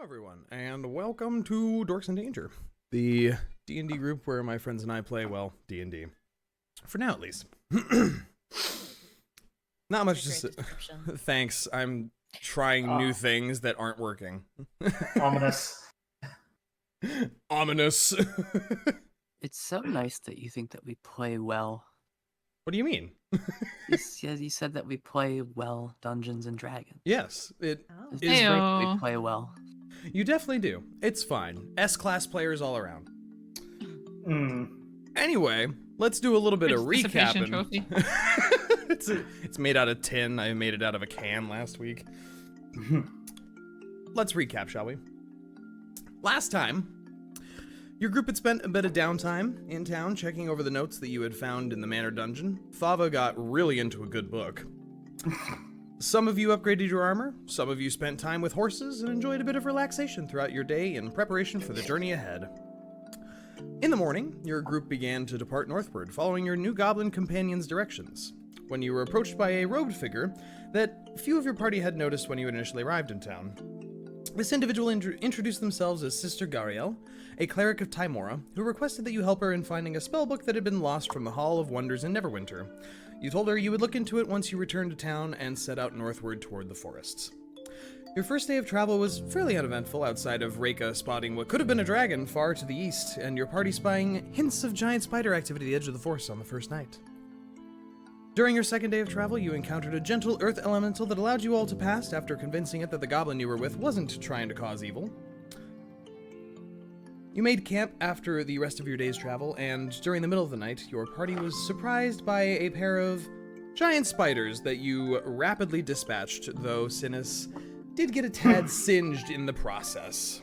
everyone, and welcome to Dorks in Danger, the D&D group where my friends and I play, well, D&D. For now, at least. Not much to say. Thanks, I'm trying new things that aren't working. Ominous. Ominous. It's so nice that you think that we play well. What do you mean? You said that we play well Dungeons and Dragons. Yes, it It's is. great that we play well. You definitely do. It's fine. S-class players all around. Anyway, let's do a little bit of recapping. Trophy. It's made out of tin. I made it out of a can last week. Let's recap, shall we? Last time, your group had spent a bit of downtime in town checking over the notes that you had found in the Manor Dungeon. Thava got really into a good book. Some of you upgraded your armor, some of you spent time with horses and enjoyed a bit of relaxation throughout your day in preparation for the journey ahead. In the morning, your group began to depart northward, following your new goblin companion's directions, when you were approached by a robed figure that few of your party had noticed when you initially arrived in town. This individual introduced themselves as Sister Gariel, a cleric of Tymora, who requested that you help her in finding a spellbook that had been lost from the Hall of Wonders in Neverwinter. You told her you would look into it once you returned to town and set out northward toward the forests. Your first day of travel was fairly uneventful outside of Reyka spotting what could have been a dragon far to the east, and your party spying hints of giant spider activity at the edge of the forest on the first night. During your second day of travel, you encountered a gentle earth elemental that allowed you all to pass after convincing it that the goblin you were with wasn't trying to cause evil. You made camp after the rest of your day's travel, and during the middle of the night, your party was surprised by a pair of giant spiders that you rapidly dispatched, though Synas did get a tad singed in the process.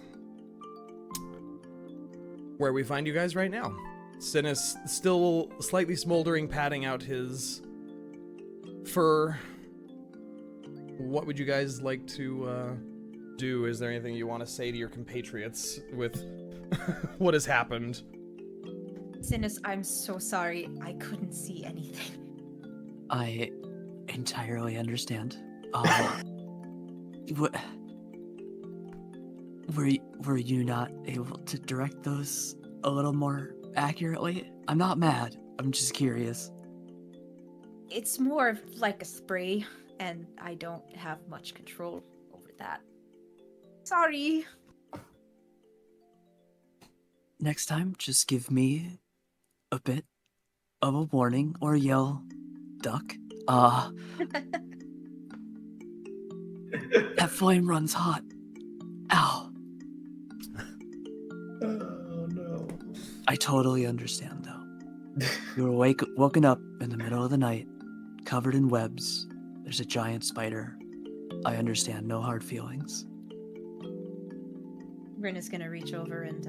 Where we find you guys right now. Synas still slightly smoldering, patting out his fur. What would you guys like to do? Is there anything you want to say to your compatriots with what has happened? Synas, I'm so sorry. I couldn't see anything. I entirely understand. Were you not able to direct those a little more accurately? I'm not mad. I'm just curious. It's more of like a spray, and I don't have much control over that. Sorry. Next time, just give me a bit of a warning or yell, duck. That flame runs hot. Ow. Oh no. I totally understand, though. You were woken up in the middle of the night, covered in webs. There's a giant spider. I understand, no hard feelings. Rinn is gonna reach over and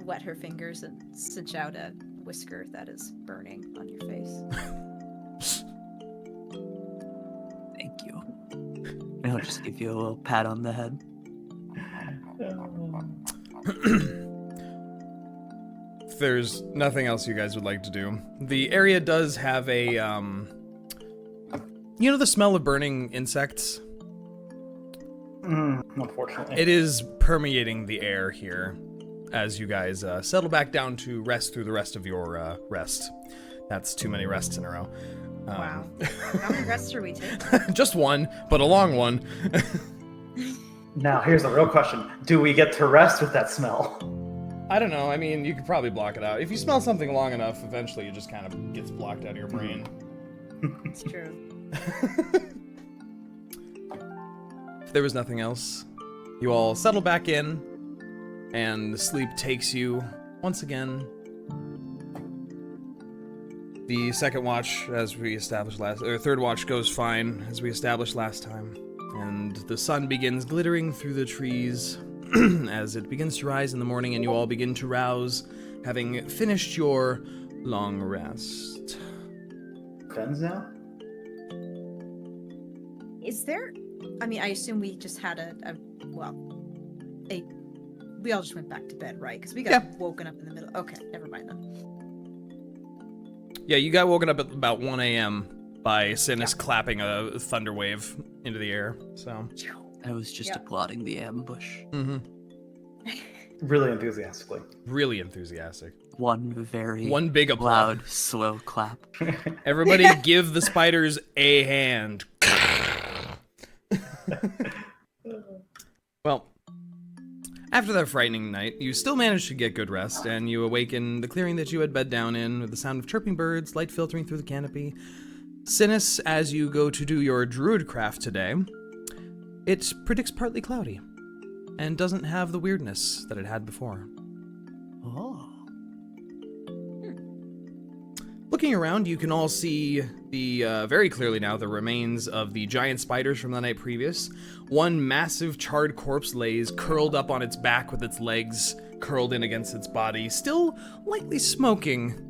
wet her fingers and cinch out a whisker that is burning on your face. Thank you. I'll just give you a little pat on the head. If there's nothing else you guys would like to do, the area does have a, you know the smell of burning insects? Unfortunately. It is permeating the air here as you guys settle back down to rest through the rest of your rest. That's too many rests in a row. Wow. How many rests are we taking? Just one, but a long one. Now, here's the real question. Do we get to rest with that smell? I don't know. I mean, you could probably block it out. If you smell something long enough, eventually it just kind of gets blocked out of your brain. It's true. If there was nothing else, you all settle back in, and sleep takes you once again. The second watch, as we established third watch goes fine, as we established last time. And the sun begins glittering through the trees as it begins to rise in the morning, and you all begin to rouse, having finished your long rest. Guns now? Is there... I mean, I assume we just had we all just went back to bed, right? Because we got woken up in the middle. Okay, never mind then. Yeah, you got woken up at about 1 a.m. by Synas clapping a thunder wave into the air, so... I was just Yep. applauding the ambush. Mm-hmm. Really enthusiastically. Really enthusiastic. One very One big applaud. loud, slow clap. Everybody give the spiders a hand. Well, after that frightening night, you still manage to get good rest, and you awaken the clearing that you had bed down in with the sound of chirping birds, light filtering through the canopy. Synas, as you go to do your druid craft today, it predicts partly cloudy, and doesn't have the weirdness that it had before. Oh. Looking around, you can all see very clearly now the remains of the giant spiders from the night previous. One massive charred corpse lays curled up on its back with its legs curled in against its body, still lightly smoking.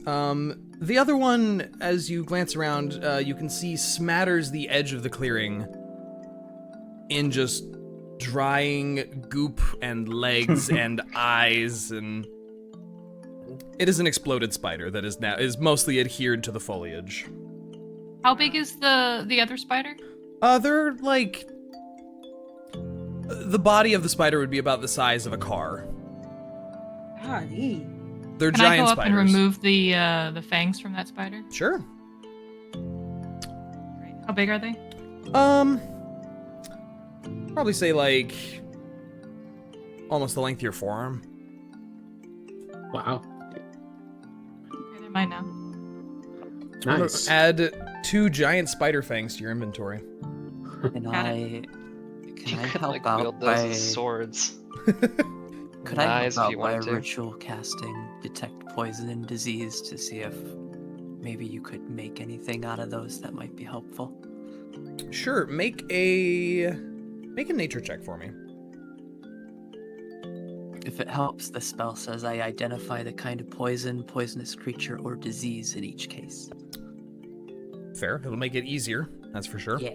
The other one, as you glance around, you can see smatters the edge of the clearing in just drying goop and legs and eyes, and it is an exploded spider that is mostly adhered to the foliage. How big is the other spider? They're like the body of the spider would be about the size of a car. They're Can giant I go up spiders. and remove the fangs from that spider? Sure. How big are they? Probably say like almost the length of your forearm. Wow. Okay, they're mine now. Nice. Add 2 giant spider fangs to your inventory. Can Got I You could help like out wield those by as swords. could I knives help if out you by want to. ritual casting detect poison and disease to see if maybe you could make anything out of those that might be helpful? Sure, make a nature check for me. If it helps, the spell says I identify the kind of poison, poisonous creature, or disease in each case. Fair. It'll make it easier, that's for sure. Yeah.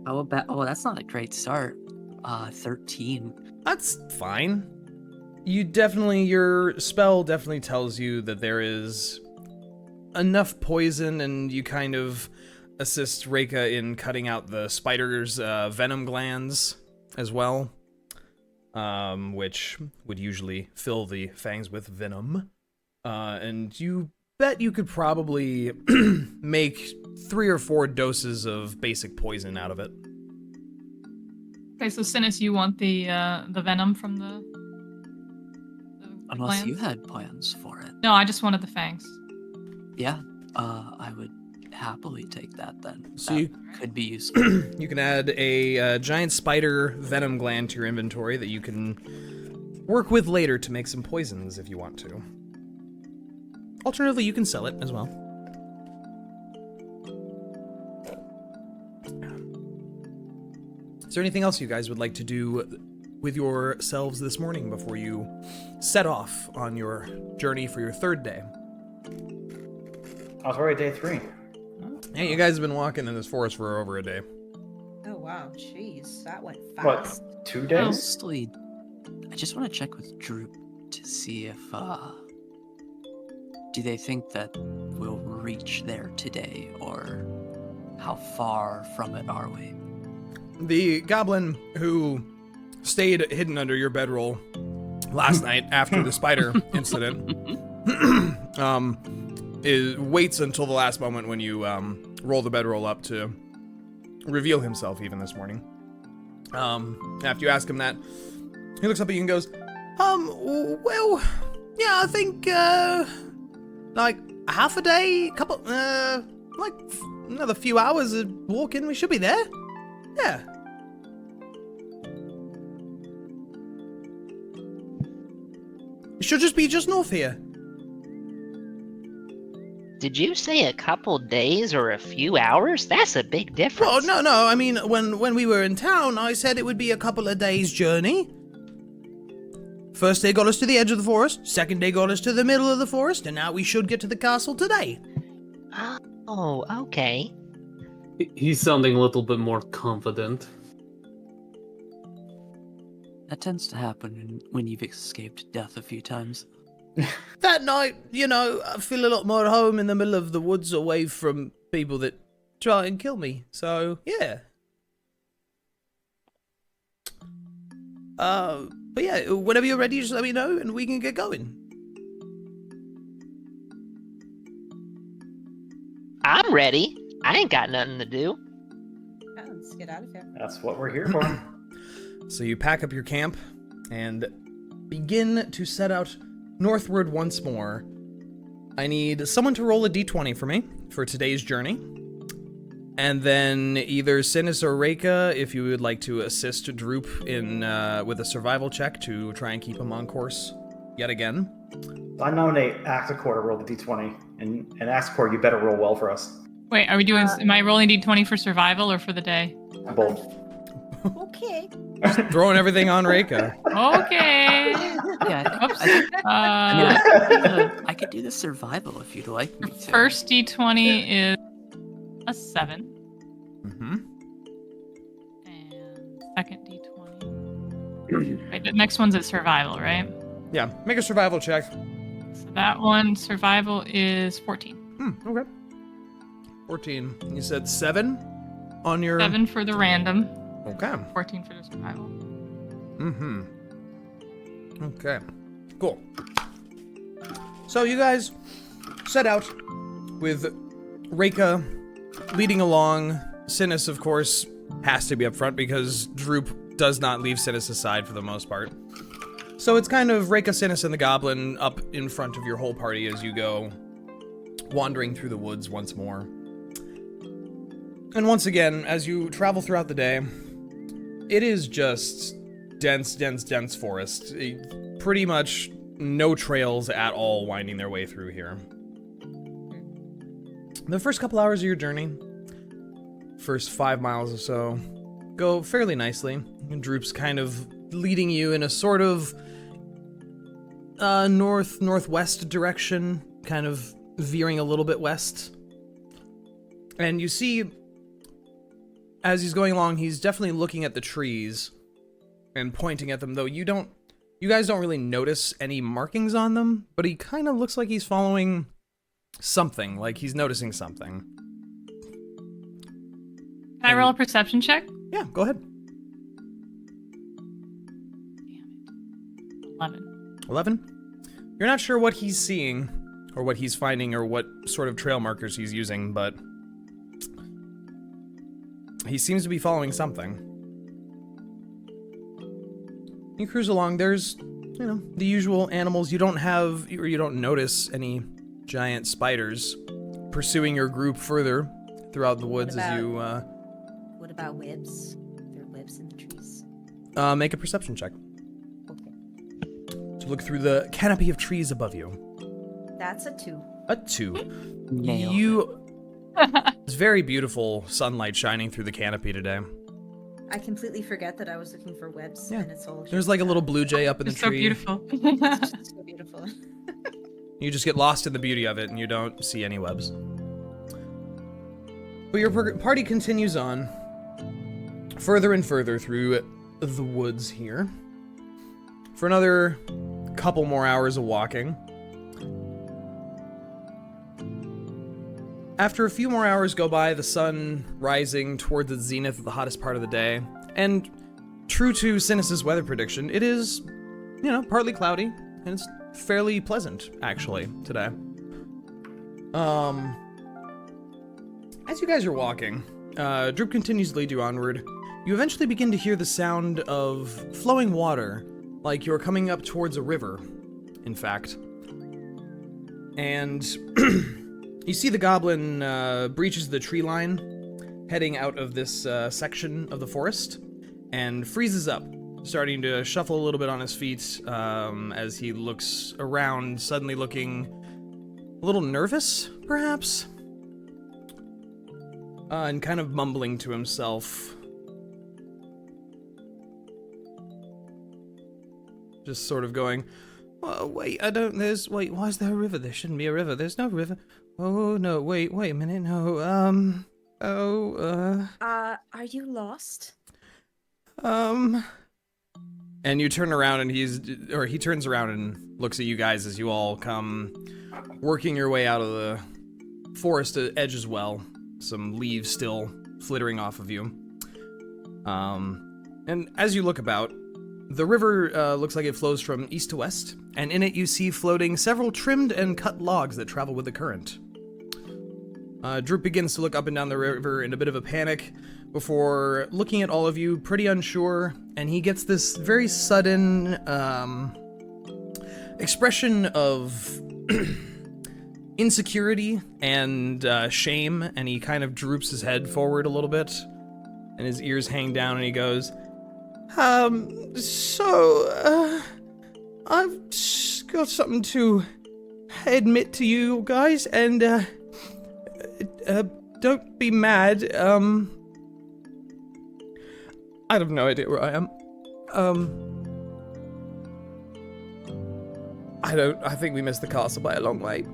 How about? Oh, that's not a great start. 13. That's fine. Your spell definitely tells you that there is enough poison, and you kind of assist Reyka in cutting out the spider's venom glands as well, which would usually fill the fangs with venom. And you bet you could probably make 3 or 4 doses of basic poison out of it. Okay, so Synas, you want the venom from the Unless you glands? had plans for it. No, I just wanted the fangs. Yeah. I would happily take that then. So That you- could be useful. You can add a giant spider venom gland to your inventory that you can work with later to make some poisons if you want to. Alternatively, you can sell it as well. Is there anything else you guys would like to do with yourselves this morning before you set off on your journey for your 3rd day? I was already day 3. Yeah, you guys have been walking in this forest for over a day. Oh wow, jeez, that went What, fast. 2 days? Mostly, I just want to check with Droop to see if, do they think that we'll reach there today, or how far from it are we? The goblin who stayed hidden under your bedroll last night after the spider incident waits until the last moment when you roll the bedroll up to reveal himself even this morning. After you ask him that, he looks up at you and goes, well, yeah, I think, like, half a day, another few hours of walking, we should be there. Yeah. It should just be just north here. Did you say a couple days or a few hours? That's a big difference. Well, no, I mean, when we were in town, I said it would be a couple of days' journey. First day got us to the edge of the forest, second day got us to the middle of the forest, and now we should get to the castle today. Oh, okay. He's sounding a little bit more confident. That tends to happen when you've escaped death a few times. That night, I feel a lot more at home in the middle of the woods away from people that try and kill me, so, yeah. But yeah, whenever you're ready, just let me know and we can get going. I'm ready. I ain't got nothing to do. Yeah, let's get out of here. That's what we're here for. So you pack up your camp and begin to set out northward once more. I need someone to roll a d20 for me for today's journey. And then either Synas or Reyka, if you would like to assist Droop in with a survival check to try and keep him on course yet again. I nominate Axikor to roll the d20. And Axikor, you better roll well for us. Wait, are we doing? Am I rolling d20 for survival or for the day? Both. Okay. Throwing everything on Reyka. Okay. Yeah, Oops. I could do the survival if you'd like me to. First d20 is a 7, Mm-hmm. and second d20. Wait, the next one's a survival, right? Yeah, make a survival check. So that one, survival is 14. Okay. 14. You said 7 on your... 7 for the random, Okay. 14 for the survival. Mm-hmm. Okay. Cool. So you guys set out with Reyka leading along. Synas, of course, has to be up front because Droop does not leave Synas aside for the most part. So it's kind of Reyka, Synas, and the Goblin up in front of your whole party as you go wandering through the woods once more. And once again, as you travel throughout the day, it is just dense, dense, dense forest. Pretty much no trails at all winding their way through here. The first couple hours of your journey, first 5 miles or so, go fairly nicely. And Droop's kind of leading you in a sort of northwest direction, kind of veering a little bit west. And you see, as he's going along, he's definitely looking at the trees and pointing at them, though you guys don't really notice any markings on them, but he kind of looks like he's following something, like he's noticing something. Can I roll a perception check? Yeah, go ahead. Damn it. 11? You're not sure what he's seeing, or what he's finding, or what sort of trail markers he's using, but he seems to be following something. You cruise along, there's, the usual animals. You don't have, or you don't notice any giant spiders pursuing your group further throughout the woods as you, What about webs? There are webs in the trees. make a perception check Okay. to look through the canopy of trees above you. That's a 2. A 2. Nailed It's very beautiful sunlight shining through the canopy today. I completely forget that I was looking for webs, Yeah. and it's all. There's like a little blue jay up in the It's so tree. beautiful. It's just so beautiful. You just get lost in the beauty of it and you don't see any webs. But your party continues on further and further through the woods here for another couple more hours of walking. After a few more hours go by, the sun rising toward the zenith of the hottest part of the day, and true to Synas' weather prediction, it is, partly cloudy, and it's fairly pleasant, actually, today. As you guys are walking, Droop continues to lead you onward. You eventually begin to hear the sound of flowing water, like you're coming up towards a river, in fact. And you see the goblin breaches the tree line, heading out of this section of the forest, and freezes up, starting to shuffle a little bit on his feet as he looks around, suddenly looking a little nervous, perhaps? And kind of mumbling to himself. Just sort of going, oh, wait, why is there a river? There shouldn't be a river. There's no river. Oh, no, wait a minute, no, Are you lost? And you turn around and he turns around and looks at you guys as you all come working your way out of the forest edge as well. Some leaves still flittering off of you. And as you look about, The river looks like it flows from east to west, and in it you see floating several trimmed and cut logs that travel with the current. Droop begins to look up and down the river in a bit of a panic before looking at all of you, pretty unsure, and he gets this very sudden expression of insecurity and shame, and he kind of droops his head forward a little bit, and his ears hang down, and he goes, I've just got something to admit to you guys, and, don't be mad, I have no idea where I am. I think we missed the castle by a long way.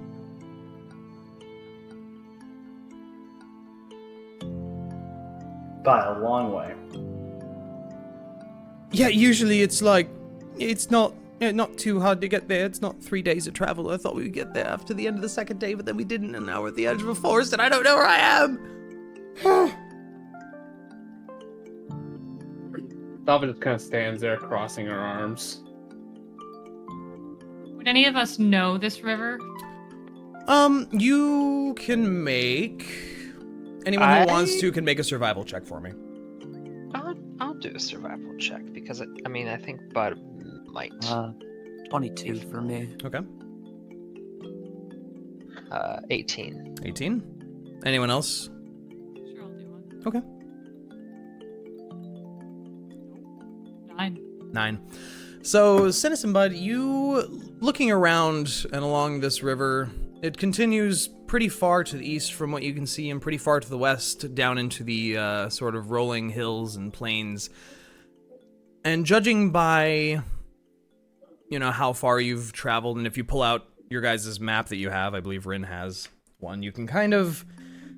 By a long way. Yeah, usually it's like, it's not too hard to get there. It's not 3 days of travel. I thought we would get there after the end of the second day, but then we didn't, and now we're at the edge of a forest, and I don't know where I am! Thava just kind of stands there, crossing her arms. Would any of us know this river? You can make... Anyone who wants to can make a survival check for me. I'll do a survival check because I think Bud might. 22 for me. Okay. 18. 18? Anyone else? Sure, I'll do one. Okay. 9. 9. So, Synas and Bud, you looking around and along this river, it continues pretty far to the east from what you can see and pretty far to the west down into the sort of rolling hills and plains. And judging by, how far you've traveled, and if you pull out your guys' map that you have, I believe Rinn has one, you can kind of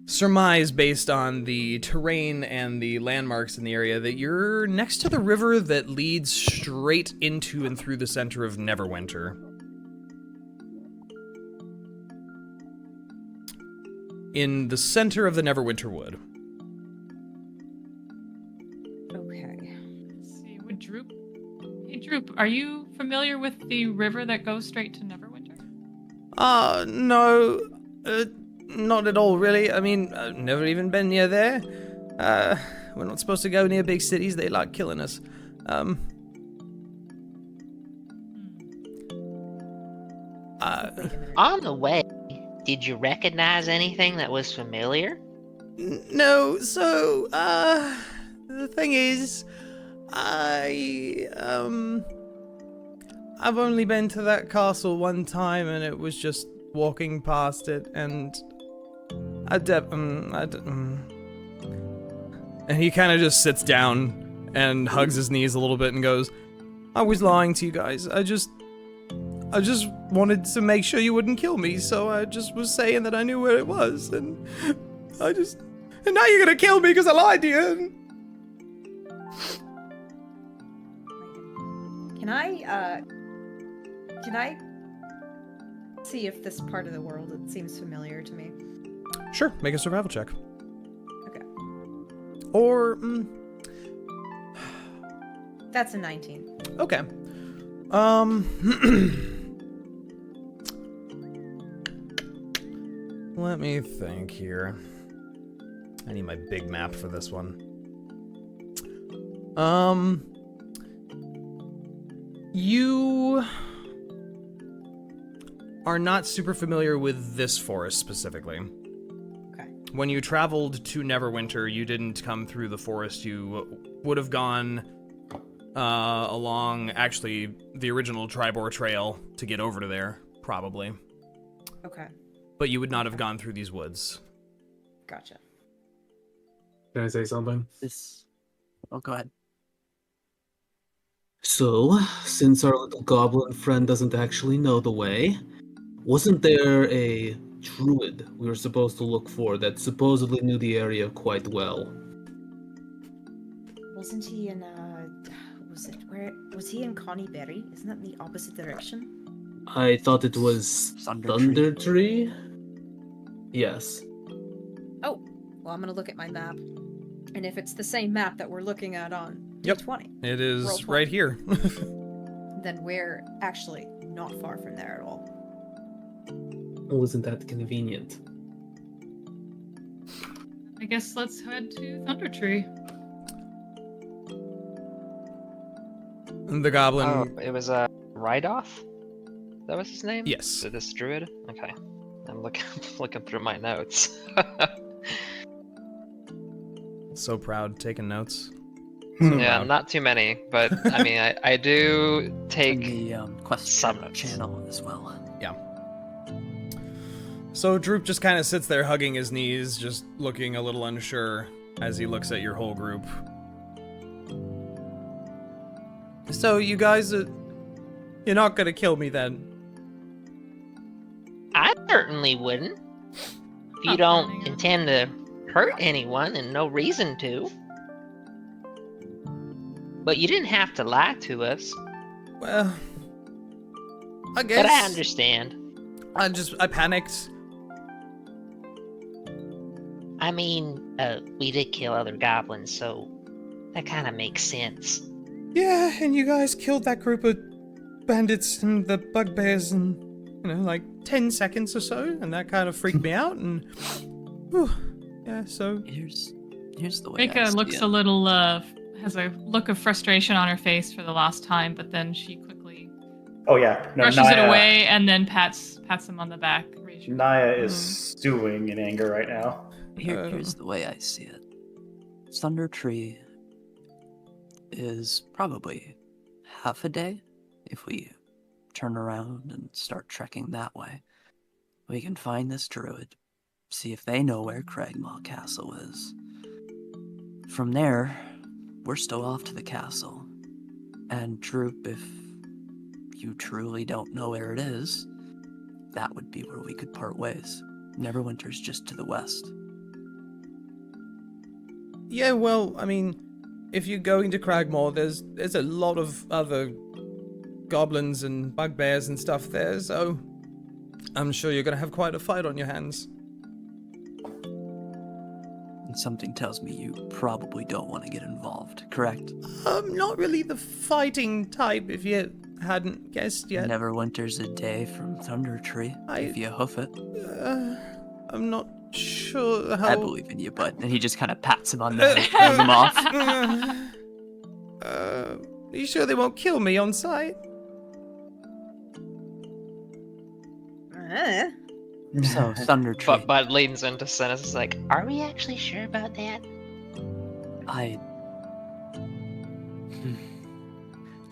surmise based on the terrain and the landmarks in the area that you're next to the river that leads straight into and through the center of Neverwinter. In the center of the Neverwinter Wood. Okay. Let's see. Would Droop? Hey, Droop, are you familiar with the river that goes straight to Neverwinter? No. Not at all, really. I mean, I've never even been near there. We're not supposed to go near big cities. They like killing us. On the way, did you recognize anything that was familiar? No, so, the thing is, I've only been to that castle one time, and it was just walking past it, and and he kind of just sits down and hugs his knees a little bit and goes, I was lying to you guys. I just wanted to make sure you wouldn't kill me, so I just was saying that I knew where it was, and now you're gonna kill me because I lied to you. Can I see if this part of the world seems familiar to me? Sure, make a survival check. Okay. Or, That's a 19. okay. Let me think here. I need my big map for this one. You are not super familiar with this forest specifically. Okay. When you traveled to Neverwinter, you didn't come through the forest. You would have gone along, actually, the original Tribor Trail to get over to there, probably. Okay. But you would not have gone through these woods. Gotcha. Can I say something? Oh, go ahead. So, since our little goblin friend doesn't actually know the way, wasn't there a druid we were supposed to look for that supposedly knew the area quite well? Wasn't he in was he in Connie Berry? Isn't that in the opposite direction? I thought it was Thunder Tree? Yes. Oh, well, I'm gonna look at my map. And if it's the same map that we're looking at on Yep. D20. It Roll is 20. right here. Then we're actually not far from there at all. Wasn't that convenient? I guess let's head to Thunder Tree. The goblin. Oh, it was Rhos? That was his name? Yes. So this druid? Okay. I'm looking through my notes. So proud, taking notes. Yeah, Wow. not too many, but I mean, I do In take the question some notes. channel as well. So Droop just kind of sits there hugging his knees, just looking a little unsure as he looks at your whole group. So you guys, you're not gonna kill me then? I certainly wouldn't. If you Not don't planning on- intend to hurt anyone and no reason to. But you didn't have to lie to us. Well, I guess. But I understand. I panicked. I mean, we did kill other goblins, so that kind of makes sense. Yeah, and you guys killed that group of bandits and the bugbears in, like 10 seconds or so, and that kind of freaked me out, and whew, yeah, so Here's the way. I Reyka see looks it. a little, has a look of frustration on her face for the last time, but then she quickly Oh yeah, no, brushes it Niah, away and then pats him on the back. reassuring. Niah is stewing in anger right now. Here's the way I see it. Thunder Tree is probably half a day if we turn around and start trekking that way. We can find this druid, see if they know where Cragmaw Castle is. From there, we're still off to the castle. And Droop, if you truly don't know where it is, that would be where we could part ways. Neverwinter's just to the west. yeah, well, I mean, if you're going to Cragmaw, there's a lot of other goblins and bugbears and stuff there, so I'm sure you're gonna have quite a fight on your hands. And something tells me you probably don't want to get involved, correct? Not really the fighting type, if you hadn't guessed yet. Neverwinter's a day from Thunder Tree, if you hoof it. I'm not sure how... I believe in you, bud. And he just kind of pats him on the head, pulls him off. You sure they won't kill me on sight? So, Thunder Tree, But Bud leans into Synas is like, Are we actually sure about that?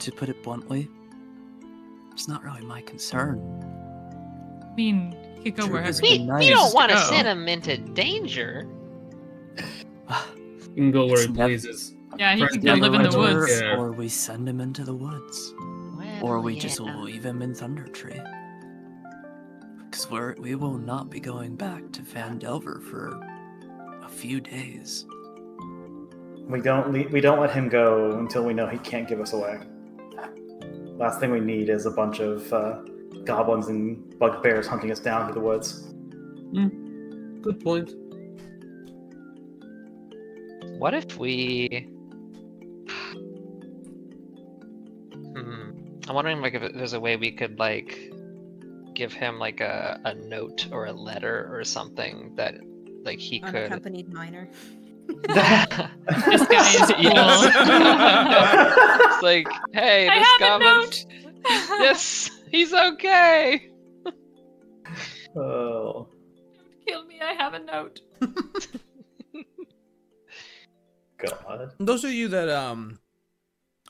to put it bluntly, it's not really my concern. I mean, he could go True, wherever it's he been We nice don't to want to go. send him into danger. You can go where It's he never- pleases. Yeah, he Friends can go live in the Neverwinter woods. Yeah. Or we send him into the woods. Well, Or we yeah. just leave him in Thunder Tree. Because we will not be going back to Vandelver for a few days. We don't let him go until we know he can't give us away. Last thing we need is a bunch of goblins and bugbears hunting us down to the woods. Good point. what if we? I'm wondering like if there's a way we could like give him like a note or a letter or something that like he could. Unaccompanied minor. This guy is cool. It's like, hey, I this have a goblin's- note. Yes, he's okay. Oh. Kill me, I have a note. God. Those of you that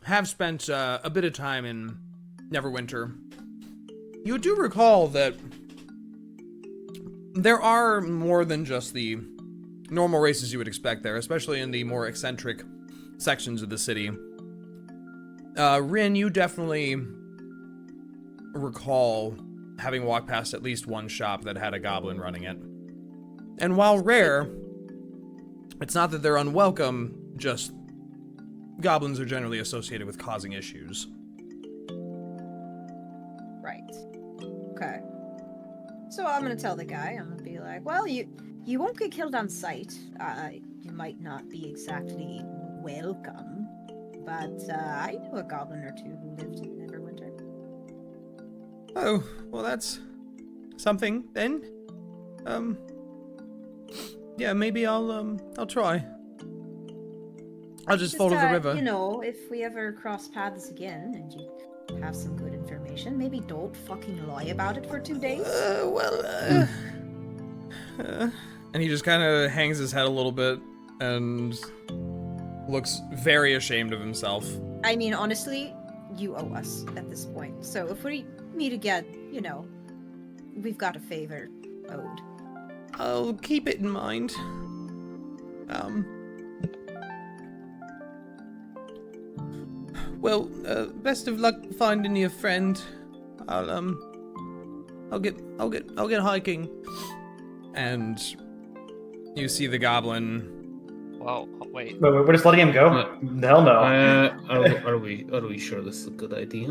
have spent a bit of time in Neverwinter, you do recall that there are more than just the normal races you would expect there, especially in the more eccentric sections of the city. Rinn, you definitely recall having walked past at least one shop that had a goblin running it. And while rare, it's not that they're unwelcome, just goblins are generally associated with causing issues. Right. Okay. So I'm gonna tell the guy, I'm gonna be like, well, you won't get killed on sight. You might not be exactly welcome, but I knew a goblin or two who lived in Neverwinter. Oh, well, that's something then. Yeah, maybe I'll try. I'll just follow the river. You know, if we ever cross paths again and you have some good information, maybe don't fucking lie about it for 2 days. And he just kind of hangs his head a little bit and looks very ashamed of himself. I mean, honestly, you owe us at this point. So if we meet again, you know, we've got a favor owed. I'll keep it in mind. Well, best of luck finding your friend. I'll get hiking. And you see the goblin. Well, wait. Wait, we're just letting him go? Hell no. Are we sure this is a good idea?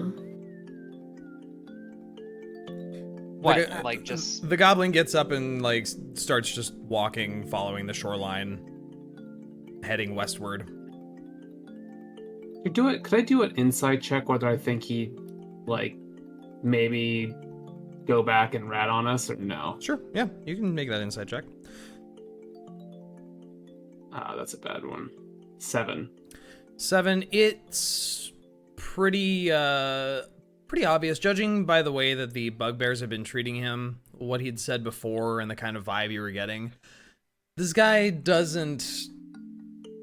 What? Like just the goblin gets up and like starts just walking, following the shoreline, heading westward. Could I do an insight check whether I think he'd like maybe go back and rat on us or no? Sure, yeah, you can make that insight check. That's a bad one. 7. It's pretty obvious, judging by the way that the bugbears have been treating him, what he'd said before, and the kind of vibe you were getting. This guy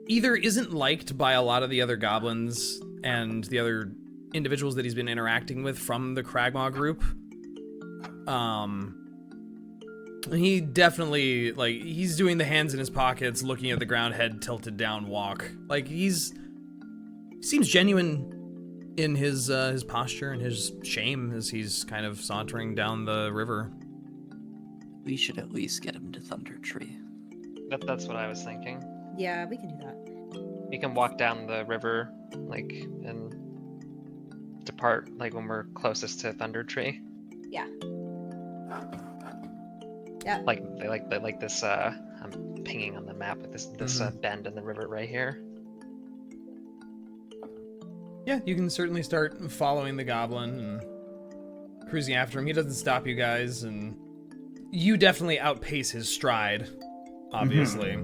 isn't liked by a lot of the other goblins and the other individuals that he's been interacting with from the Kragmaw group. He definitely, like, he's doing the hands in his pockets, looking at the ground, head tilted down walk. Like, he seems genuine in his posture and his shame as he's kind of sauntering down the river. We should at least get him to Thunder Tree. that's what I was thinking. Yeah, we can do that. We can walk down the river, like, and depart, like, when we're closest to Thunder Tree. Yeah. Yeah. Like they like this. I'm pinging on the map with this bend in the river right here. Yeah, you can certainly start following the goblin and cruising after him. He doesn't stop you guys, and you definitely outpace his stride, obviously.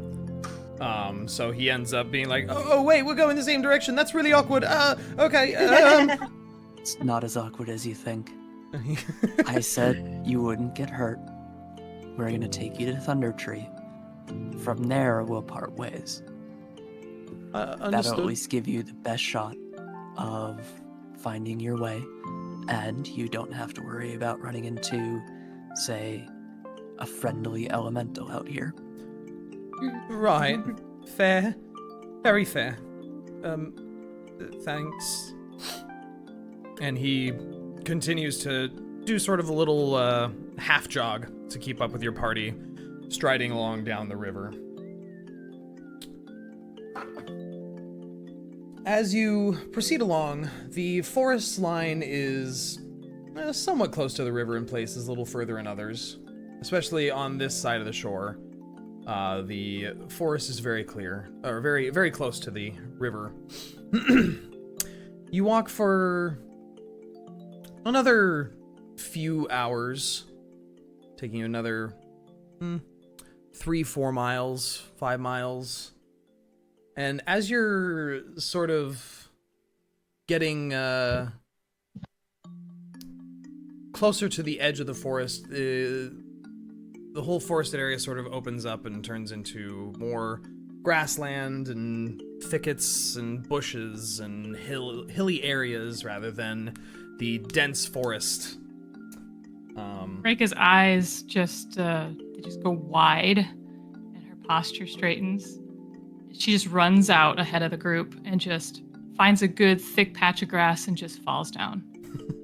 So he ends up being like, oh wait, we're going the same direction. That's really awkward. Okay. It's not as awkward as you think. I said you wouldn't get hurt. We're gonna take you to Thunder Tree. From there, we'll part ways. That'll at least give you the best shot of finding your way, and you don't have to worry about running into, say, a friendly elemental out here. Right. Fair. Very fair. Thanks. And he continues to do sort of a little half jog to keep up with your party, striding along down the river. As you proceed along, the forest line is somewhat close to the river in places, a little further in others, especially on this side of the shore. The forest is very clear, or very, very close to the river. You walk for another few hours, taking you another 3-4 miles, 5 miles. And as you're sort of getting closer to the edge of the forest, the whole forested area sort of opens up and turns into more grassland and thickets and bushes and hilly areas rather than the dense forest. Reyka's eyes just go wide, and her posture straightens. She just runs out ahead of the group and just finds a good thick patch of grass and just falls down.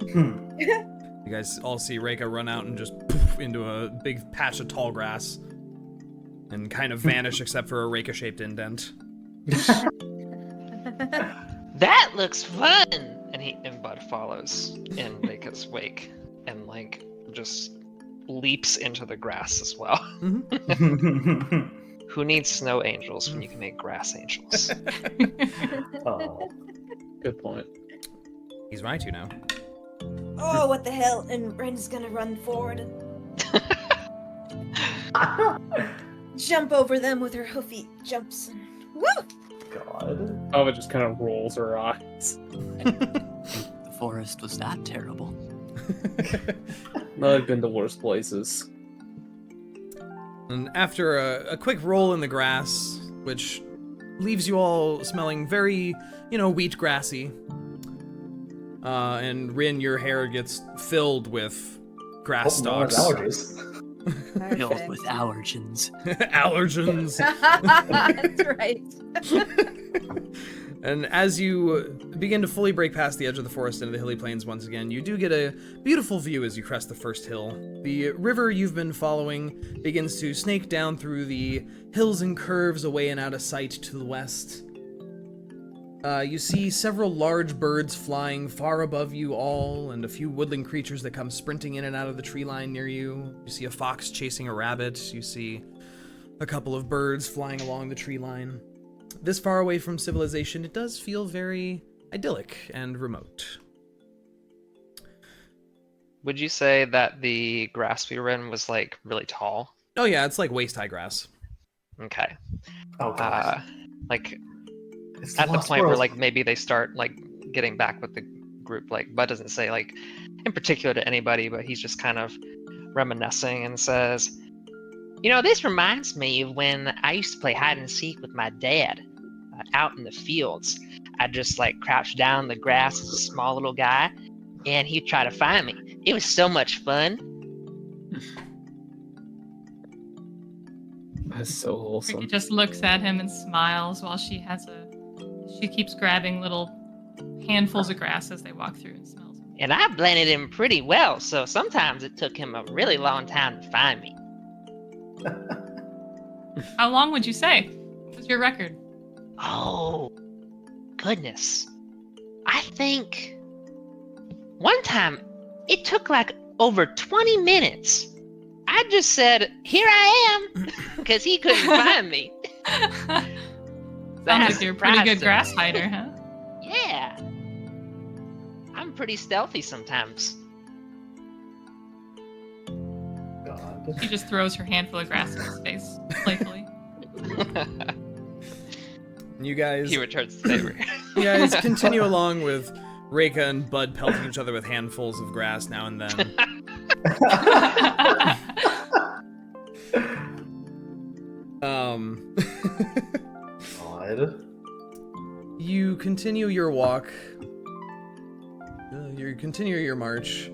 You guys all see Reyka run out and just poof into a big patch of tall grass and kind of vanish except for a Reyka-shaped indent. That looks fun! And Bud follows in Reyka's wake and like just leaps into the grass as well. Mm-hmm. Who needs snow angels when you can make grass angels? Oh. Good point. He's right, you know. Oh, what the hell? And Rinn's gonna run forward and jump over them with her hoofy jumps. And woo! God. Thava just kind of rolls her eyes. The forest was that terrible. No, I've been to worse places. And after a quick roll in the grass, which leaves you all smelling very, wheat grassy, and Rinn, your hair gets filled with grass stalks. Allergies. Filled with allergens. Allergens. That's right. And as you begin to fully break past the edge of the forest into the hilly plains once again, you do get a beautiful view as you crest the first hill. The river you've been following begins to snake down through the hills and curves away and out of sight to the west. You see several large birds flying far above you all, and a few woodland creatures that come sprinting in and out of the tree line near you. You see a fox chasing a rabbit. You see a couple of birds flying along the tree line. This far away from civilization, it does feel very idyllic and remote. Would you say that the grass we were in was like really tall? Oh yeah, it's like waist-high grass. Okay. Oh God. Like It's at the Lost point where World. like maybe they start like getting back with the group. Like Bud doesn't say like in particular to anybody, but he's just kind of reminiscing and says, This reminds me of when I used to play hide and seek with my dad out in the fields. I'd just like crouch down in the grass as a small little guy, and he'd try to find me. It was so much fun. That's so wholesome. Reyka just looks at him and smiles while she keeps grabbing little handfuls of grass as they walk through and smells them. And I blended him pretty well, so sometimes it took him a really long time to find me. How long would you say? What was your record? Oh, goodness. I think one time it took like over 20 minutes. I just said, "Here I am," because he couldn't find me. Sounds I like you're a pretty surprised good him. grass hider, huh? Yeah. I'm pretty stealthy sometimes. God. She just throws her handful of grass in his face, playfully. You guys, he returns the favor. you guys continue along with Reyka and Bud pelting each other with handfuls of grass now and then. God. You continue your walk. You continue your march. 5,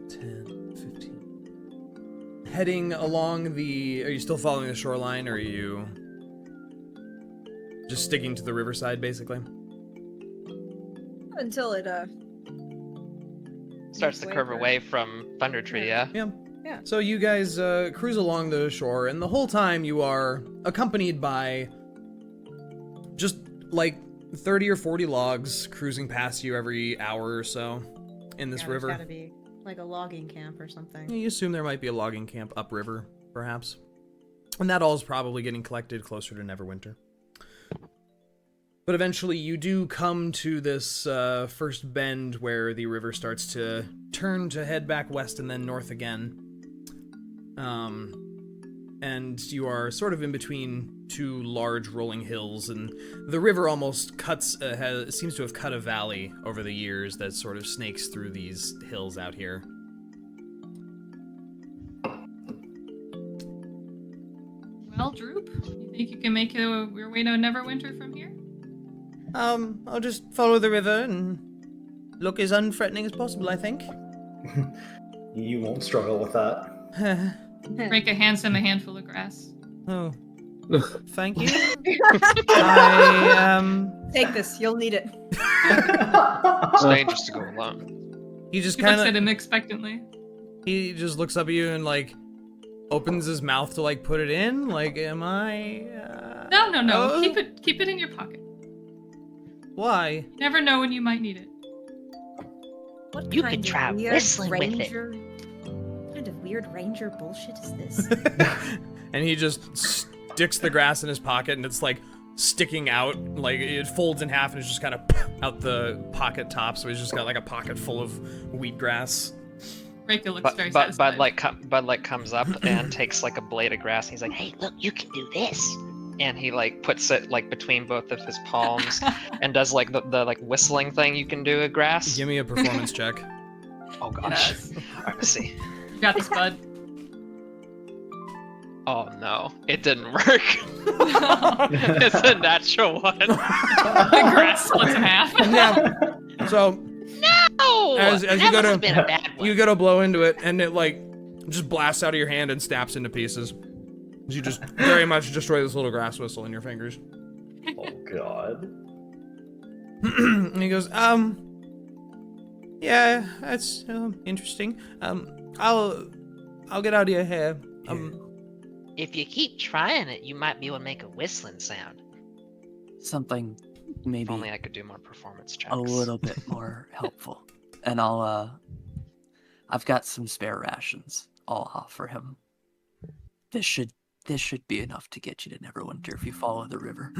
10, 15. Heading along the... Are you still following the shoreline, or are you just sticking to the riverside, basically? Until it Starts to curve away from Thunder Tree, yeah? Yeah. Yeah. So you guys cruise along the shore, and the whole time you are accompanied by just like 30 or 40 logs cruising past you every hour or so in this river. There's gotta be like a logging camp or something. You assume there might be a logging camp upriver, perhaps. And that all is probably getting collected closer to Neverwinter. But eventually you do come to this first bend where the river starts to turn to head back west and then north again. And you are sort of in between two large rolling hills, and the river almost seems to have cut a valley over the years that sort of snakes through these hills out here. Well, Droop, you think you can make your way to Neverwinter from here? I'll just follow the river and look as unthreatening as possible, I think. You won't struggle with that. Reyka hands him a handful of grass. Oh, thank you. I, Take this, you'll need it. It's dangerous to go alone. he just He looks kind at of, him expectantly. he just looks up at you and, like, opens his mouth to, like, put it in. Like, am I, No. Oh. Keep it in your pocket. Why? Never know when you might need it. What You kind could of try weird whistling with it. ranger? What kind of weird ranger bullshit is this? And he just sticks the grass in his pocket, and it's, like, sticking out, like it folds in half and it's just kind of out the pocket top, so he's just got like a pocket full of wheatgrass. Reyka looks very satisfied. Bud like comes up and takes like a blade of grass. And he's like, "Hey, look, you can do this." And he like puts it like between both of his palms and does like the like whistling thing you can do with grass. Give me a performance check. Oh gosh. Yes. All right, let's see. You got this, bud. Oh no, it didn't work. It's a natural one. The grass splits in half. Yeah. So No! as that you go must have to been a bad one. you go to blow into it, and it like just blasts out of your hand and snaps into pieces. You just very much destroy this little grass whistle in your fingers. Oh god. And he goes, yeah, that's interesting. I'll get out of your hair. If you keep trying it, you might be able to make a whistling sound. Something If maybe only I could do more performance checks. a little bit more helpful. And I've got some spare rations I'll offer him. This should be enough to get you to Neverwinter if you follow the river.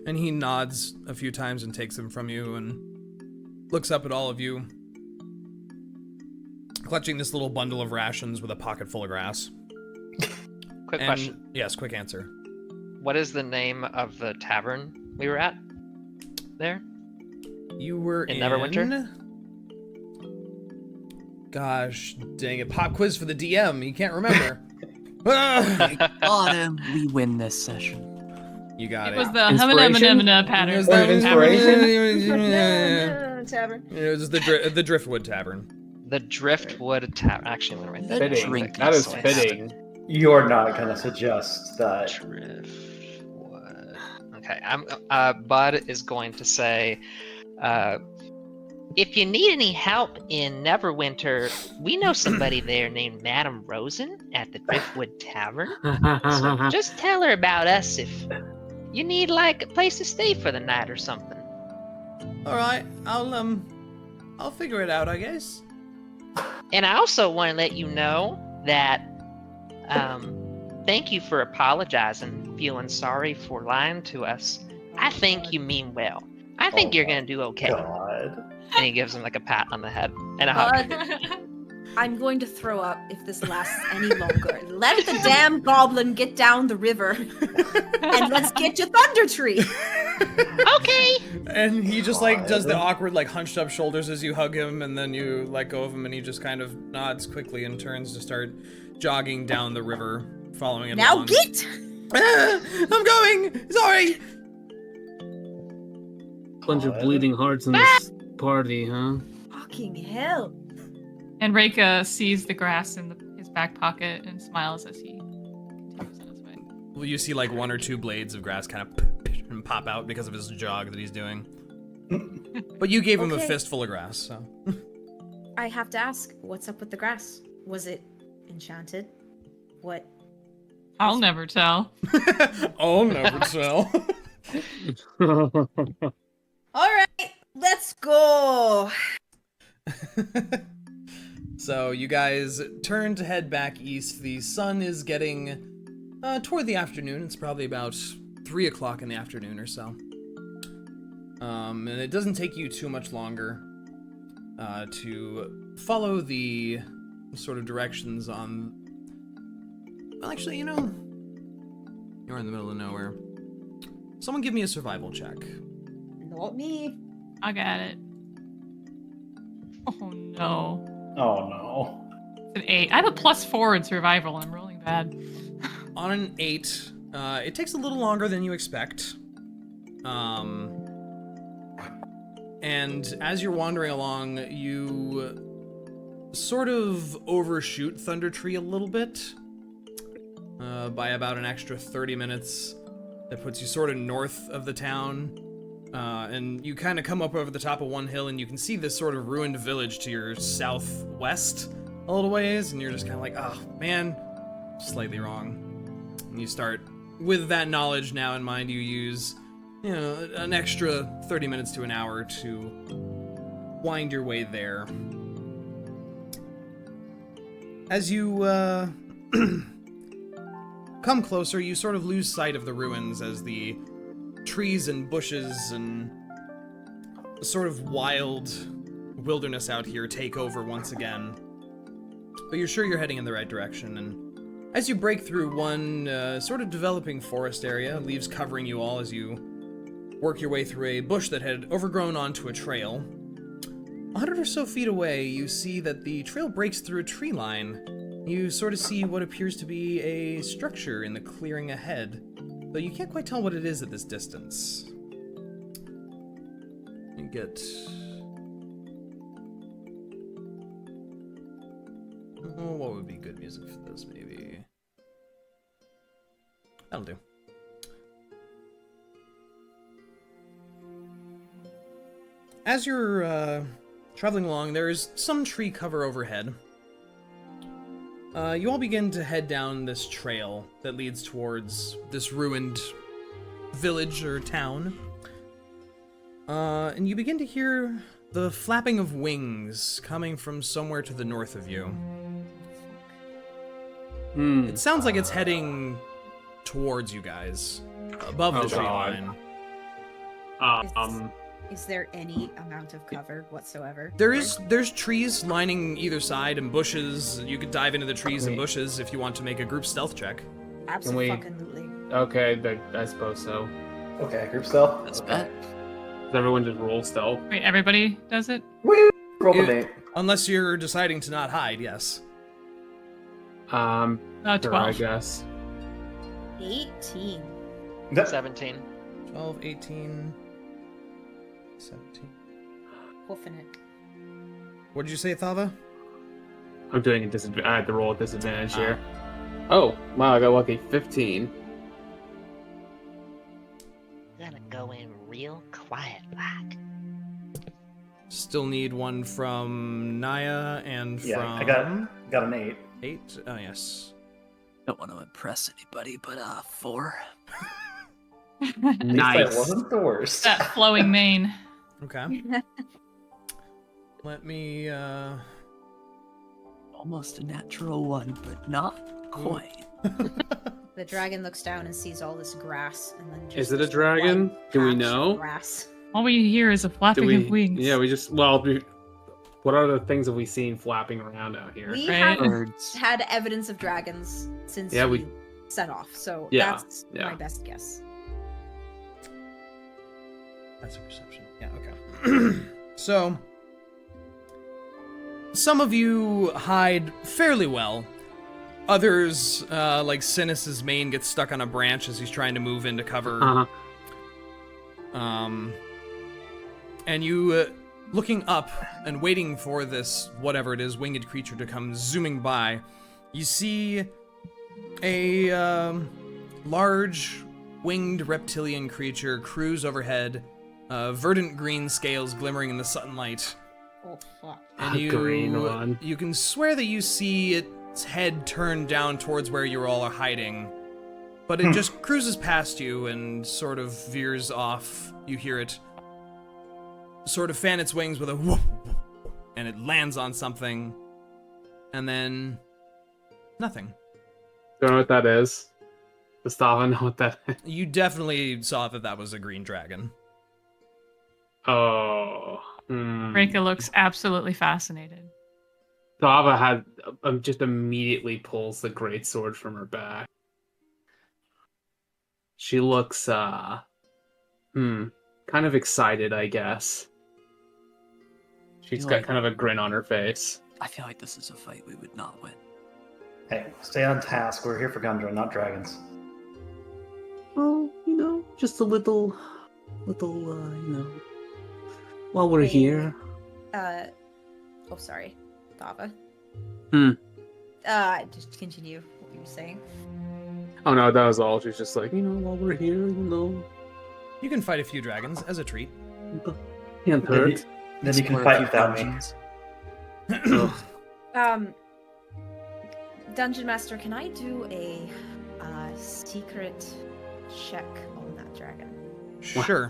And he nods a few times and takes them from you and looks up at all of you, clutching this little bundle of rations with a pocket full of grass. Quick And, question. yes, quick answer. What is the name of the tavern we were at? There? You were In Neverwinter? Gosh, dang it. Pop quiz for the DM. You can't remember. Got him. We win this session. You got It it. was the Inspiration? humana It pattern. was Word of inspiration? Tavern. It was the Driftwood Tavern. The Driftwood Tavern. Actually, I'm gonna write that down. Fitting. Drink That is So I fitting. You're not gonna suggest that. Driftwood. Okay, Bud is going to say, If you need any help in Neverwinter, we know somebody there named Madame Rosen at the Driftwood Tavern. So just tell her about us if you need like a place to stay for the night or something. All right, I'll figure it out, I guess. And I also want to let you know that thank you for apologizing, feeling sorry for lying to us. I think you mean well. I think you're gonna do okay. God. and he gives him like a pat on the head and a hug. I'm going to throw up if this lasts any longer. Let the damn goblin get down the river, and let's get to Thunder Tree. Okay. And he just like does the awkward like hunched up shoulders as you hug him, and then you let go of him, and he just kind of nods quickly and turns to start jogging down the river, following it Now along. get! I'm going! Sorry! Bunch of bleeding hearts in this party, huh? Fucking hell. And Reyka sees the grass in his back pocket and smiles as he continues on his way. Well, you see like one or two blades of grass kind of pop out because of his jog that he's doing. But you gave him a Okay. fistful of grass, so. I have to ask, what's up with the grass? Was it enchanted? What? I'll never tell. I'll never tell. Alright, let's go. So you guys turn to head back east. The sun is getting toward the afternoon. It's probably about 3 o'clock in the afternoon or so. And it doesn't take you too much longer to follow the sort of directions on... Well, actually, you know, you're in the middle of nowhere. Someone give me a survival check. Not me. I got it. Oh no. Oh no. It's an 8. I have a +4 in survival and I'm rolling bad. On an 8, it takes a little longer than you expect. And as you're wandering along, you sort of overshoot Thunder Tree a little bit by about an extra 30 minutes. That puts you sort of north of the town. And you kind of come up over the top of one hill and you can see this sort of ruined village to your southwest a little ways, and you're just kind of like, oh man, slightly wrong. And you start, with that knowledge now in mind, you use, you know, an extra 30 minutes to an hour to wind your way there. As you come closer, you sort of lose sight of the ruins as the trees and bushes and a sort of wild wilderness out here take over once again. But you're sure you're heading in the right direction, and as you break through one sort of developing forest area, leaves covering you all as you work your way through a bush that had overgrown onto a trail. 100 or so feet away, you see that the trail breaks through a tree line. You sort of see what appears to be a structure in the clearing ahead, though you can't quite tell what it is at this distance. You get... Oh, what would be good music for this, maybe? That'll do. As you're traveling along, there is some tree cover overhead. You all begin to head down this trail that leads towards this ruined village or town. And you begin to hear the flapping of wings coming from somewhere to the north of you. It sounds like it's heading towards you guys, above the tree line. Is there any amount of cover whatsoever? There's trees lining either side and bushes. You could dive into the trees and bushes if you want to make a group stealth check. Absolutely. Okay, I suppose so. Okay, group stealth. That's okay. bet. Does everyone just roll stealth? Wait, everybody does it? Woo! Roll the date. Unless you're deciding to not hide, yes. Sure, 12. I guess. 18. 17. 12, 18, 17. Woofing it. What did you say, Thava? I'm doing a disadvantage. I had to roll a disadvantage here. Oh, wow, I got lucky. 15. Gonna go in real quiet like. Still need one from Niah and Yeah, from... I got an 8. 8? Oh, yes. Don't want to impress anybody, but 4. At least that wasn't the worst. That flowing mane. Okay. Let me, Almost a natural 1, but not quite. The dragon looks down and sees all this grass, and then just Is it a this dragon? one Do we patch know? of Grass. All we hear is a flapping of wings. Yeah, what other things have we seen flapping around out here? We Right. haven't Birds. had evidence of dragons since Yeah, we set off, so Yeah, that's yeah. my best guess. That's a perception. Yeah, okay. So, some of you hide fairly well. Others, like Synas' mane, gets stuck on a branch as he's trying to move into cover. Uh-huh. And you, looking up and waiting for this, whatever it is, winged creature to come zooming by, you see a large winged reptilian creature cruise overhead, verdant green scales glimmering in the sunlight. Oh fuck. And Green one. you can swear that you see its head turned down towards where you all are hiding. But it just cruises past you and sort of veers off. You hear it sort of fan its wings with a whoop, and it lands on something, and then nothing. Don't know what that is. Does Thava know what that is? You definitely saw that that was a green dragon. Oh. Reyka looks absolutely fascinated. Thava had just immediately pulls the great sword from her back. She looks kind of excited, I guess. She's got kind of a grin on her face. I feel like this is a fight we would not win. Hey, stay on task. We're here for Gundra, not dragons. Well, just a little, while we're here. Oh, sorry. Thava. Just continue what you were saying. Oh no, that was all. She's just like, while we're here, You can fight a few dragons as a treat. can't hurt. Then you can Explore a fight few without me. dungeons. Dungeon Master, can I do a secret check on that dragon? Sure.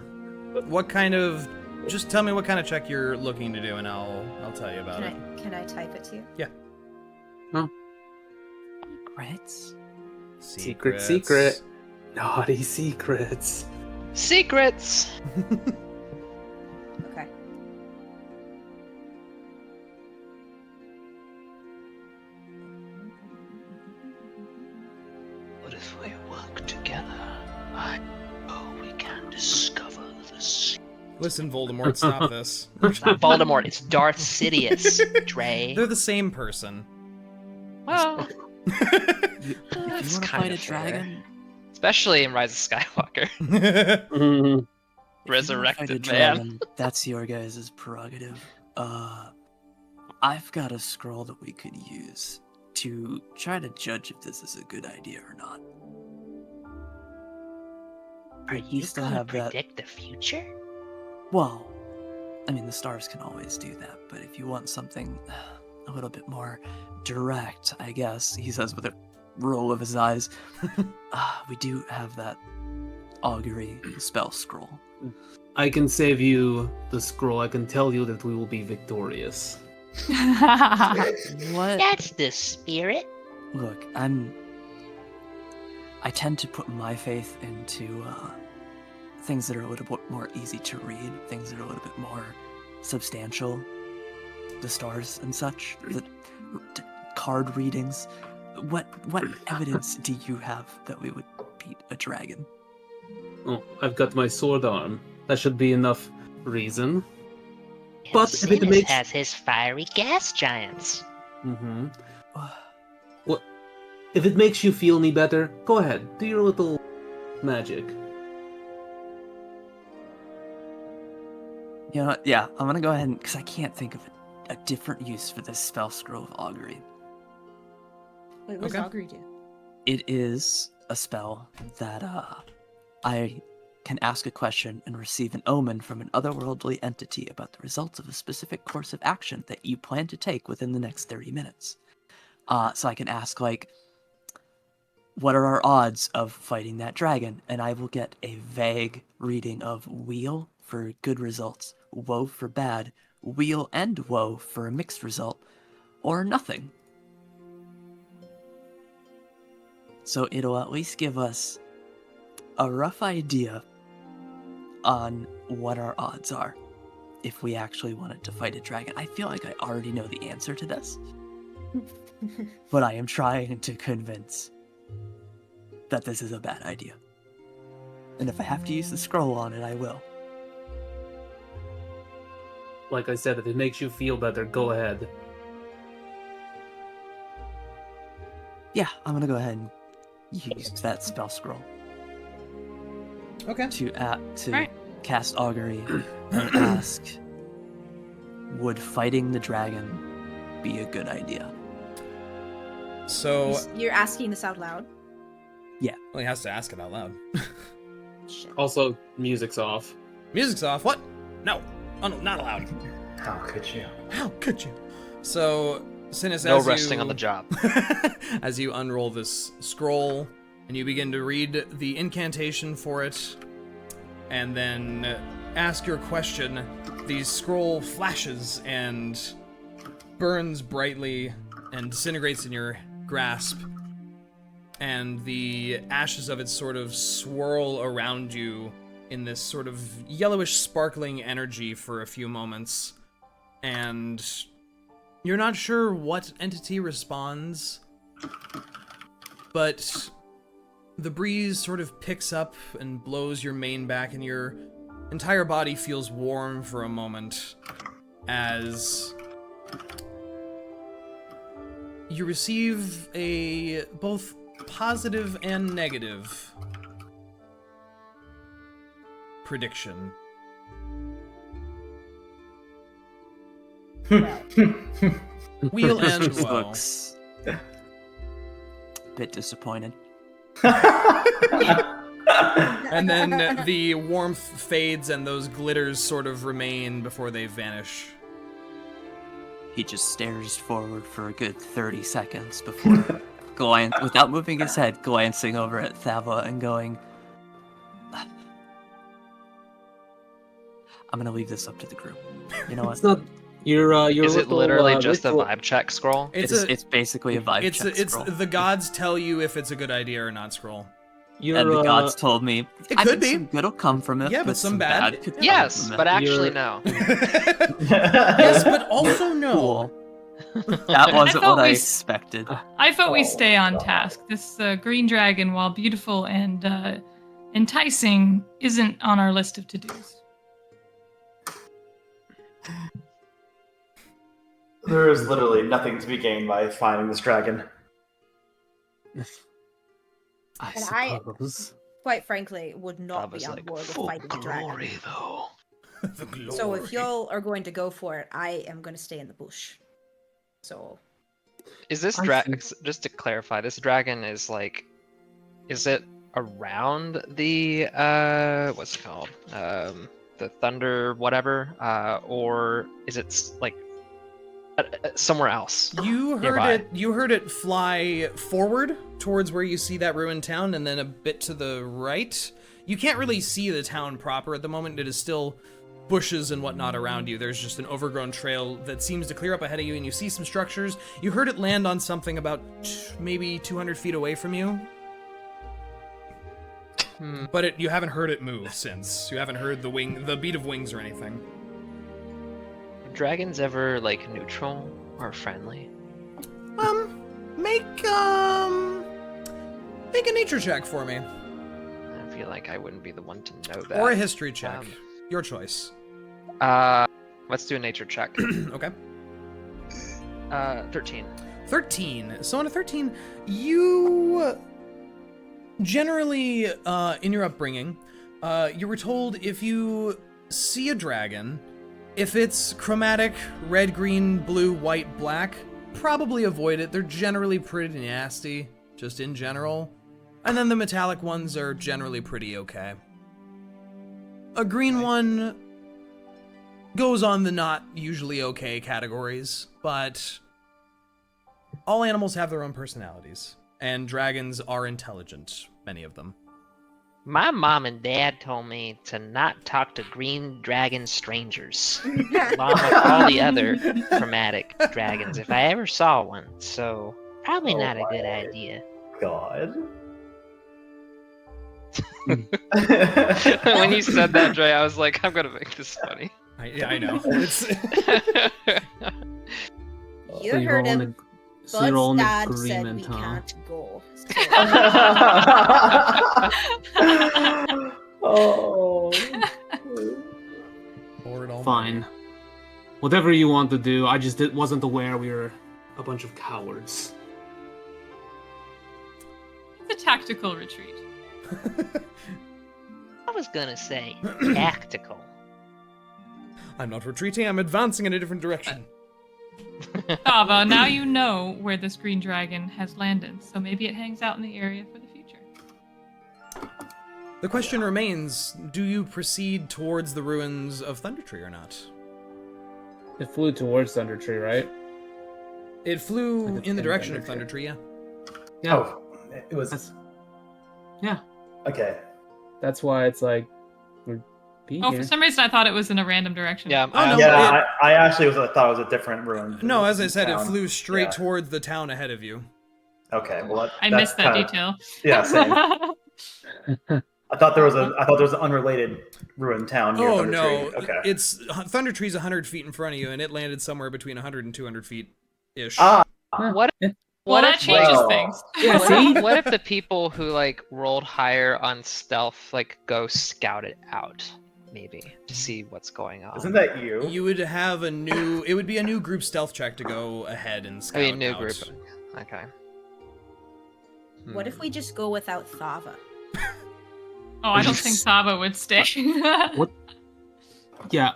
What kind of... Just tell me what kind of check you're looking to do, and I'll tell you about it. Can I type it to you? Yeah. Secrets? Secret. Naughty secrets. Secrets. Okay. What if we work together? I know we can discover the secret. Listen, Voldemort, stop this. It's not Voldemort, it's Darth Sidious, Dre. They're the same person. Well, If you that's want to kind fight a of fair. dragon, Especially in Rise of Skywalker. Mhm. if you wanna fight a Resurrected man. dragon, that's your guys' prerogative. I've got a scroll that we could use to try to judge if this is a good idea or not. Are But you you still gonna have that. predict the future? Well, I mean, the stars can always do that, but if you want something a little bit more direct, I guess, he says with a roll of his eyes, we do have that augury spell scroll. I can save you the scroll. I can tell you that we will be victorious. What? That's the spirit. Look, I tend to put my faith into things that are a little bit more easy to read, things that are a little bit more substantial, the stars and such, the card readings. What evidence do you have that we would beat a dragon? Oh, I've got my sword arm. That should be enough reason. But if it Synas makes- has his fiery gas giants. Mm-hmm. What? If it makes you feel any better, go ahead. Do your little magic. You know what? Yeah, I'm gonna go ahead and, because I can't think of a different use for this spell scroll of augury. Wait, what does Okay. augury do? It is a spell that I can ask a question and receive an omen from an otherworldly entity about the results of a specific course of action that you plan to take within the next 30 minutes. So I can ask, like, what are our odds of fighting that dragon? And I will get a vague reading of wheel for good results, woe for bad, wheel and woe for a mixed result, or nothing. So it'll at least give us a rough idea on what our odds are if we actually wanted to fight a dragon. I feel like I already know the answer to this, but I am trying to convince that this is a bad idea. And if I have to use the scroll on it, I will. Like I said, if it makes you feel better, go ahead. Yeah, I'm gonna go ahead and use that spell scroll Okay. to Right. cast augury and ask, would fighting the dragon be a good idea? So, You're asking this out loud? well, he has to ask it out loud. Shit. Also, music's off. Music's off. What? No. Oh, no, not allowed. How could you? How could you? So, Synas, No as resting you, on the job. as you unroll this scroll and you begin to read the incantation for it, and then ask your question, the scroll flashes and burns brightly and disintegrates in your grasp, and the ashes of it sort of swirl around you in this sort of yellowish sparkling energy for a few moments, and you're not sure what entity responds, but the breeze sort of picks up and blows your mane back, and your entire body feels warm for a moment as you receive a both positive and negative prediction. Wheel and This woe. looks a bit disappointed. And then the warmth fades and those glitters sort of remain before they vanish. He just stares forward for a good 30 seconds before without moving his head, glancing over at Thava and going, I'm gonna leave this up to the group. You know what? It's not your Is it little, literally just ritual. a vibe check scroll? It's It's basically a vibe check it's scroll. the gods tell you if it's a good idea or not scroll. And the gods told me, It I could think be. some good'll come from it. Yeah, but some bad. could come Yes, from it. but actually You're- no. Yes, but also no. Cool. That wasn't thought what I we- expected. I vote we Oh, stay on God. task. This green dragon, while beautiful and enticing, isn't on our list of to-dos. There is literally nothing to be gained by finding this dragon. I And I- suppose. Quite frankly, would not Thava's be on like, board with "For fighting the dragon. glory, though. The glory. So if y'all are going to go for it, I am going to stay in the bush. So Is this I dragon? think- Just to clarify, this dragon is like, is it around the what's it called? The thunder whatever, or is it like somewhere else? You heard Nearby. it. You heard it fly forward towards where you see that ruined town, and then a bit to the right. You can't really see the town proper at the moment. It is still bushes and whatnot around you. There's just an overgrown trail that seems to clear up ahead of you, and you see some structures. You heard it land on something about maybe 200 feet away from you, but you haven't heard it move since. You haven't heard the beat of wings or anything. Are dragons ever like neutral or friendly? Make a nature check for me, I feel like I wouldn't be the one to know that. or a history check. Um, Your choice. Let's do a nature check. Okay. 13. 13. So on a 13, you generally, in your upbringing, you were told if you see a dragon, if it's chromatic, red, green, blue, white, black, probably avoid it. They're generally pretty nasty, just in general. And then the metallic ones are generally pretty okay. A green one goes on the not usually okay categories, but all animals have their own personalities, and dragons are intelligent, many of them. My mom and dad told me to not talk to green dragon strangers, along with all the other chromatic dragons if I ever saw one. So probably not a good idea. God. When you said that, Dre, I was like, I'm gonna make this funny. I know. It's you So you're heard all in him. so you're all Bud's in dad said agreement, we huh? can't go. Oh. Lord almighty. Fine. Whatever you want to do, I just wasn't aware we were a bunch of cowards. It's a tactical retreat. I was gonna say tactical. I'm not retreating, I'm advancing in a different direction. Thava, now you know where this green dragon has landed, so maybe it hangs out in the area for the future. The question remains, do you proceed towards the ruins of Thundertree or not? It flew towards Thunder Tree, right? It flew Like it's in the in direction of Thundertree. Thundertree, yeah. Yeah. Oh, it was. That's- yeah. Okay. That's why it's like we're being Oh, here. for some reason I thought it was in a random direction. Yeah. Oh, no, Yeah, I actually thought it was a different ruin. No, as I said, it Town. flew straight Yeah. towards the town ahead of you. Okay, well, I that's missed that kinda- detail. Yeah, same. I thought there was an unrelated ruined town near Oh Thunder no, Tree. Okay. it's Thundertree's 100 feet in front of you, and it landed somewhere between 100 and 200 feet ish. Ah, What? Well, What that if, changes Wow. things. Yeah, what, see? if, what if the people who like rolled higher on stealth like go scout it out, maybe to see what's going on? isn't that you? You would have it would be a new group stealth check to go ahead and scout I mean, new out. group. Okay. What if Hmm. we just go without Thava? Oh, I don't think Thava would stay. What? Yeah,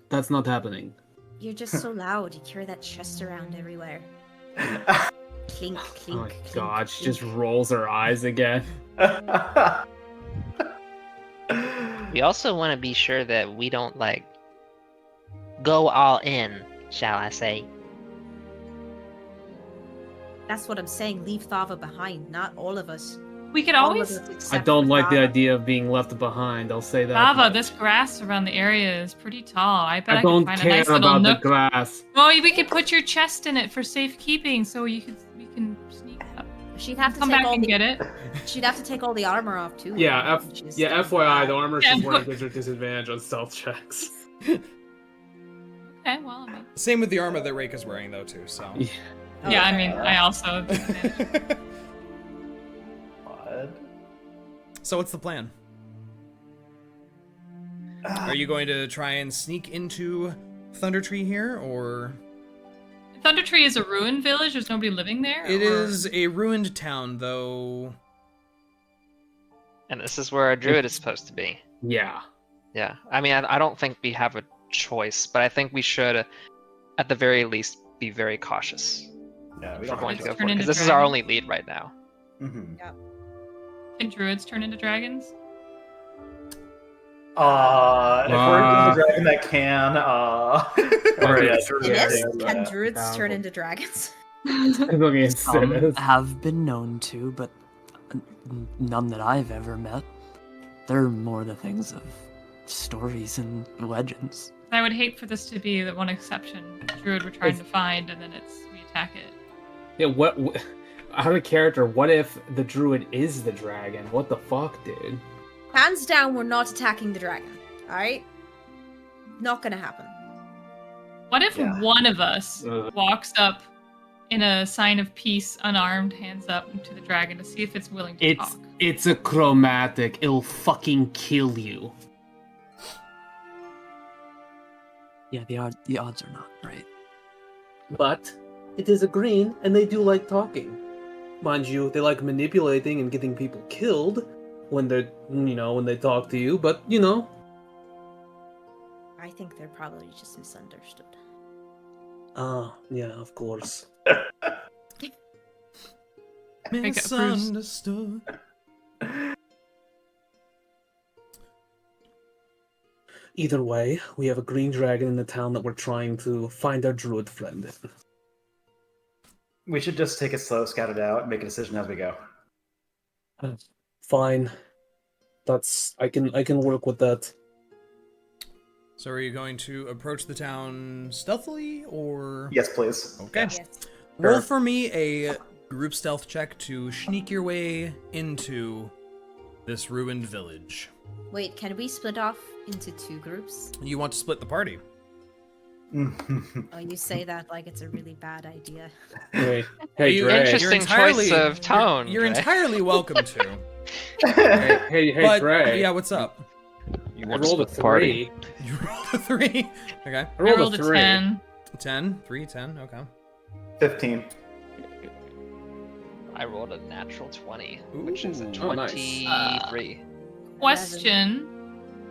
that's not happening. You're just so loud. You carry that chest around everywhere. Clink, Oh clink, my clink, god, she just clink. rolls her eyes again. We also want to be sure that we don't like go all in, shall I say? That's what I'm saying. Leave Thava behind. Not all of us. We could All of always. us I except don't for like the Thava. idea of being left behind, I'll say that. Thava, much. this grass around the area is pretty tall. I bet I I can don't find a care nice little about the nook. grass. Oh, we could put your chest in it for safekeeping, so we can sneak up. She'd have to Come take back all and the, get it. She'd have to take all the armor off too. Yeah, She's FYI, the armor she's Yeah, wearing but- gives her disadvantage on stealth checks. Okay, well, I mean. Same with the armor that Reyka's wearing, though, too, so. Yeah, I mean, I also. What? So what's the plan? Are you going to try and sneak into Thundertree here, or...? Thundertree is a ruined village? There's nobody living there? It or- is a ruined town, though. And this is where our druid is supposed to be. Yeah. Yeah. I mean, I don't think we have a choice, but I think we should, at the very least, be very cautious. Yeah, we If we're don't going to Druids go turn for it, into because this is our dragons? only lead right now. Mm-hmm. Can druids turn into dragons? If we're the dragon that can, or yeah, Synas? Can Yeah. druids turn into dragons? Looking at Some Synas. have been known to, but none that I've ever met. They're more the things of stories and legends. I would hate for this to be the one exception druid we're trying to find, and then we attack it. Yeah, what out of character, what if the druid is the dragon? What the fuck, dude? Hands down, we're not attacking the dragon. Alright? Not gonna happen. What if Yeah. one of us Ugh. walks up in a sign of peace, unarmed, hands up to the dragon to see if it's willing to talk? It's a chromatic. It'll fucking kill you. Yeah, the odds are not great. But it is a green, and they do like talking. Mind you, they like manipulating and getting people killed when they're, when they talk to you. But I think they're probably just misunderstood. yeah, of course. Misunderstood. Either way, we have a green dragon in the town that we're trying to find our druid friend in. we should just take it slow, scout it out, and make a decision as we go. Fine. I can work with that. So are you going to approach the town stealthily, or...? Yes, please. Okay. Yes. Roll for me a group stealth check to sneak your way into this ruined village. Wait, can we split off into two groups? You want to split the party. Oh, you say that like it's a really bad idea. Hey, You- Dre. Interesting choice of tone, You're Dre. entirely welcome to. Hey, but, Dre. yeah, what's up? You I want to rolled a split the party. 3. You rolled a 3. Okay. I I rolled, rolled a a 3. 10. 10. 3, 10. Okay. 15. I rolled a natural 20, which is a Ooh. Oh, nice. 23. Question: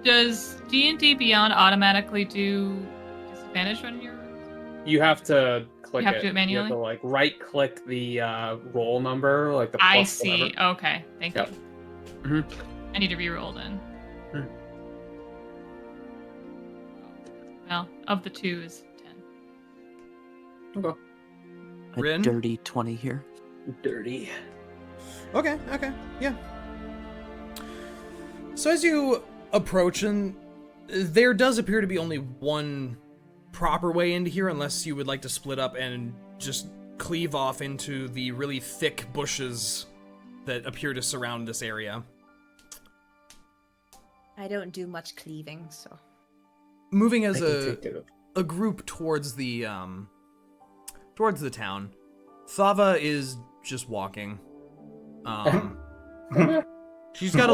does D&D Beyond automatically do disadvantage when you're? You have to click have it. to do it manually? You have to right-click the roll number, like the plus I see. whatever. Okay, thank Yep. you. Mhm. I need to re-roll then. Mhm. Well, of the two is 10. Okay. A Rinn? dirty 20 here. Dirty. Okay, yeah. So as you approach, and there does appear to be only one proper way into here, unless you would like to split up and just cleave off into the really thick bushes that appear to surround this area. I don't do much cleaving, so. Moving as I can take it. a group towards the town, Thava is just walking. She's a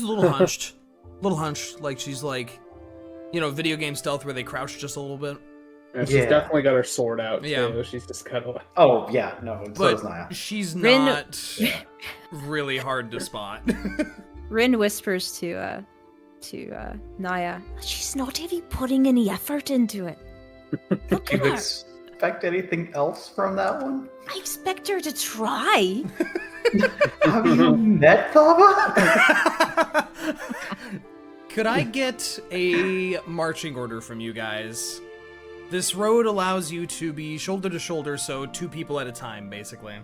little hunched, like she's like, video game stealth where they crouch just a little bit. Yeah, she's Yeah. definitely got her sword out, Yeah. too. She's just kind of like... Oh, yeah, no, so But is Niah. she's Rinn- not really hard to spot. Rinn whispers to Niah, she's not even putting any effort into it. Look Do at you her. expect anything else from that one? I expect her to try. Have you met Thava? Could I get a marching order from you guys? This road allows you to be shoulder to shoulder, so 2 people at a time, basically.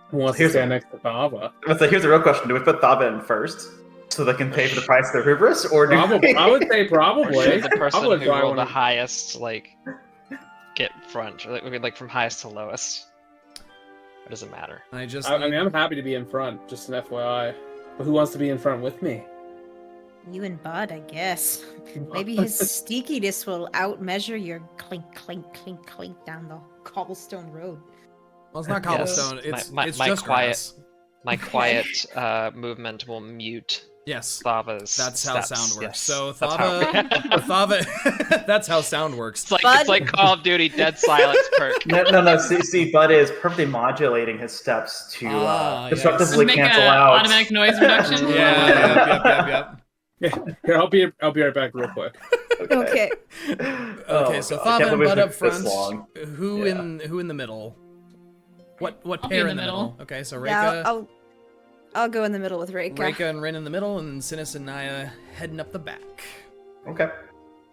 Who wants to Here's stand next to Thava? So here's the real question. Do we put Thava in first so they can pay for the price of their hubris? Or do Probably. I would say Or probably. should the person Probably who do I rolled the wanna- highest, get front? Or, like from highest to lowest. It doesn't matter. I just. I mean, I'm happy to be in front, just an FYI. But who wants to be in front with me? You and Bud, I guess. Maybe his sneakiness will outmeasure your clink, clink, clink, clink down the cobblestone road. Well, it's not cobblestone. It's my just quiet, grass. my quiet movement will mute Yes. Thava's. That's how steps. sound works. Yes, So that's how- Thava, that's how sound works. It's like Call of Duty Dead Silence perk. No. See, Bud is perfectly modulating his steps to yes. constructively Make cancel a out. automatic noise reduction. Yep. Here, I'll be right back real quick. Okay. Okay, so God, I can't Thava and believe Bud it up took this front. long. Who Yeah. in the middle? What I'll pair be in the middle? Okay, so Reyka, Yeah, I'll go in the middle with Reyka. Reyka and Rinn in the middle, and Synas and Niah heading up the back. Okay.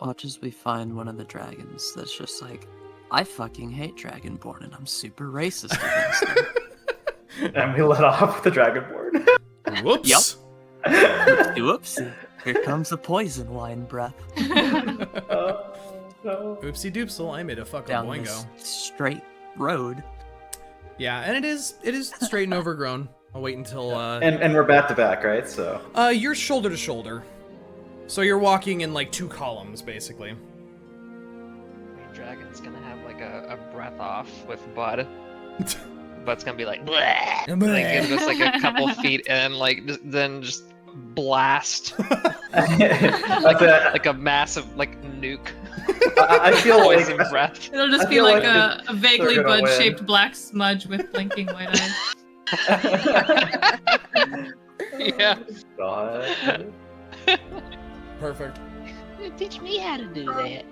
Watch as we find one of the dragons that's just like, I fucking hate Dragonborn and I'm super racist against them. And we let off the Dragonborn. Whoops. Yep. Whoopsie. Here comes the poison wine breath. No. Oopsie doopsel, I made a fucking Down boingo. this straight road. Yeah, and it is straight and overgrown. I'll wait until And we're back to back, right? So. you're shoulder to shoulder. So you're walking in like 2 columns, basically. Dragon's gonna have like a breath off with Bud. Bud's gonna be like, bleh! Like give us like a couple feet in, like then just blast like a massive like nuke. I feel like Poison breath. It'll just I be feel like like a vaguely they're gonna bud-shaped black smudge with blinking white eyes. Yeah. God. Perfect. Teach me how to do that.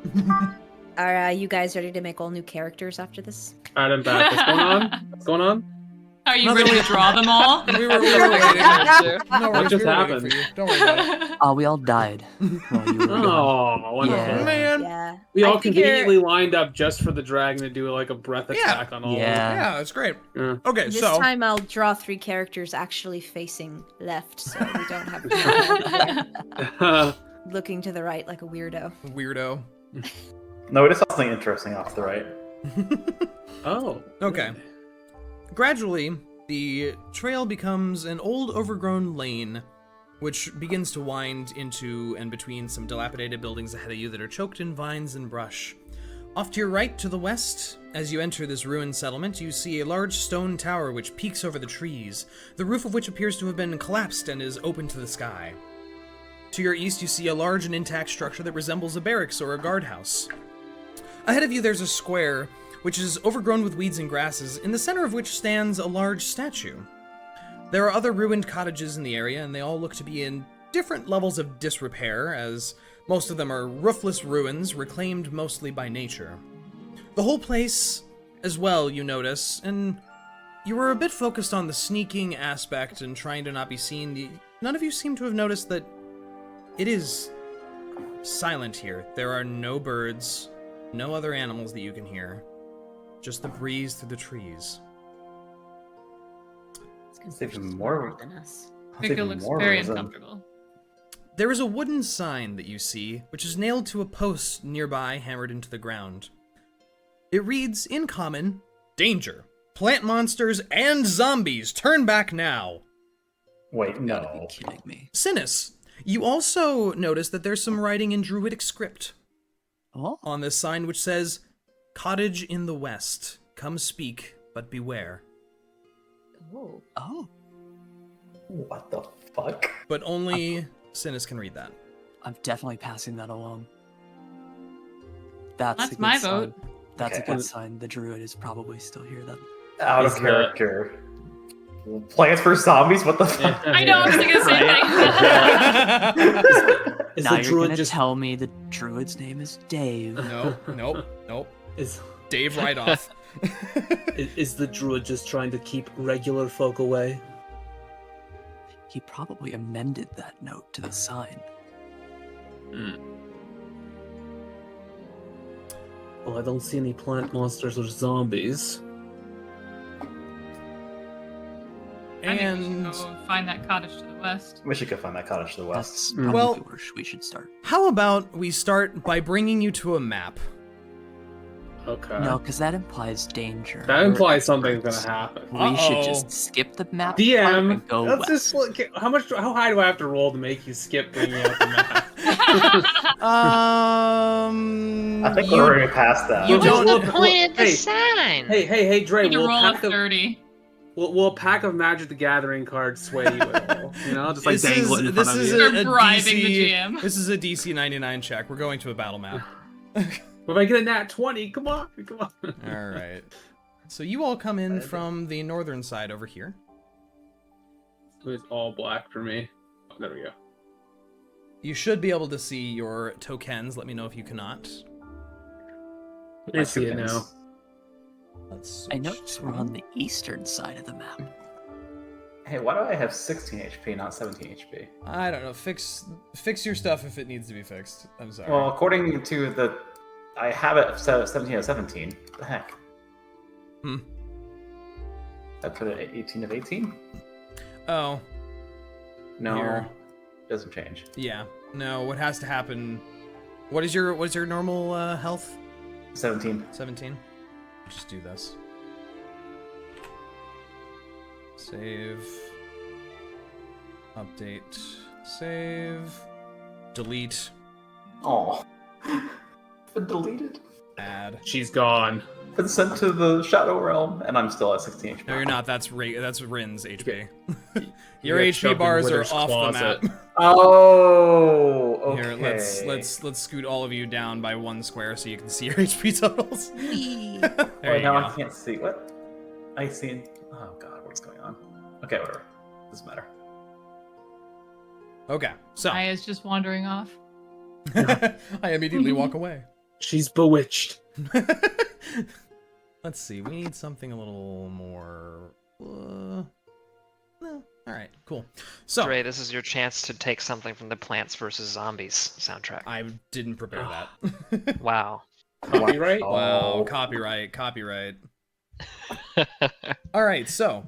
Are you guys ready to make all new characters after this? Alright, I'm back. What's going on? Are you Nothing ready to we- draw them all? We were waiting. No worries, just we were waiting happened? for you. Don't worry about it. Oh, we all died while you were gone. Oh, wonderful. Yeah. Man. Yeah. We all I figure- conveniently lined up just for the dragon to do like a breath attack on all Yeah. Yeah, it's great. Yeah. Okay, This so time I'll draw 3 characters actually facing left, so we don't have to of them. looking to the right like a weirdo. weirdo. No, we just saw something interesting off to the right. Oh. Okay. Gradually, the trail becomes an old overgrown lane, which begins to wind into and between some dilapidated buildings ahead of you that are choked in vines and brush. Off to your right, to the west, as you enter this ruined settlement, you see a large stone tower which peeks over the trees, the roof of which appears to have been collapsed and is open to the sky. To your east, you see a large and intact structure that resembles a barracks or a guardhouse. Ahead of you, there's a square, which is overgrown with weeds and grasses, in the center of which stands a large statue. There are other ruined cottages in the area, and they all look to be in different levels of disrepair, as most of them are roofless ruins, reclaimed mostly by nature. The whole place, as well, you notice, and you were a bit focused on the sneaking aspect and trying to not be seen. None of you seem to have noticed that it is silent here. There are no birds, no other animals that you can hear. Just the breeze through the trees. It's even more than us. Reyka looks very uncomfortable. There is a wooden sign that you see, which is nailed to a post nearby, hammered into the ground. It reads, in common, "Danger! Plant monsters and zombies! Turn back now!" Wait, You gotta be no. kidding me. Synas, you also notice that there's some writing in Druidic script Oh, on this sign which says, "Cottage in the west. Come speak, but beware." Oh. oh, What the fuck? But only Synas can read that. I'm definitely passing that along. That's a That's good my sign. vote. That's Okay. a good sign. The druid is probably still here then. Out of Is character. Plants for zombies? What the fuck? I know, I was thinking the same thing. Is Now the you're druid gonna just tell me the druid's name is Dave. Nope. is, Dave right off. is the druid just trying to keep regular folk away? He probably amended that note to the sign. Well, I don't see any plant monsters or zombies. I think we And should go find that cottage to the west. We should go find that cottage to the west. That's probably Well- where we should start. how about we start by bringing you to a map? Okay. No, because that implies danger. That implies We're something's experts. gonna happen. We should Uh-oh. just skip the map part DM, and go let's west. just look. How high do I have to roll to make you skip bringing out the map? I think we're already past that. you What's don't- the point of the Hey, sign? Hey, Dre, Need to will roll pack a of 30. will a pack of Magic the Gathering cards sway you at all? You know, just like This dangle is- it in this front of is you. You're bribing the GM. This is a DC 99 check. We're going to a battle map. If I get a nat 20, come on. All right. So you all come in from the northern side over here. It's all black for me. Oh, there we go. You should be able to see your tokens. Let me know if you cannot. I see it now. Let's I noticed we're on the eastern side of the map. Hey, why do I have 16 HP, not 17 HP? I don't know. Fix your stuff if it needs to be fixed. I'm sorry. Well, according to the... I have it set 17 out of 17. What the heck? I put it at 18 of 18? Oh, No, Here. doesn't change. yeah. No, what has to happen? What is your normal health? 17. 17. Just do this. Save. Update. Save. Delete. Oh. Been deleted. Add. She's gone. Been sent to the Shadow Realm, and I'm still at 16 HP. No, you're not. That's Rinn's HP. You Your got HP shoved in bars are Wither's off closet. the map. Oh, okay. Here, let's scoot all of you down by 1 square so you can see your HP totals. Whee! There Wait, you now go. I can't see. What? I see. Oh god, what's going on? Okay, whatever. Doesn't matter. Okay, so Niah's just wandering off. I immediately walk away. She's bewitched. Let's see. We need something a little more. No. All right. Cool. So Dre, this is your chance to take something from the Plants vs Zombies soundtrack. I didn't prepare that. Wow. Copyright? Wow. Oh. Copyright. All right. So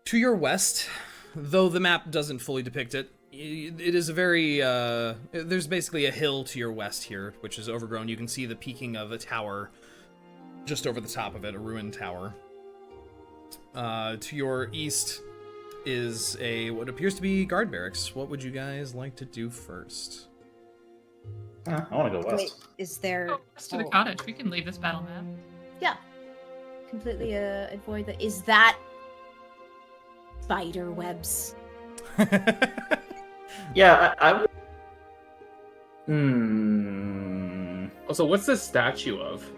to your west, though the map doesn't fully depict it, it is a very. There's basically a hill to your west here, which is overgrown. You can see the peaking of a tower just over the top of it, a ruined tower. To your east is what appears to be guard barracks. What would you guys like to do first? I want to go west. Wait, is there? Oh, let's to the cottage. We can leave this battle map. Yeah. Completely avoid that. Is that spider webs? Yeah, I would. Also, what's this statue of?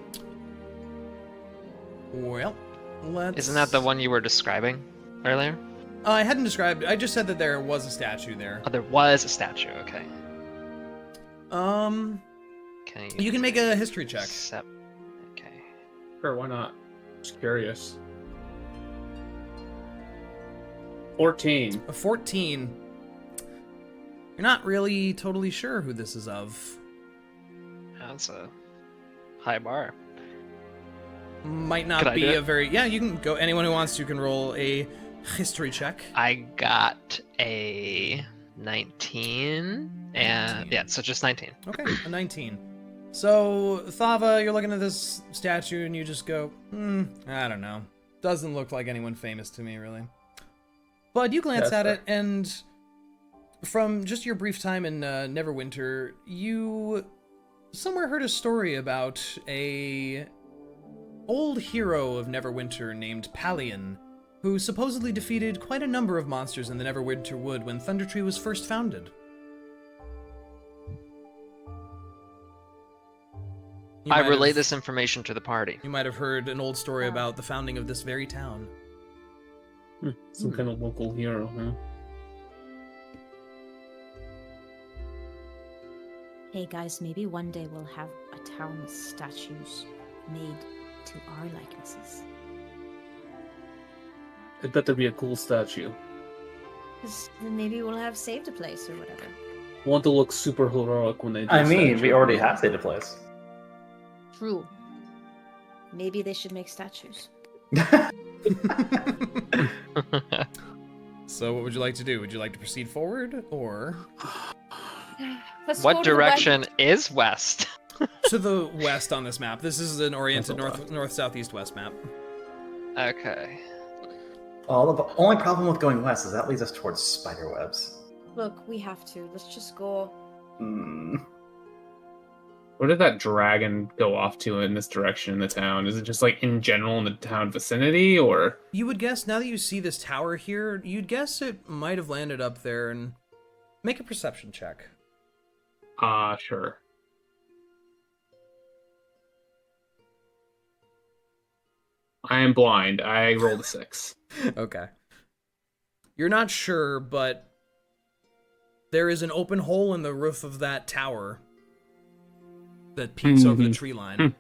Well, let's. Isn't that the one you were describing earlier? I hadn't described. I just said that there was a statue there. Oh, there was a statue. Okay. Okay. You can make a history check. Okay. Sure, why not? Just curious. 14. A 14. You're not really totally sure who this is of. That's a high bar. Might not Could I be do it? a very. Yeah, you can go. Anyone who wants to can roll a history check. I got a 19, and 19. yeah, so just 19. Okay, a 19. So, Thava, you're looking at this statue and you just go, I don't know. Doesn't look like anyone famous to me, really. But you glance at it, and from just your brief time in Neverwinter, you somewhere heard a story about a old hero of Neverwinter named Palion, who supposedly defeated quite a number of monsters in the Neverwinter Wood when Thundertree was first founded. You I might relay have- this information to the party. You might have heard an old story about the founding of this very town. Some kind of local hero, huh? Hey guys, maybe one day we'll have a town with statues made to our likenesses. I bet there'd be a cool statue. 'Cause then maybe we'll have saved a place or whatever. Want to look super heroic when they do I mean, statue. we already have State of Place. True. Maybe they should make statues. So what would you like to do? Would you like to proceed forward, or... Let's go What to the direction is west? to the west on this map. This is an oriented north, south, east, west map. Okay. The only problem with going west is that leads us towards spider webs. Look, we have to. Let's just go. Where did that dragon go off to in this direction in the town? Is it just like in general in the town vicinity, or? You would guess, now that you see this tower here, you'd guess it might have landed up there. And make a perception check. Sure. I am blind. I rolled a 6. Okay. You're not sure, but there is an open hole in the roof of that tower that peeks over the tree line.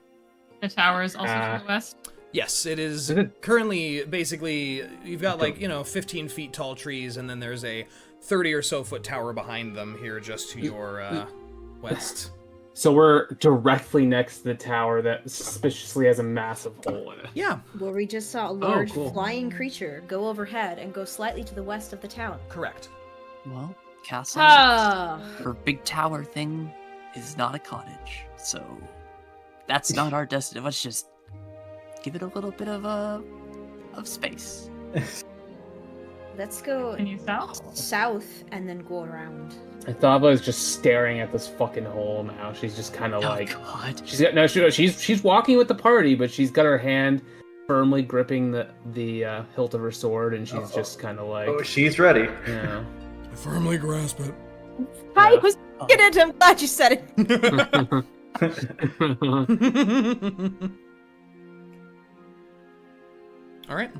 The tower is also to the west? Yes, it is currently, basically, you've got 15 feet tall trees, and then there's a 30 or so foot tower behind them here just to your west. So we're directly next to the tower that suspiciously has a massive hole in it. Yeah. Where we just saw a large flying creature go overhead and go slightly to the west of the town. Correct. Well, castle or big tower thing is not a cottage, so that's not our destiny. Let's just give it a little bit of space. Let's go south and then go around. And Thava is just staring at this fucking hole now. She's just kind of God. She's walking with the party, but she's got her hand firmly gripping the hilt of her sword, and she's just kind of like. Oh, she's ready. Yeah. Firmly grasp it. I was thinking it. I'm glad you said it. All right.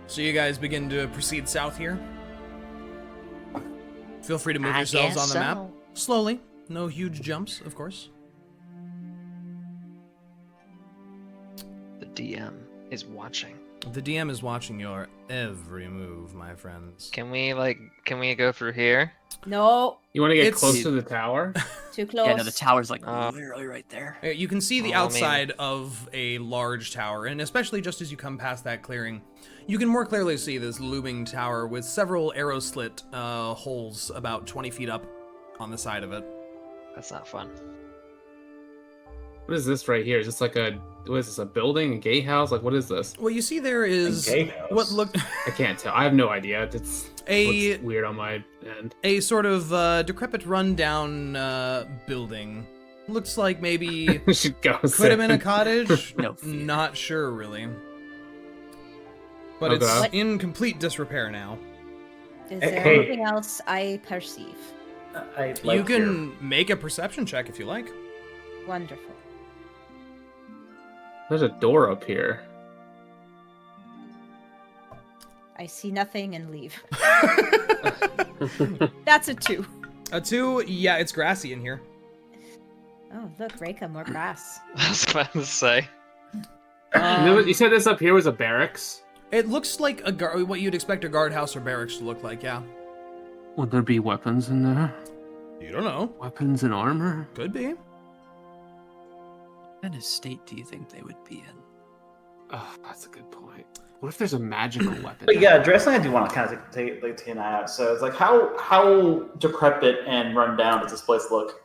So you guys begin to proceed south here. Feel free to move yourselves on the map. Slowly. No huge jumps, of course. The DM is watching. The DM is watching your every move, my friends. Can we go through here? No. You want to get close to the tower? Too close. Yeah, no, the tower's like literally right there. You can see the outside of a large tower, and especially just as you come past that clearing, you can more clearly see this looming tower with several arrow slit holes about 20 feet up on the side of it. That's not fun. What is this right here? Is this like a building, a gatehouse? Like, what is this? What you see there is what look. I can't tell. I have no idea. Looks weird on my end. A sort of decrepit, rundown building. Looks like maybe could have been a cottage. No, not sure really. But it's in complete disrepair now. Is there anything else I perceive? You can make a perception check if you like. Wonderful. There's a door up here. I see nothing and leave. That's a 2. A 2? Yeah, it's grassy in here. Oh, look, Reyka, more grass. I was about to say. You said this up here was a barracks? It looks like what you'd expect a guardhouse or barracks to look like, yeah. Would there be weapons in there? You don't know. Weapons and armor? Could be. What kind of state do you think they would be in? Oh, that's a good point. What if there's a magical weapon? But yeah, Deriaz and I do want to kind of take an eye out. So it's like, how decrepit and run down does this place look?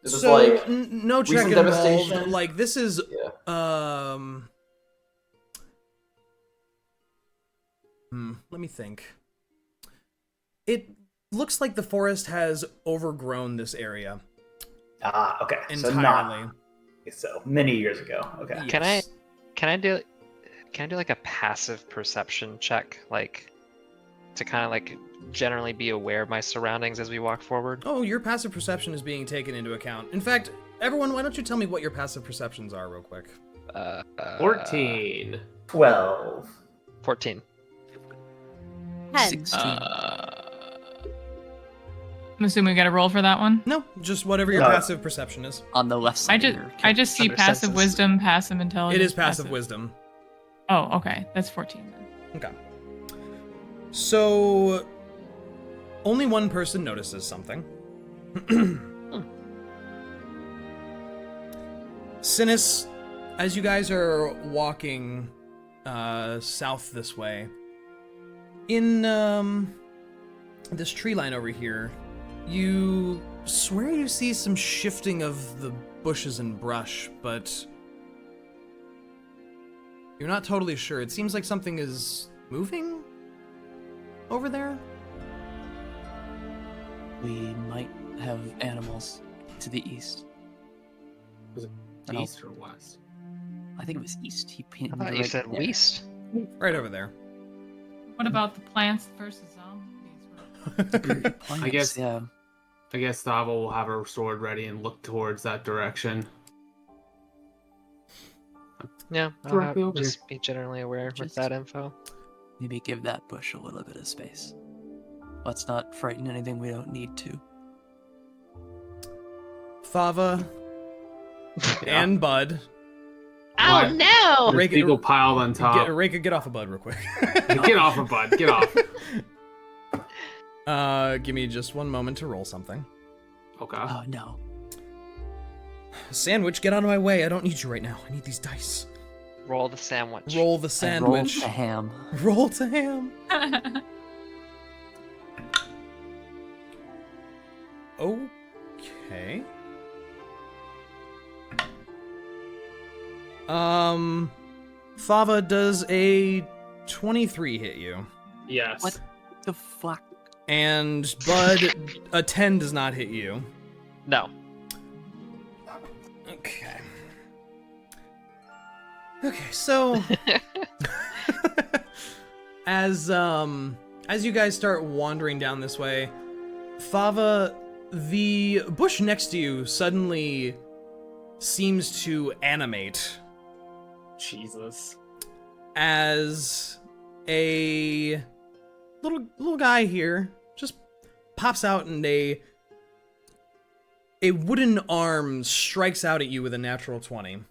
Is this like no check recent involved. devastation? Like this is let me think. It looks like the forest has overgrown this area. Ah, okay. Entirely. So many years ago. Okay. Yes. Can I do like a passive perception check, like to kind of like generally be aware of my surroundings as we walk forward? Oh, your passive perception is being taken into account. In fact, everyone, why don't you tell me what your passive perceptions are real quick? 14. 12. 14. 10. 16. I'm assuming we got to roll for that one. No, just whatever your passive perception is. On the left side. I just see Other passive senses. wisdom, passive intelligence. It is passive wisdom. Oh, okay. That's 14 then. Okay. So, only one person notices something. Synas, as you guys are walking south this way, in this tree line over here, you swear you see some shifting of the bushes and brush, but you're not totally sure. It seems like something is moving over there. We might have animals to the east. Was it And I'll- east or west? I think it was east. He I pinned thought you right said there. least. Right over there. What about the plants versus zombies? Plants, I guess- Yeah. I guess Thava will have her sword ready and look towards that direction. Yeah, Directly over just be generally aware with Just- that info. Maybe give that bush a little bit of space. Let's not frighten anything we don't need to. Thava Yeah. and Bud. Oh What? no! There's Reyka- people piled on top. Reyka, get off of Bud real quick. Get off of Bud. Get off. Give me just one moment to roll something. Okay. Oh no. Sandwich, get out of my way. I don't need you right now. I need these dice. Roll the sandwich. Roll the And roll sandwich. the ham. Roll to ham. Okay. Thava, does a 23 hit you? Yes. What the fuck? And Bud, a 10 does not hit you. No. Okay. Okay, so as you guys start wandering down this way, Thava, the bush next to you suddenly seems to animate Jesus. as a little guy here just pops out and a wooden arm strikes out at you with a natural 20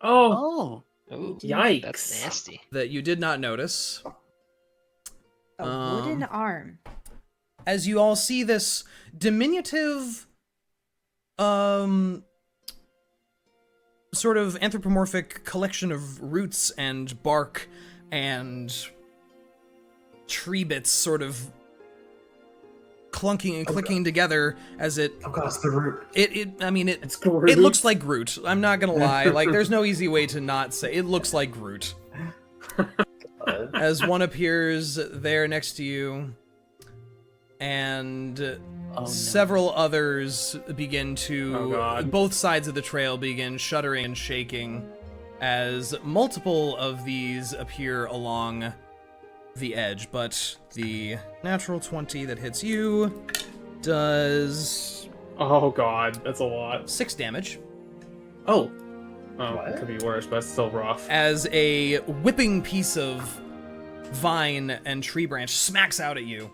Oh. Oh. Ooh, Yikes. That's nasty. that you did not notice. A wooden arm. As you all see this diminutive, sort of anthropomorphic collection of roots and bark and tree bits sort of clunking and clicking together as it, Oh god, it's the root. It's Groot. it looks like Groot. I'm not gonna lie. Like, there's no easy way to not say it looks like Groot. As one appears there next to you, and Oh, no. several others begin to, Oh, God. both sides of the trail begin shuddering and shaking as multiple of these appear along the edge, but the natural 20 that hits you does Oh god, that's a lot. 6 damage Oh. What? It could be worse, but it's still rough. as a whipping piece of vine and tree branch smacks out at you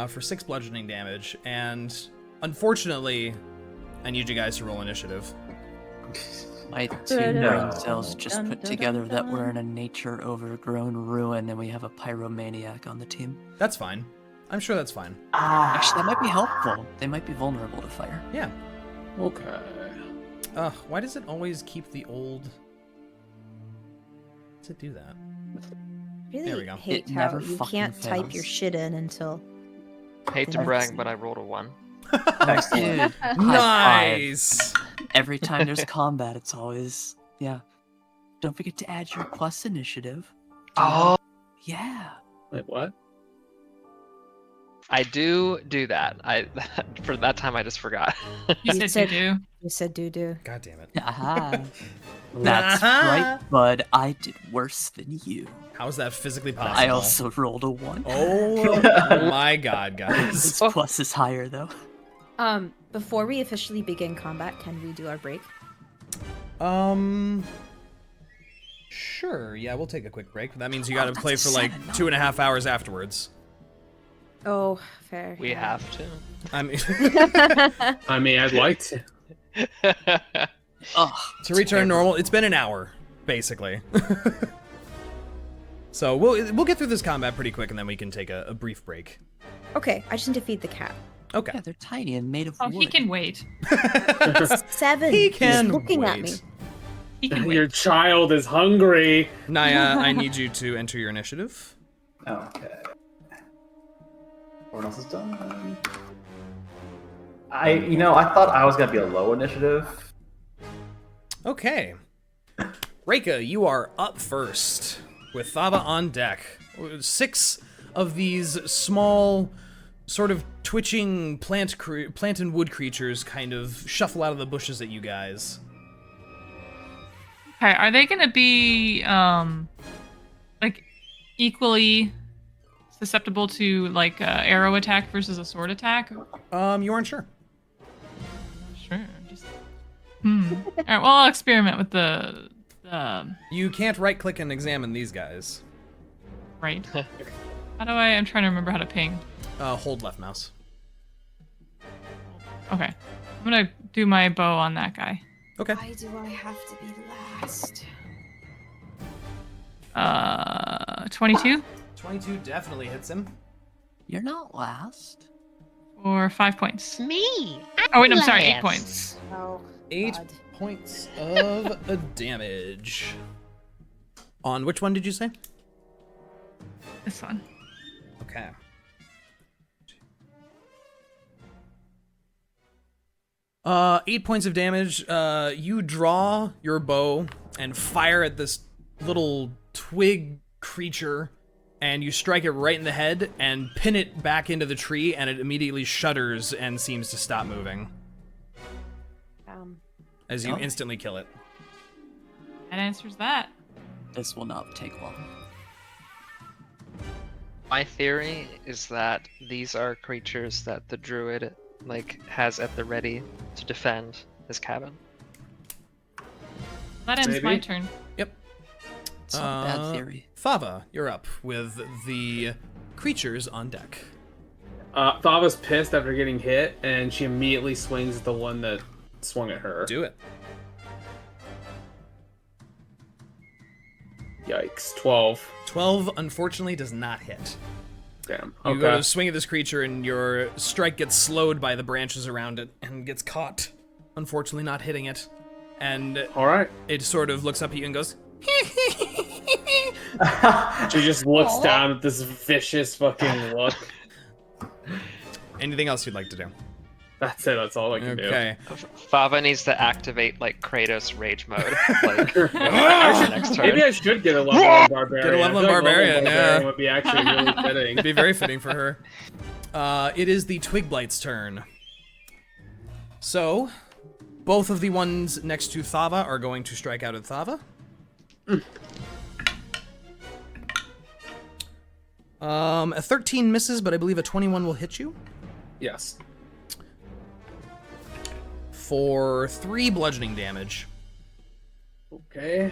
for 6 bludgeoning damage. And unfortunately, I need you guys to roll initiative. My two brain cells just put together that we're in a nature overgrown ruin and we have a pyromaniac on the team. That's fine. I'm sure that's fine. Actually, that might be helpful. They might be vulnerable to fire. Yeah. Okay. Why does it always keep the old... Does it do that? Really There we go. hate It how never you fucking can't type fails. your shit in until. Hate to That's- brag, but I rolled a 1. Dude, high Nice! five. Every time there's combat, it's always, yeah. Don't forget to add your plus initiative. Oh, Yeah. Wait, what? I do that. For that time I just forgot. You said you do. You said doo doo. God damn it. Aha. That's right, bud. I did worse than you. How's that physically possible? I also rolled a 1. Oh my god, guys. This plus is higher, though. Before we officially begin combat, can we do our break? Sure. Yeah, we'll take a quick break. That means you gotta that's play a for like 7, no. 2.5 hours afterwards. Oh, fair. We have to. I mean, I mean, I'd like to. Ugh. to return normal, it's been an hour, basically. So we'll get through this combat pretty quick, and then we can take a brief break. Okay, I just need to feed the cat. Okay. Yeah, they're tiny and made of Oh, wood. he can wait. 7. He He's can looking at me. wait. He can Your wait. child is hungry. Niah, I need you to enter your initiative. Okay. Everyone else is done. I thought I was gonna be a low initiative. Okay. Reyka, you are up first with Thava on deck. 6 of these small, sort of twitching plant and wood creatures kind of shuffle out of the bushes at you guys. Okay, are they gonna be like equally susceptible to like arrow attack versus a sword attack? You aren't sure. Sure. Just All right. Well, I'll experiment with the. You can't right-click and examine these guys. Right. How do I? I'm trying to remember how to ping. Hold left mouse. Okay. I'm gonna do my bow on that guy. Okay. Why do I have to be last? 22 22 definitely hits him. You're not last. or 5 points. Me. Oh wait, I'm sorry, 8 last. points. Oh, 8 God. points of damage. On which one did you say? This one. Okay. Uh, 8 points of damage. You draw your bow and fire at this little twig creature, and you strike it right in the head and pin it back into the tree, and it immediately shudders and seems to stop moving as you instantly kill it. That answers that. This will not take long. My theory is that these are creatures that the druid has at the ready to defend his cabin. That ends Maybe. my turn. Yep. It's not a bad theory. Thava, you're up with the creatures on deck. Thava's pissed after getting hit, and she immediately swings at the one that swung at her. Do it. Yikes. 12. 12, unfortunately, does not hit. Damn. You Okay. go to swing at this creature, and your strike gets slowed by the branches around it and gets caught, unfortunately not hitting it. And Alright. it sort of looks up at you and goes, She just looks down at this vicious fucking look. anything else you'd like to do? That's it. That's all I can Okay. Thava needs to activate Kratos rage mode. do. Next turn. Maybe I should get a level one barbarian. Get a level I feel one like barbarian, yeah. would be actually really fitting. It'd be very fitting for her. It is the Twigblight's turn. So, both of the ones next to Thava are going to strike out at Thava. A 13 misses, but I believe a 21 will hit you. Yes. For 3 bludgeoning damage. Okay.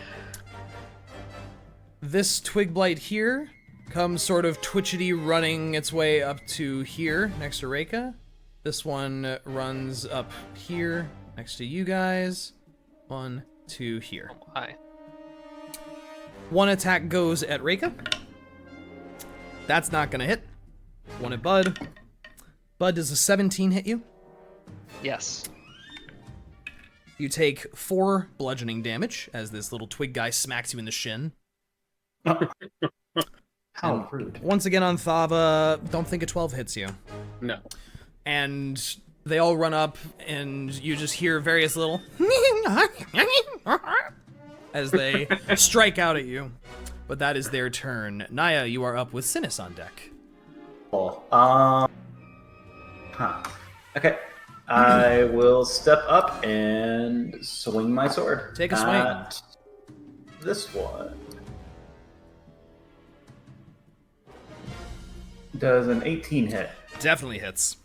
This Twigblight here comes sort of twitchity running its way up to here, next to Reyka. This one runs up here, next to you guys. 1, 2, here. Hi. One attack goes at Reyka. That's not gonna hit. One at Bud. Bud, does a 17 hit you? Yes. You take 4 bludgeoning damage as this little twig guy smacks you in the shin. How rude. Once again on Thava, don't think a 12 hits you. No. And they all run up, and you just hear various little as they strike out at you. But that is their turn. Niah, you are up with Synas on deck. Cool. Okay. I will step up and swing my sword. Take a swing. At this one. Does an 18 hit? Definitely hits.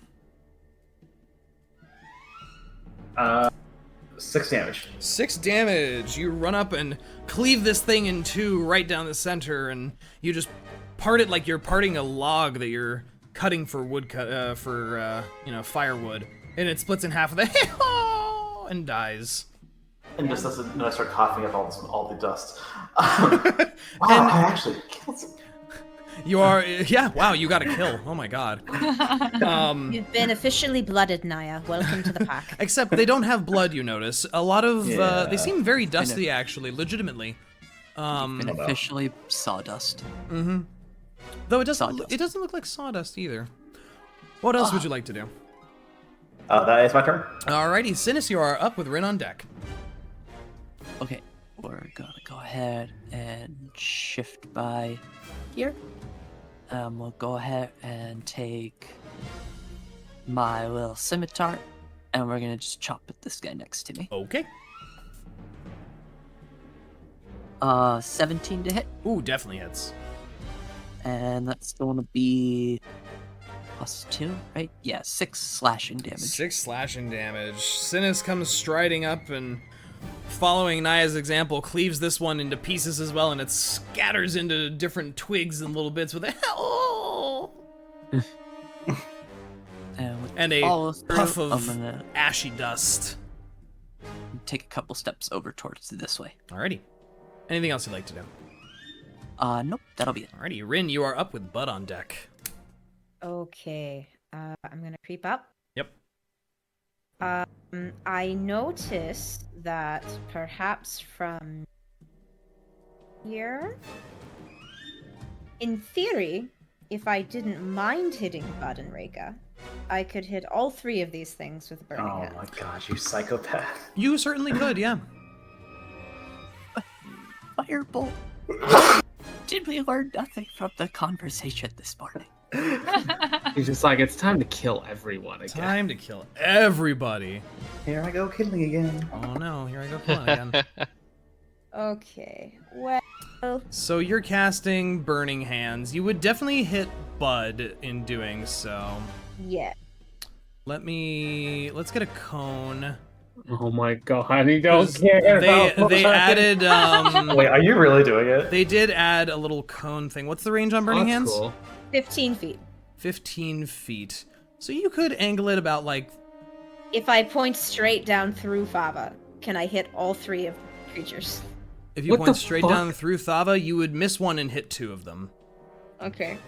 6 damage. 6 damage. You run up and cleave this thing in two right down the center, and you just part it like you're parting a log that you're cutting for wood firewood, and it splits in half with a and dies. And just as I start coughing up all the dust. Wow, I actually killed some. You are, yeah, wow, you got a kill. Oh my god. You've been officially blooded, Niah. Welcome to the pack. Except they don't have blood, you notice. A lot of, Yeah. they seem very dusty, actually, legitimately. Been officially sawdust. Mm-hmm. Though it doesn't Sawdust. look like sawdust either. What else would you like to do? That is my turn. Alrighty, Synas, you are up with Rinn on deck. Okay, we're gonna go ahead and shift by here. We'll go ahead and take my little scimitar, and we're gonna just chop at this guy next to me. Okay. 17 to hit, Ooh, definitely hits. and that's going to be +2, right? Yeah, 6 slashing damage. 6 slashing damage. Synas comes striding up and, following Niah's example, cleaves this one into pieces as well, and it scatters into different twigs and little bits with a and a puff of I'm gonna ashy dust. take a couple steps over towards this way. Alrighty. Anything else you'd like to do? Nope, that'll be it. Alrighty, Rinn, you are up with Bud on deck. Okay. I'm gonna creep up. Yep. I noticed that perhaps from here, in theory, if I didn't mind hitting Bud and Reyka, I could hit all 3 of these things with burning Oh hands. my god, you psychopath. You certainly could, yeah. Firebolt. Did we learn nothing from the conversation this morning? He's just like, it's time to kill everyone again. Time to kill everybody. Here I go killing again. Oh no, here I go killing again. Okay. Well, So you're casting Burning Hands. You would definitely hit Bud in doing so. yeah. Let's get a cone. Oh my god, he don't care. They added Wait, are you really doing it? they did add a little cone thing. What's the range on Burning Hands? Cool. 15 feet. 15 feet. So you could angle it about like If I point straight down through Thava, can I hit all 3 of the creatures? if you What point the straight fuck? down through Thava, you would miss one and hit 2 of them. Okay.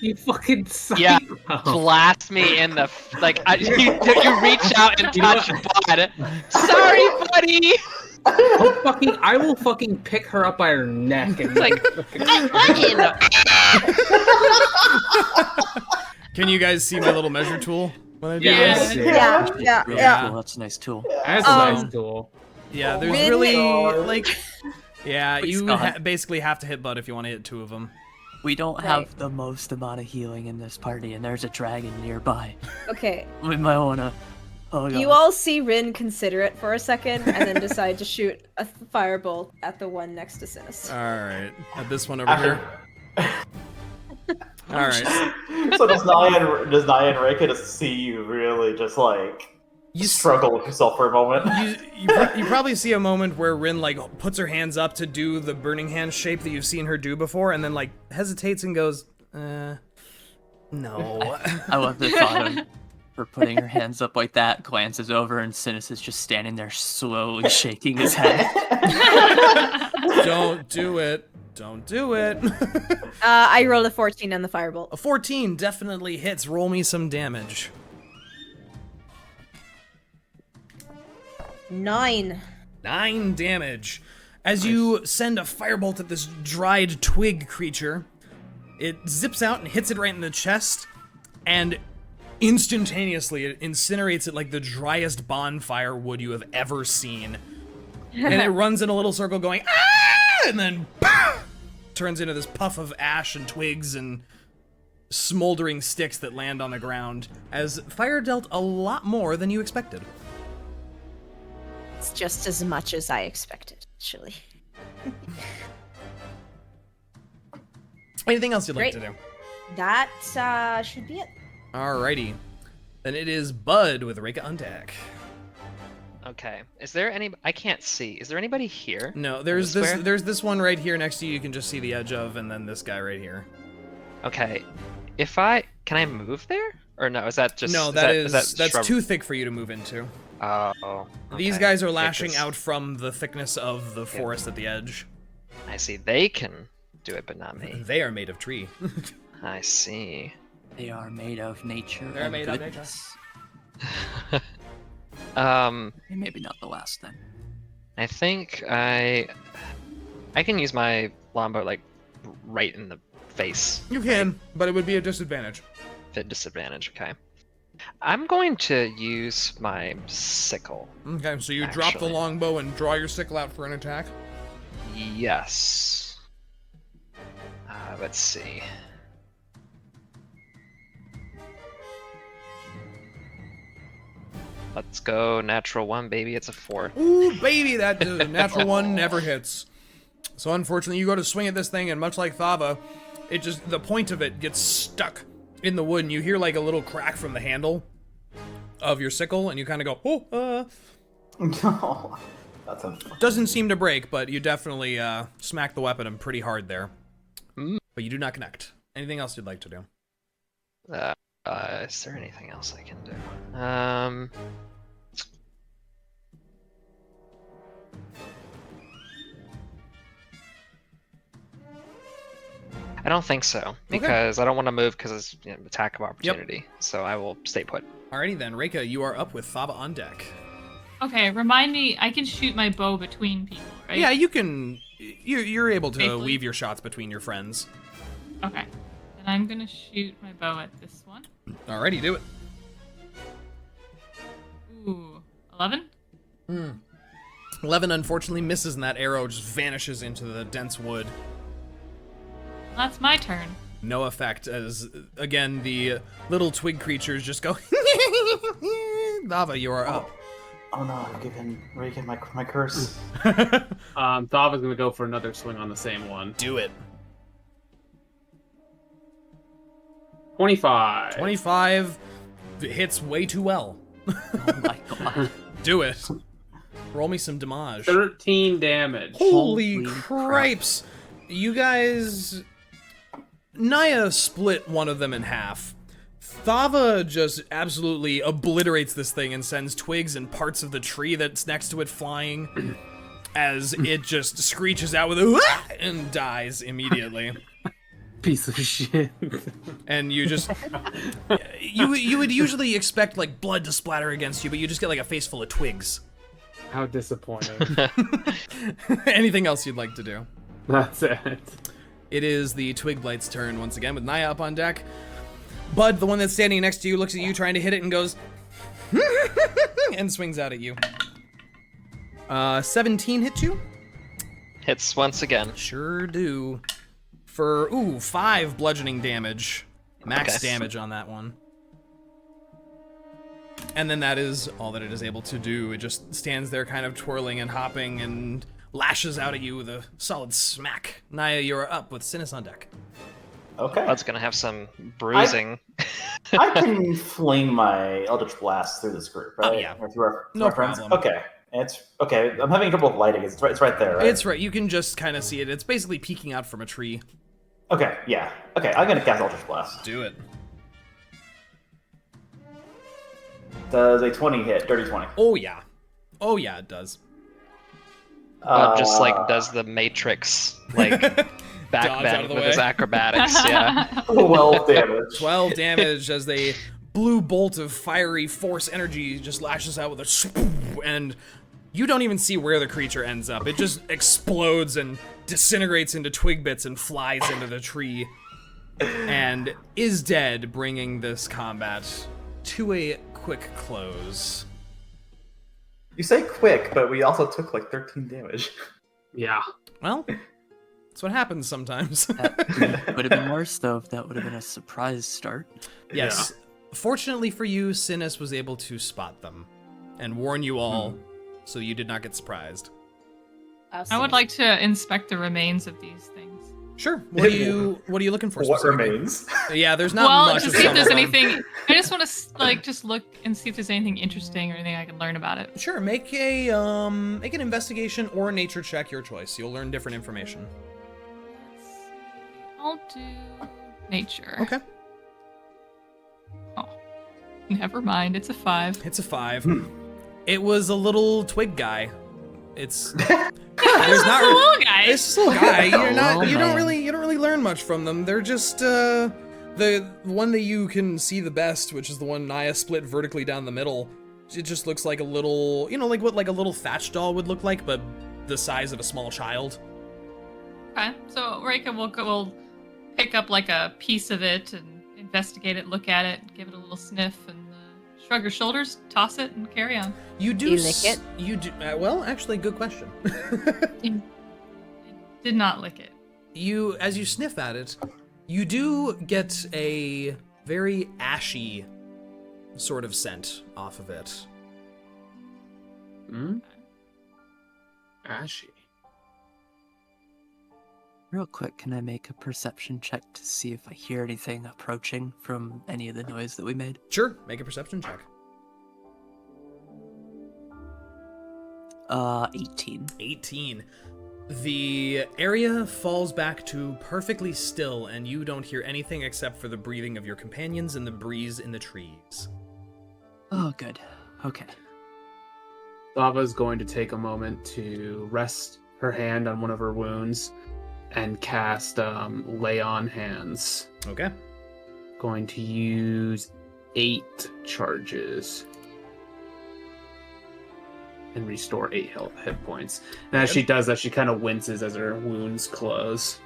You fucking suck. Yeah. Blast me in the you reach out and touch Bud. Sorry, buddy. I will fucking pick her up by her neck and Like, what in the? Can you guys see my little measure tool when I do Yes. this? Yeah. Really Yeah. cool, that's a nice tool. That's a nice tool. Yeah, there's Rinn- really like yeah, Please, you God. basically have to hit Bud if you want to hit 2 of them. We don't Right. have the most amount of healing in this party, and there's a dragon nearby. Okay. We might wanna... Oh god. You all see Rinn consider it for a second and then decide to shoot a firebolt at the one next to Synas. All right, at this one over here. All right, So does Niah and Reyka just see you really just like you struggle with yourself for a moment? you probably see a moment where Rinn like puts her hands up to do the burning hand shape that you've seen her do before, and then like hesitates and goes, no. I love the thought of her putting her hands up like that, glances over, and Synas is just standing there slowly shaking his head. Don't do it. Don't do it. I rolled a 14 on the firebolt. A 14 definitely hits. Roll me some damage. 9. 9 damage. As you send a firebolt at this dried twig creature, it zips out and hits it right in the chest, and instantaneously it incinerates it like the driest bonfire wood you have ever seen. And it runs in a little circle going, ah! And then turns into this puff of ash and twigs and smoldering sticks that land on the ground, as fire dealt a lot more than you expected. It's just as much as I expected, actually. Anything else you'd like Great. to do? That should be it. Alrighty. Then it is Bud with Reyka on deck. Okay. Is there any? I can't see. Is there anybody here? No, there's the square? there's this one right here next to you. You can just see the edge of, and then this guy right here. Okay. Can I move there? Or no? Is that just? No, is that's shrub- too thick for you to move into. Oh. These okay. guys are Yeah, lashing 'cause- out from the thickness of the forest at the edge. I see. They can do it, but not me. They are made of tree. I see. They are made of nature. They're and made of goodness. Um, Maybe not the last time. I think I can use my longbow like right in the face. You can, but it would be a disadvantage. Fit disadvantage. Okay. I'm going to use my sickle. Okay, so you drop the Actually. longbow and draw your sickle out for an attack. Yes. Let's see. Let's go natural 1, baby. It's a 4. Ooh, baby, that natural one never hits. So unfortunately, you go to swing at this thing, and much like Thava, it just the point of it gets stuck in the wood, and you hear like a little crack from the handle of your sickle, and you kind of go, oh. No, that's unfortunate. Doesn't seem to break, but you definitely smack the weapon pretty hard there. But you do not connect. Anything else you'd like to do? Is there anything else I can do? I don't think so, because I don't want to move because it's attack of opportunity. So I will stay put. Alrighty then, Reyka, you are up with Thava on deck. Okay, remind me, I can shoot my bow between people, right? Yeah, you can. You're able to Safely? weave your shots between your friends. Okay. Then I'm gonna shoot my bow at this one. Alrighty, do it. Ooh, 11? 11 unfortunately misses, and that arrow just vanishes into the dense wood. That's my turn. No effect, as again the little twig creatures just go. Thava, you are up. Oh no, I've given Reyka my curse. Thava's gonna go for another swing on the same one. Do it. 25. 25 hits way too well. Oh my god. Do it. Roll me some damage. 13 damage. Holy Holy cripes! You guys. Niah split one of them in half. Thava just absolutely obliterates this thing and sends twigs and parts of the tree that's next to it flying as it just screeches out with a and dies immediately. Piece of shit. And you just you would usually expect like blood to splatter against you, but you just get like a face full of twigs. How disappointing. Anything else you'd like to do? That's it. It is the Twig Blight's turn once again with Niah up on deck. Bud, the one that's standing next to you, looks at you trying to hit it and goes and swings out at you. 17 hit you? Hits once again. Sure do. For 5 bludgeoning damage. Max damage on that one. And then that is all that it is able to do. It just stands there kind of twirling and hopping and lashes out at you with a solid smack. Niah, you're up with Synas on deck. Okay. Bud's gonna have some bruising. I can fling my Eldritch Blast through this group, right? Oh, yeah. Or through our, No friends? problem. Okay. It's okay. I'm having trouble with lighting. It's right there, right? It's right. You can just kind of see it. It's basically peeking out from a tree. Okay, yeah. Okay, I'm gonna cast Eldritch Blast. Do it. Does a 20 hit? Dirty 20. Oh, yeah. Oh, yeah, it does. Bud just like does the Matrix like Dodge out back of bend the with way. his acrobatics. Yeah. 12 damage. 12 damage as a blue bolt of fiery force energy just lashes out with a and you don't even see where the creature ends up. It just explodes and disintegrates into twig bits and flies into the tree and is dead, bringing this combat to a quick close. You say quick, but we also took like 13 damage. Yeah. Well, that's what happens sometimes. That would have been worse, though, if that would have been a surprise start. Yes. Fortunately for you, Synas was able to spot them and warn you all, so you did not get surprised. I would like to inspect the remains of these things. Sure. What are you looking for? What specifically? remains? Yeah, there's not Well, much to of see if some there's of them. anything. I just want to just look and see if there's anything interesting or anything I can learn about it. Sure, make an investigation or a nature check, your choice. You'll learn different information. I'll do nature. Okay. Oh, never mind. It's a 5. It's a 5. It was a little twig guy. It's there's It's not a little guy. It's just a little guy. You're not Little you don't man. really learn much from them. They're just the one that you can see the best, which is the one Niah split vertically down the middle. It just looks like a little, like what like a little thatch doll would look like, but the size of a small child. Okay, so Reyka will pick up like a piece of it and investigate it, look at it, give it a little sniff, and shrug your shoulders, toss it, and carry on. You do You lick it? You do. Well, actually, good question. It did not lick it. As you sniff at it, you do get a very ashy sort of scent off of it. Ashy. Real quick, can I make a perception check to see if I hear anything approaching from any of the noise that we made? Sure, make a perception check. 18. 18. The area falls back to perfectly still, and you don't hear anything except for the breathing of your companions and the breeze in the trees. Oh, good. Okay. Thava's going to take a moment to rest her hand on one of her wounds and cast Lay on Hands. Okay. Going to use 8 charges. And restore 8 hit points. And as she does that, she kind of winces as her wounds close.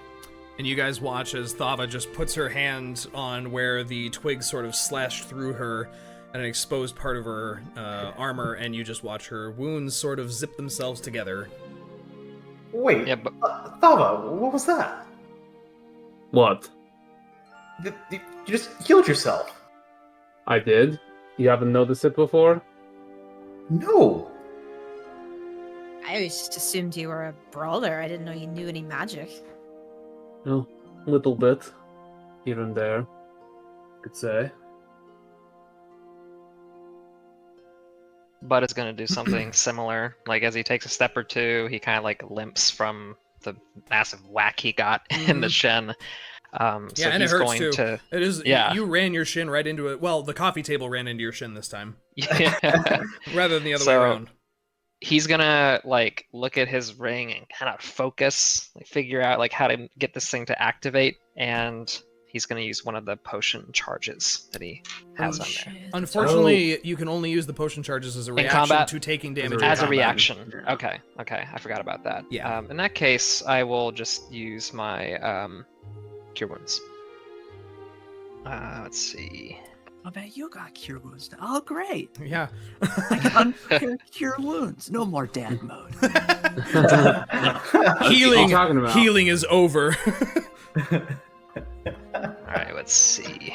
And you guys watch as Thava just puts her hand on where the twig sort of slashed through her and an exposed part of her armor, and you just watch her wounds sort of zip themselves together. Wait, Yeah, but Thava, what was that? What? You just healed yourself. I did? You haven't noticed it before? No. I always just assumed you were a brawler. I didn't know you knew any magic. No, a little bit. Here and there, could say. Bud is going to do something similar. Like, as he takes a step or two, he kind of like limps from the massive whack he got in the shin. So Yeah, and it he's hurts going too. to. It is. Yeah. You ran your shin right into it. Well, the coffee table ran into your shin this time, Yeah. rather than the other way So- around. He's gonna like look at his ring and kind of focus, like figure out like how to get this thing to activate, and he's gonna use one of the potion charges that he has on there. Unfortunately, you can only use the potion charges as a reaction combat? to taking damage. As in a combat. reaction. Okay, I forgot about that. Yeah. In that case, I will just use my cure wounds. Let's see. I bet you got cure wounds now. Oh, great. Yeah. I can cure wounds. No more dad mode. Healing. talking about? Healing is over. All right, let's see.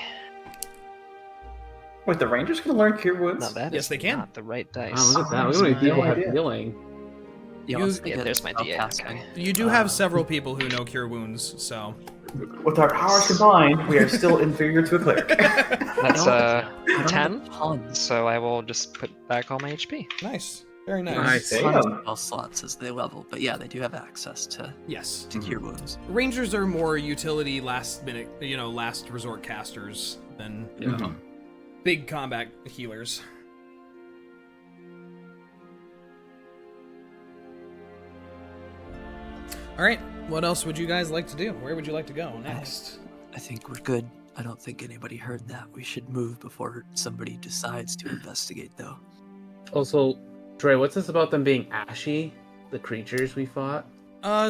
Wait, the ranger's gonna learn cure wounds? No, that Yes, is they can. not the right dice. Wow, look at that. Look how many people have idea. healing. Yeah, there's my D8. Okay. You do have several people who know cure wounds, so. With our powers combined, we are still inferior to a cleric. That's I don't 10. have tons. So I will just put back all my HP. Nice. Very nice. Nice. Tons Damn. of spell slots as they level, but yeah, they do have access to Yes. cure wounds. Rangers are more utility last minute, last resort casters than big combat healers. All right. What else would you guys like to do? Where would you like to go next? I think we're good. I don't think anybody heard that. We should move before somebody decides to investigate, though. Also, Dre, what's this about them being ashy? The creatures we fought?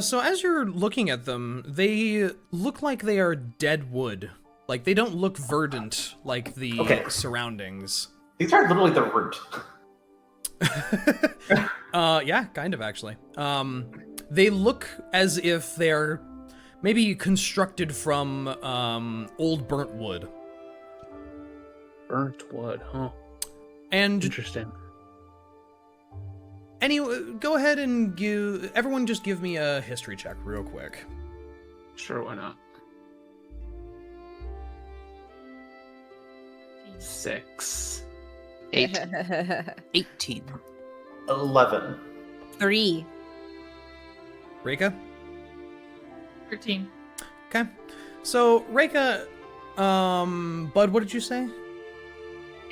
So as you're looking at them, they look like they are dead wood. Like, they don't look verdant like the surroundings. These are literally the root. Yeah, kind of, actually. They look as if they're maybe constructed from old burnt wood. Burnt wood, huh? And Interesting. anyway, go ahead and everyone just give me a history check real quick. Sure, why not? 6. 8. 18. 11. 3. Reyka? 13. Okay. So, Reyka, Bud, what did you say?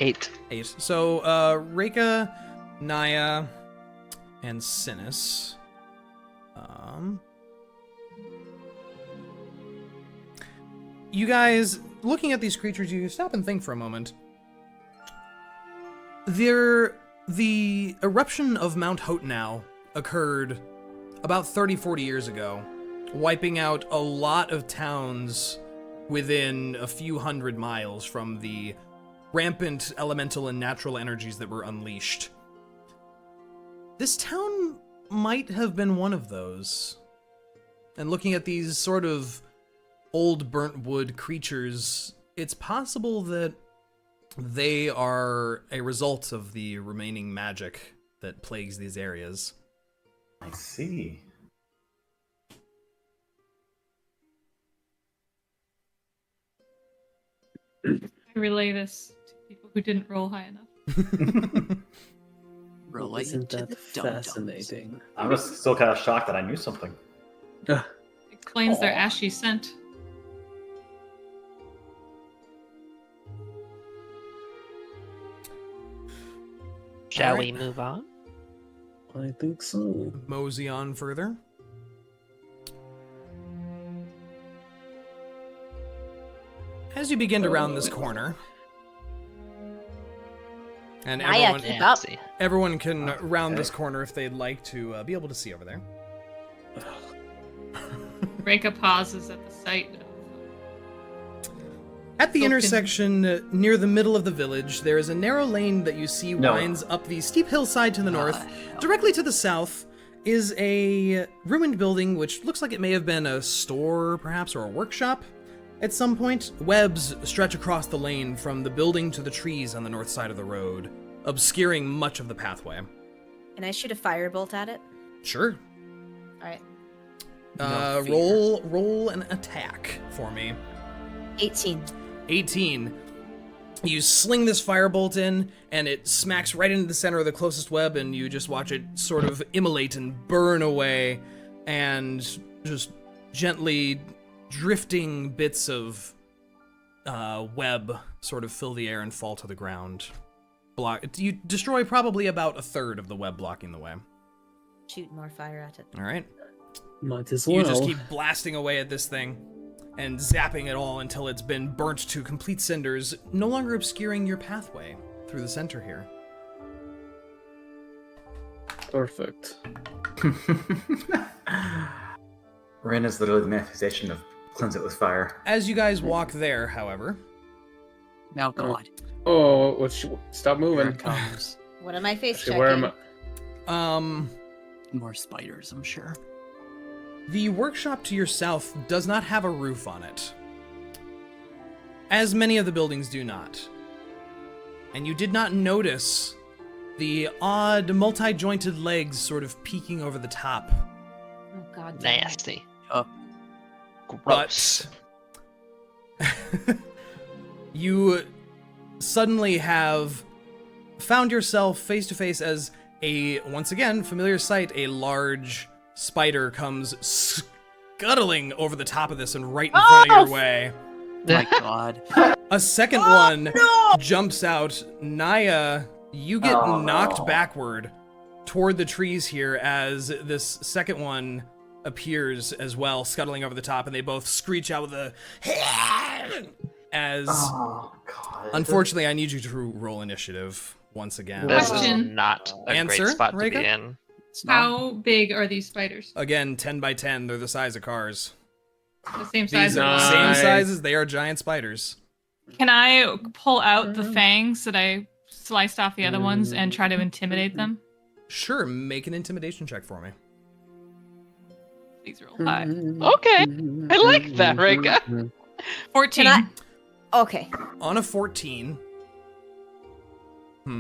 8. 8. So, Reyka, Niah, and Synas. You guys, looking at these creatures, you stop and think for a moment. The eruption of Mount Hotenow occurred about 30-40 years ago, wiping out a lot of towns within a few hundred miles from the rampant elemental and natural energies that were unleashed. This town might have been one of those. And looking at these sort of old burnt wood creatures, it's possible that they are a result of the remaining magic that plagues these areas. I see. I relay this to people who didn't roll high enough. Relate Isn't to that the dum-dums. fascinating? I'm just still kind of shocked that I knew something. Explains their ashy scent. Shall Alright. we move on? I think so. Mosey on further. As you begin to round this corner, and Niah, keep Yeah, up. see. everyone can round this corner if they'd like to be able to see over there. Reyka pauses at the sight of At the Open. intersection near the middle of the village, there is a narrow lane that you see No. winds up the steep hillside to the north. hell. Directly to the south is a ruined building which looks like it may have been a store, perhaps, or a workshop. At some point, webs stretch across the lane from the building to the trees on the north side of the road, obscuring much of the pathway. Can I shoot a firebolt at it? Sure. All right. No fear. Roll an attack for me. 18. 18. You sling this firebolt in, and it smacks right into the center of the closest web, and you just watch it sort of immolate and burn away, and just gently drifting bits of web sort of fill the air and fall to the ground. You destroy probably about a third of the web blocking the way. Shoot more fire at it. All right. Might as well. You just keep blasting away at this thing and zapping it all until it's been burnt to complete cinders, no longer obscuring your pathway through the center here. Perfect. Rinn is literally the manifestation of cleanse it with fire. As you guys walk there, however, Now, God, Oh, stop here moving. it comes. What am I face Actually, checking? where am I? More spiders, I'm sure. the workshop to your south does not have a roof on it, as many of the buildings do not. And you did not notice the odd multi-jointed legs sort of peeking over the top. Oh, God damn it. Nasty. Oh. Gross. You suddenly have found yourself face to face as a, once again, familiar sight. A large spider comes scuttling over the top of this and right in front of your way. My God. A second one jumps out. Niah, you get knocked backward toward the trees here as this second one appears as well, scuttling over the top, and they both screech out with a as Oh, God. unfortunately I need you to roll initiative once again. This is Question. not a Answer, great spot to Reyka? be in. It's not. how big are these spiders? Again, 10 by 10, they're the size of cars. The same size These as are the Nice. same sizes, they are giant spiders. Can I pull out the fangs that I sliced off the other ones and try to intimidate them? Sure, make an intimidation check for me. Please roll high. Okay, I like that, Reyka. 14. Can Okay. On a 14. I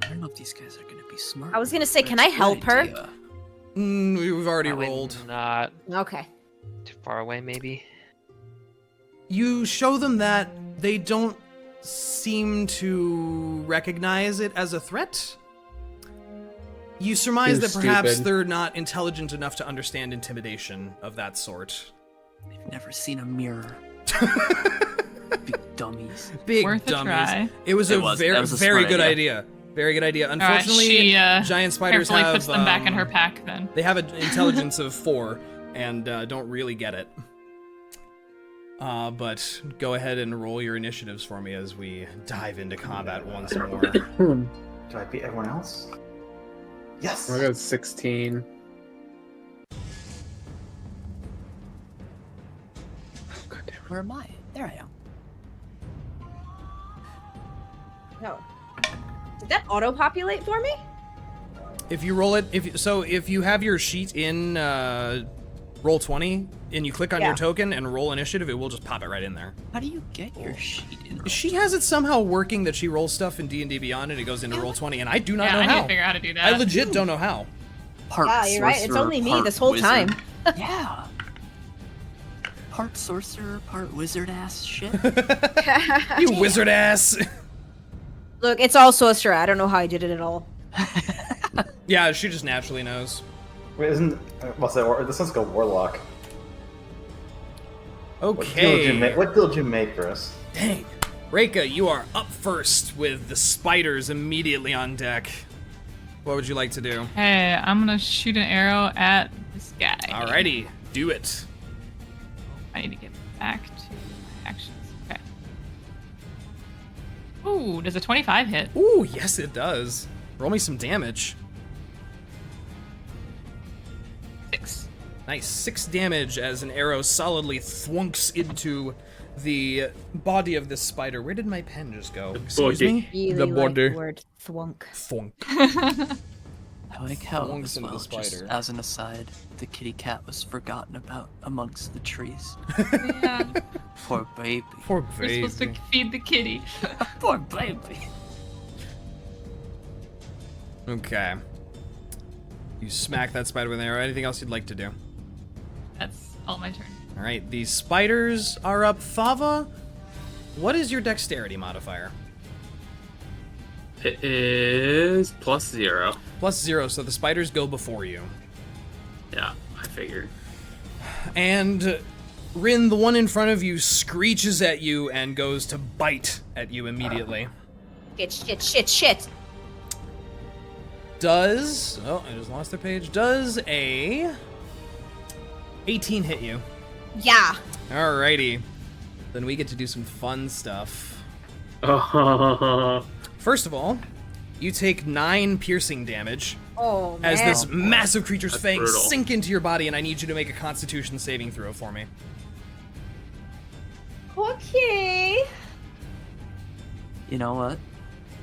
don't know if these guys are going to be smart. I was gonna say, but can it's I a good help her? idea. We've already Probably rolled. Not Okay. too far away, maybe. You show them that they don't seem to recognize it as a threat. You surmise They're that perhaps stupid. they're not intelligent enough to understand intimidation of that sort. They've never seen a mirror. Big dummies. Big Worth a dummies. try. It was It a was. very, That was a very smart good idea. idea. Very good idea. All right, Unfortunately, she giant spiders carefully have puts them back in her pack then. They have an intelligence of 4 and don't really get it. But go ahead and roll your initiatives for me as we dive into combat once more. Do I beat everyone else? Yes! I got 16. God damn it. Where am I? There I am. No. Did that auto-populate for me? If you roll it, if you have your sheet in roll 20 and you click on your token and roll initiative, it will just pop it right in there. How do you get your sheet in? She has it somehow working that she rolls stuff in D&D Beyond and it goes into roll 20, and I do not know I how. need to figure out how to do that. I legit don't know how. Part Yeah, you're right. It's sorcerer, only me part this whole wizard. time. Yeah. Part sorcerer, part wizard ass shit. You wizard ass. Look, it's all sorcerer. I don't know how I did it at all. Yeah, she just naturally knows. Wait, isn't what's that? This sounds like a warlock. Okay. What build you make, Rhos? Dang. Reyka, you are up first with the spiders immediately on deck. What would you like to do? Hey, I'm gonna shoot an arrow at this guy. Alrighty, do it. I need to get back to my actions. Okay. Ooh, does a 25 hit? Ooh, yes it does. Roll me some damage. 6. Nice, 6 damage as an arrow solidly thwunks into the body of this spider. Where did my pen just go? Excuse me? Really The like border. the word thwunk. Thwunk. I like how, Thwunks as, into the well, just spider. as an aside, the kitty cat was forgotten about amongst the trees. Yeah. Poor baby. Poor We're baby. supposed to feed the kitty. Poor baby. Okay. You smack that spider with an arrow. Anything else you'd like to do? That's all my turn. All right, these spiders are up. Thava, what is your dexterity modifier? It is +0. +0, so the spiders go before you. Yeah, I figured. And Rinn, the one in front of you, screeches at you and goes to bite at you immediately. Shit. Does, oh, I just lost their page. Does a 18 hit you? Yeah. Alrighty. Then we get to do some fun stuff. Oh, First of all, you take 9 piercing damage Oh, man. as this massive creature's That's fangs brutal. sink into your body, and I need you to make a Constitution saving throw for me. Okay. You know what?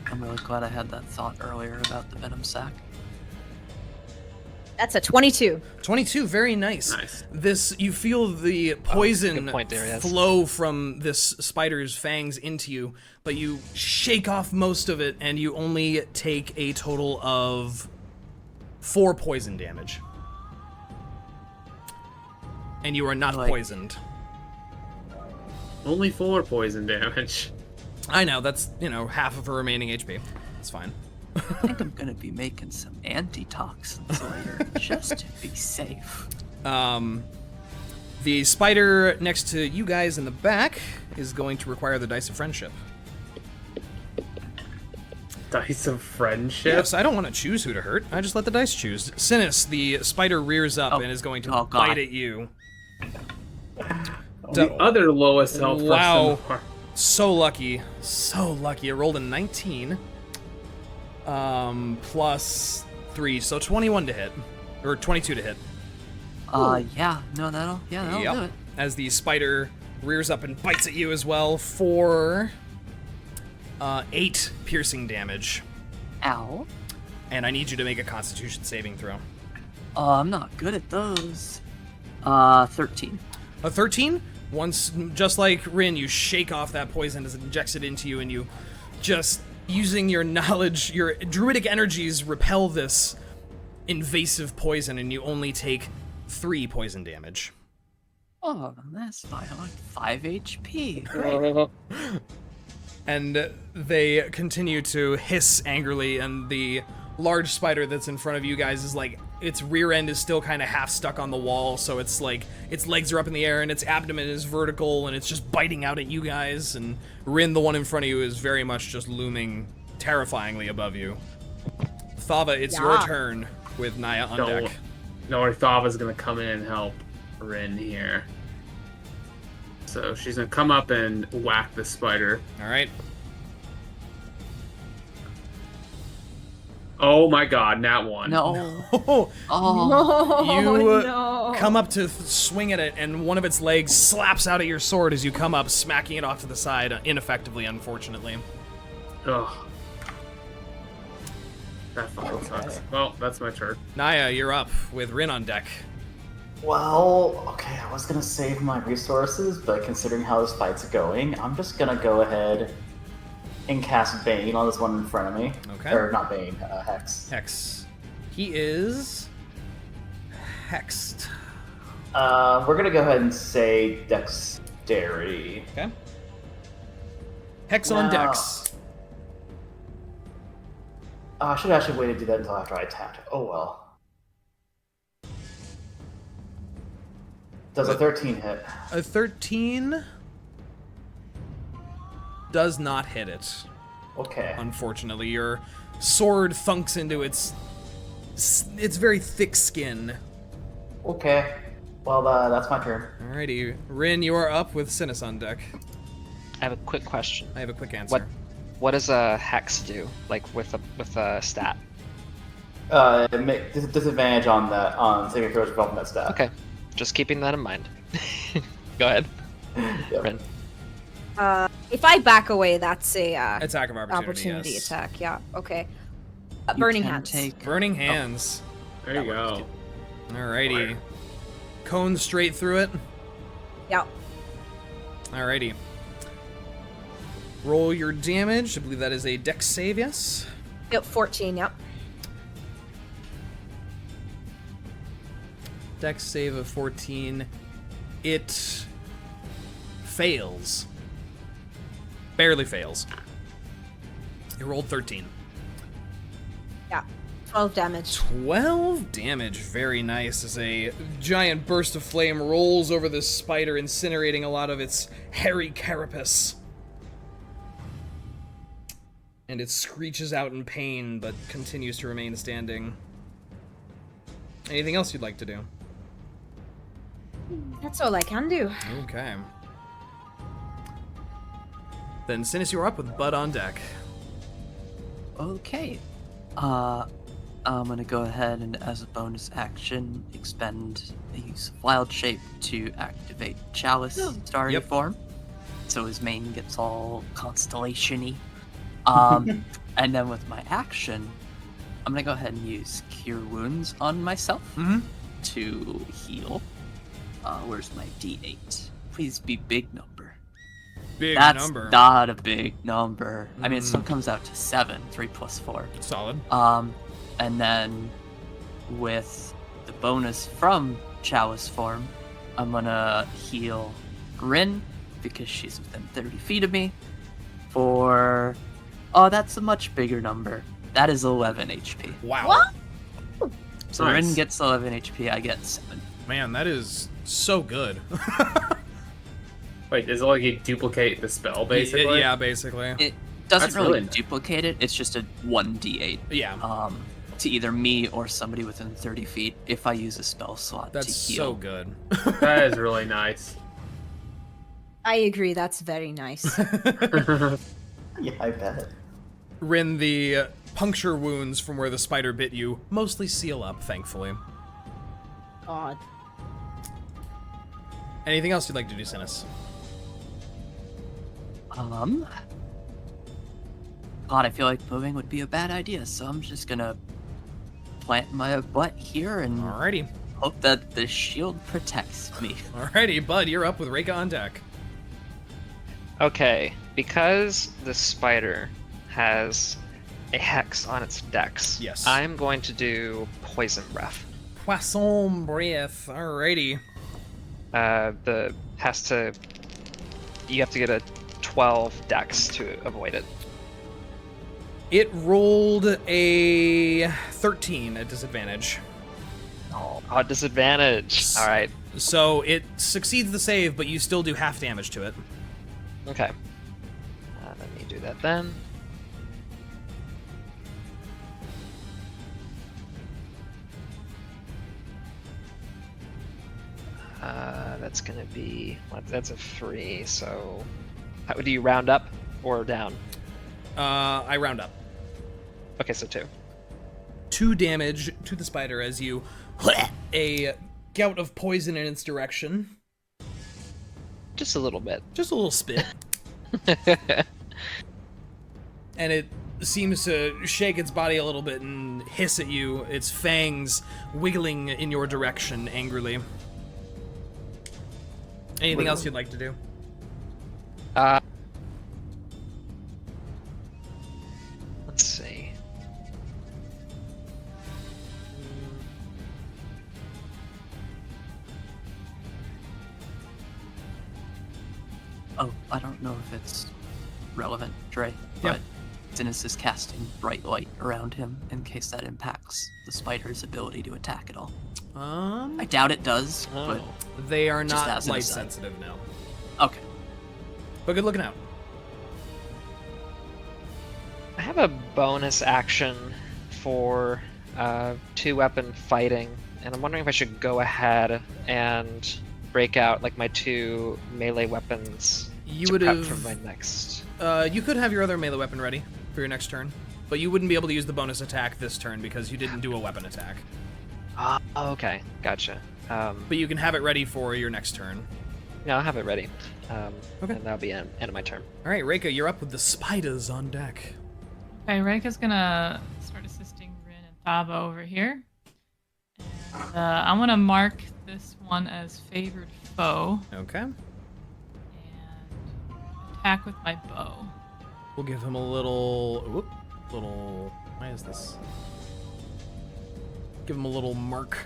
I'm really glad I had that thought earlier about the venom sac. That's a 22. 22, very nice. Nice. This, you feel the poison good point, Deriaz. flow from this spider's fangs into you, but you shake off most of it, and you only take a total of 4 poison damage. And you are not Like- poisoned. only 4 poison damage. I know, that's, half of her remaining HP. It's fine. I think I'm gonna be making some antitoxins later, just to be safe. The spider next to you guys in the back is going to require the Dice of Friendship. Dice of friendship. Yes, I don't want to choose who to hurt. I just let the dice choose. Synas, the spider rears up Oh. and is going to Oh, God. bite at you. The other lowest health Wow. person. So lucky. So lucky. It rolled a 19. Plus 3, so 21 to hit. Or 22 to hit. Yeah, no, that'll do it. As the spider rears up and bites at you as well for 8 piercing damage. Ow. And I need you to make a Constitution saving throw. I'm not good at those. 13. A 13? Once, just like Rinn, you shake off that poison as it injects it into you, and you just, using your knowledge, your druidic energies repel this invasive poison, and you only take 3 poison damage. Oh, that's fine. I'm like 5 HP. And they continue to hiss angrily, and the large spider that's in front of you guys is like, its rear end is still kind of half stuck on the wall, so it's like, its legs are up in the air and its abdomen is vertical, and it's just biting out at you guys, and Rinn, the one in front of you, is very much just looming terrifyingly above you. Thava, it's your turn with Niah on deck. No, or Thava's gonna come in and help Rinn here. So she's gonna come up and whack the spider. Alright. Oh my god, nat 1. No. Oh, Oh. you no. come up to swing at it, and one of its legs slaps out at your sword as you come up, smacking it off to the side ineffectively, unfortunately. Ugh. That fucking sucks. Well, that's my turn. Niah, you're up with Rinn on deck. Well, okay, I was gonna save my resources, but considering how this fight's going, I'm just gonna go ahead and cast Bane on this one in front of me. Okay. Or not Bane, Hex. Hex. He is hexed. We're gonna go ahead and say Dexterity. Okay. Hex on Now- dex. I should actually wait to do that until after I attacked. Oh well. Does a 13 hit? A 13 does not hit it. Okay. Unfortunately, your sword thunks into its very thick skin. Okay. Well, that's my turn. Alrighty, Rinn, you are up with Synas on deck. I have a quick question. I have a quick answer. What does a hex do? Like with a stat? Disadvantage on saving throws from that stat. Okay, just keeping that in mind. Go ahead. Yep. Rinn. If I back away, that's a Attack of opportunity. opportunity yes. attack. Yeah. Okay. You Burning can hands. take- Burning hands. There you go. Alrighty. Cone straight through it. Yeah. Alrighty. Roll your damage. I believe that is a dex save, yes? Yep. 14. Yep. Dex save of 14. It fails. Barely fails. It rolled 13. Yeah. 12 damage. 12 damage. Very nice as a giant burst of flame rolls over this spider, incinerating a lot of its hairy carapace. And it screeches out in pain, but continues to remain standing. Anything else you'd like to do? That's all I can do. Okay. Then Synas, you're up with Bud on deck. Okay. I'm gonna go ahead and, as a bonus action, expend the use of Wild Shape to activate Chalice starry Yep. form. So his mane gets all constellation-y. And then with my action, I'm gonna go ahead and use Cure Wounds on myself to heal. Where's my D8? Please be big number. Big That's number. not a big number. I mean, it still comes out to 7, 3 plus 4. Solid. And then with the bonus from Chalice form, I'm gonna heal Rinn because she's within 30 feet of me for... Oh, that's a much bigger number. That is 11 HP. Wow. What? So Nice. Rinn gets 11 HP, I get 7. Man, that is so good. Wait, is it like you duplicate the spell, basically? Yeah, basically. It doesn't That's really really nice. duplicate it, it's just a 1d8. Yeah. To either me or somebody within 30 feet if I use a spell slot That's to heal. so good. That is really nice. I agree. That's very nice. Yeah, I bet. Rinn, the puncture wounds from where the spider bit you mostly seal up, thankfully. God. Anything else you'd like to do, Synas? God, I feel like moving would be a bad idea, so I'm just gonna plant my butt here and Alrighty. hope that the shield protects me. Alrighty, Bud, you're up with Reyka on deck. Okay, because the spider has a hex on its dex, Yes. I'm going to do poison breath. Poisson breath. Alrighty. You have to get a 12 dex to avoid it. It rolled a 13 at disadvantage. Oh, disadvantage. All right. So it succeeds the save, but you still do half damage to it. Okay. Let me do that then. That's gonna be that's a 3. So, do you round up or down? I round up. Okay, so 2. 2 damage to the spider as you a gout of poison in its direction. Just a little bit. Just a little spit. and it seems to shake its body a little bit and hiss at you, its fangs wiggling in your direction angrily. Anything else you'd like to do? Let's see. Oh, I don't know if it's relevant, Dre, but Synas is casting bright light around him in case that impacts the spider's ability to attack at all. I doubt it does, but they are just not as an light aside. sensitive now. Okay. But good looking out. I have a bonus action for 2-weapon fighting, and I'm wondering if I should go ahead and break out like my 2 melee weapons. You to would prep have. for my next. You could have your other melee weapon ready for your next turn, but you wouldn't be able to use the bonus attack this turn because you didn't do a weapon attack. Okay, gotcha. But you can have it ready for your next turn. Yeah, I'll have it ready. Okay. And that'll be end of my turn. All right, Reyka, you're up with the spiders on deck. Okay, Reyka's gonna start assisting Rinn and Thava over here. And I'm gonna mark this one as favored foe Okay. and attack with my bow. We'll give him a little. Why is this? Give him a little mark.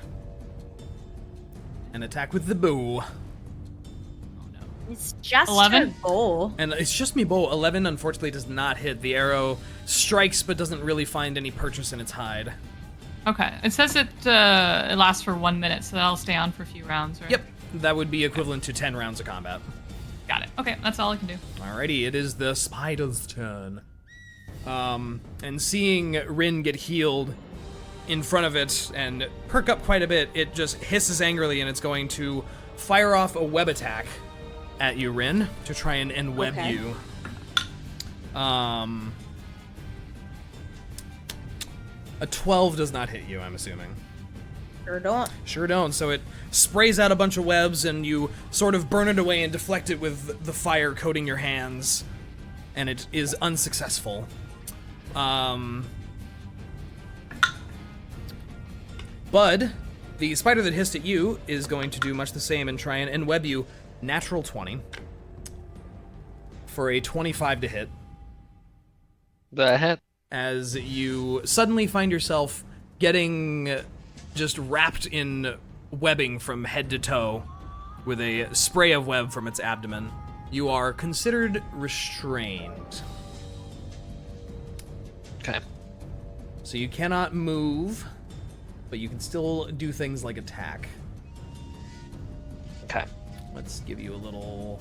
And attack with the bow. It's just 11? her goal. And it's just me bow. 11 unfortunately does not hit. The arrow strikes but doesn't really find any purchase in its hide. Okay, it says it lasts for 1 minute, so that'll stay on for a few rounds, right? Yep, that would be equivalent to 10 rounds of combat. Got it. Okay, that's all I can do. Alrighty, it is the spider's turn. And seeing Rinn get healed in front of it and perk up quite a bit, it just hisses angrily and it's going to fire off a web attack at you, Rinn, to try and enweb Okay. you. A 12 does not hit you, I'm assuming. Sure don't. Sure don't. So it sprays out a bunch of webs, and you sort of burn it away and deflect it with the fire coating your hands, and it is unsuccessful. Bud, the spider that hissed at you, is going to do much the same and try and enweb you. Natural 20 for a 25 to hit. The hit. As you suddenly find yourself getting just wrapped in webbing from head to toe with a spray of web from its abdomen. You are considered restrained. Okay. So you cannot move, but you can still do things like attack. Okay. Let's give you a little...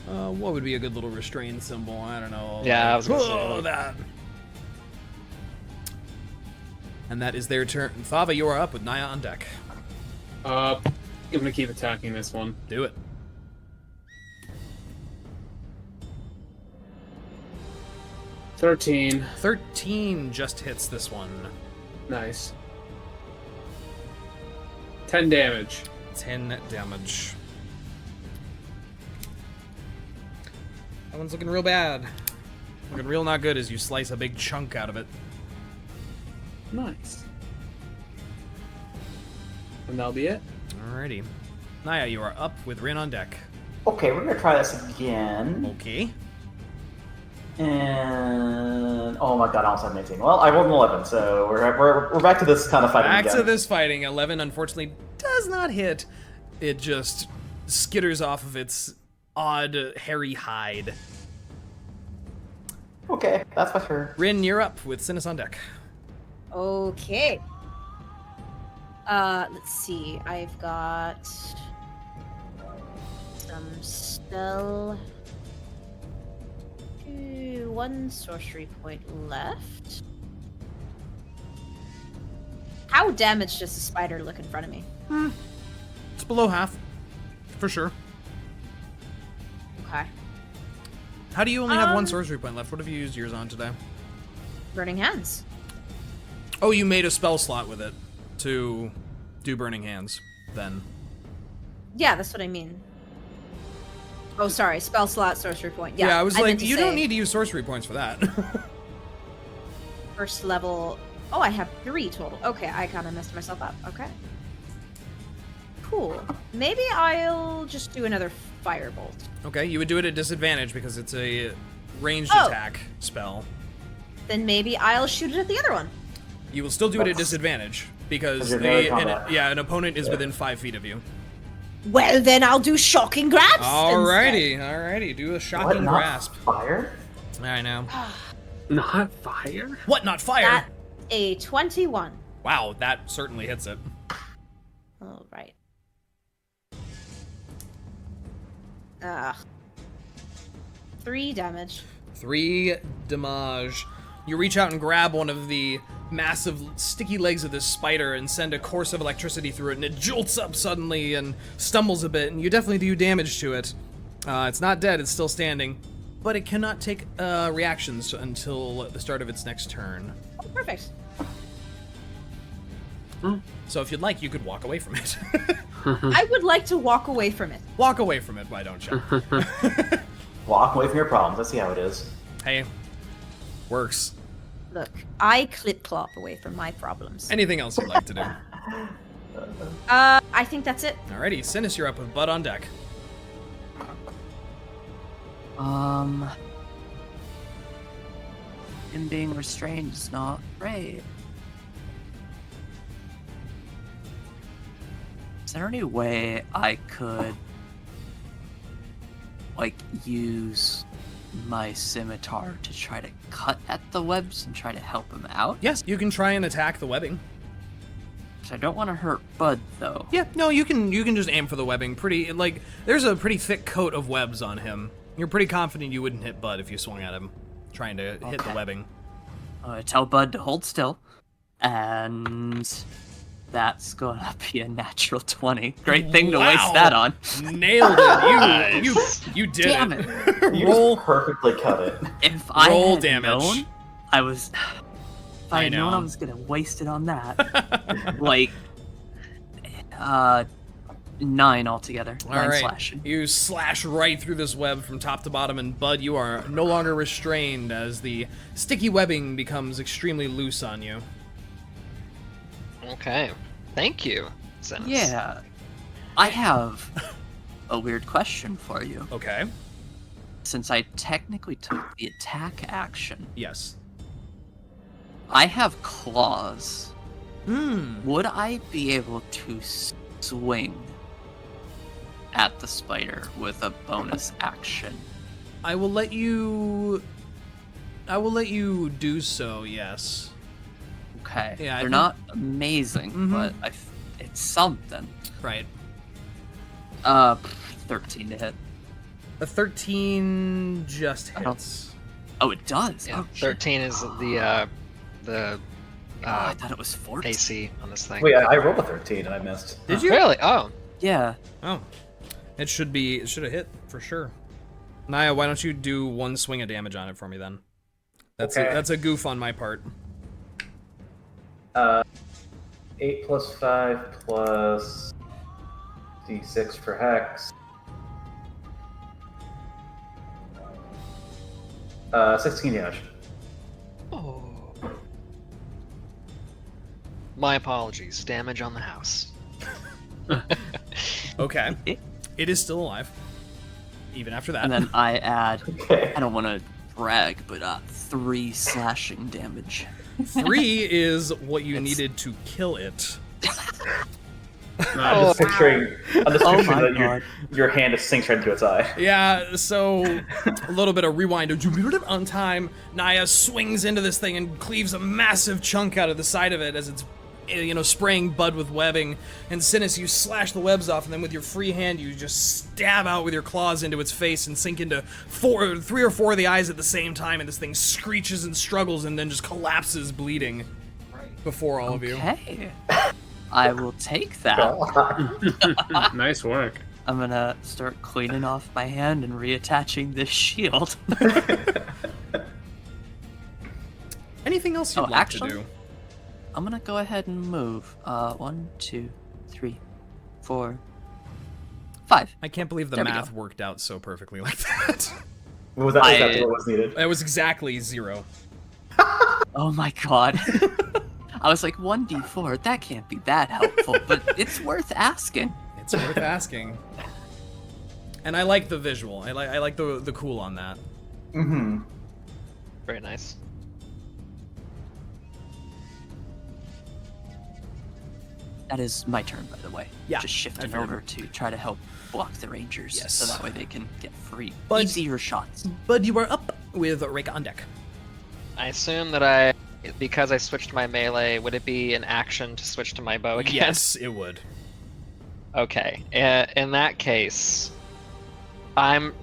what would be a good little restrained symbol? I don't know. Yeah, I was gonna say that. And that is their turn. Thava, you are up with Niah on deck. I'm gonna keep attacking this one. Do it. $13. 13 just hits this one. Nice. 10 damage. 10 damage. That one's looking real bad. Looking real not good as you slice a big chunk out of it. Nice. And that'll be it. Alrighty. Niah, you are up with Rinn on deck. Okay, we're gonna try this again. Okay. And oh my god, I almost had an 18. Well, I rolled an 11, so we're back to this kind of fighting Back again. to this fighting. 11 unfortunately does not hit. It just skitters off of its odd hairy hide. Okay, that's my turn. Rinn, you're up with Synas on deck. Okay. Let's see. I've got some spell. 1 sorcery point left. How damaged does the spider look in front of me? It's below half, for sure. Okay. How do you only have 1 sorcery point left? What have you used yours on today? Burning hands. Oh, you made a spell slot with it to do Burning Hands, then. Yeah, that's what I mean. Oh, sorry. Spell slot, sorcery point. Yeah, Yeah, I was meant like, to you say don't need to use sorcery points for that. first level. Oh, I have 3 total. Okay, I kind of messed myself up. Okay. Cool. Maybe I'll just do another firebolt. Okay, you would do it at disadvantage because it's a ranged attack spell. Then maybe I'll shoot it at the other one. You will still do it at disadvantage because you're melee combat. an opponent is within 5 feet of you. Well, then I'll do shocking grasp. Alrighty. Do a shocking What, not grasp. Fire? I know. Not fire? What? Not fire? That's a 21. Wow, that certainly hits it. All right. 3 damage. 3 damage. You reach out and grab one of the massive sticky legs of this spider and send a course of electricity through it, and it jolts up suddenly and stumbles a bit, and you definitely do damage to it. It's not dead, it's still standing, but it cannot take reactions until the start of its next turn. Oh, perfect. So if you'd like, you could walk away from it. I would like to walk away from it. Walk away from it, why don't you? Walk away from your problems. Let's see how it is. Hey, works. Look, I clip-clop away from my problems. Anything else you'd like to do? I think that's it. Alrighty, Synas, you're up with Bud on deck. Him being restrained is not great. Is there any way I could, like, use my scimitar to try to cut at the webs and try to help him out? Yes, you can try and attack the webbing. I don't want to hurt Bud, though. Yeah, no, you can just aim for the webbing. There's a pretty thick coat of webs on him. You're pretty confident you wouldn't hit Bud if you swung at him, trying to hit the webbing. Tell Bud to hold still, and that's gonna be a natural 20. Great thing to waste that on. Nailed it. You did Damn it. You Roll just perfectly cut it. If I roll had damage. known, I was. If I had known know. I was gonna waste it on that, like, 9 altogether. 9 All right. slashing. You slash right through this web from top to bottom, and Bud, you are no longer restrained as the sticky webbing becomes extremely loose on you. Okay. Thank you, Synas. Yeah, I have a weird question for you. Okay. Since I technically took the attack action, Yes. I have claws. Hmm. Would I be able to swing at the spider with a bonus action? I will let you do so, yes. Okay. Yeah, I They're think- not amazing, Mhm. but it's something. Right. 13 to hit. A 13 just I don't- hits. Oh, it does. Yeah, Oh, shit. 13 is the I thought it was 14. AC on this thing. Wait, I rolled a 13 and I missed. Did you? Really? Oh. Yeah. Oh. It should have hit for sure. Niah, why don't you do 1 swing of damage on it for me then? Okay. That's a goof on my part. 8 plus 5 plus D6 for Hex. 16 damage. Oh. My apologies. Damage on the house. Okay. It is still alive. Even after that. And then I add, Okay. I don't want to brag, but 3 slashing damage. 3 is what you It's- needed to kill it. I'm just picturing Oh my that God. your hand just sinks right into its eye. Yeah, so a little bit of rewind on time. Niah swings into this thing and cleaves a massive chunk out of the side of it as it's spraying Bud with webbing. And Synas, you slash the webs off, and then with your free hand, you just stab out with your claws into its face and sink into 3 or 4 of the eyes at the same time, and this thing screeches and struggles and then just collapses bleeding before all of you. Okay. I will take that. Nice work. I'm gonna start cleaning off my hand and reattaching this shield. Anything else you'd Oh, like actually- to do? I'm gonna go ahead and move. 1, 2, 3, 4, 5. I can't believe the There we math go. worked out so perfectly like that. Was that exactly what was needed? It was exactly 0. Oh my god. I was like, 1d4, that can't be that helpful, but it's worth asking. It's worth asking. And I like the visual. I like the cool on that. Mm-hmm. Very nice. That is my turn, by the way. Yeah, Just shifting figured. over to try to help block the Rangers, Yes. so that way they can get free, But- easier shots. Bud, you are up with Reyka on deck. I assume that because I switched to my melee, would it be an action to switch to my bow again? Yes, it would. Okay. In that case, I'm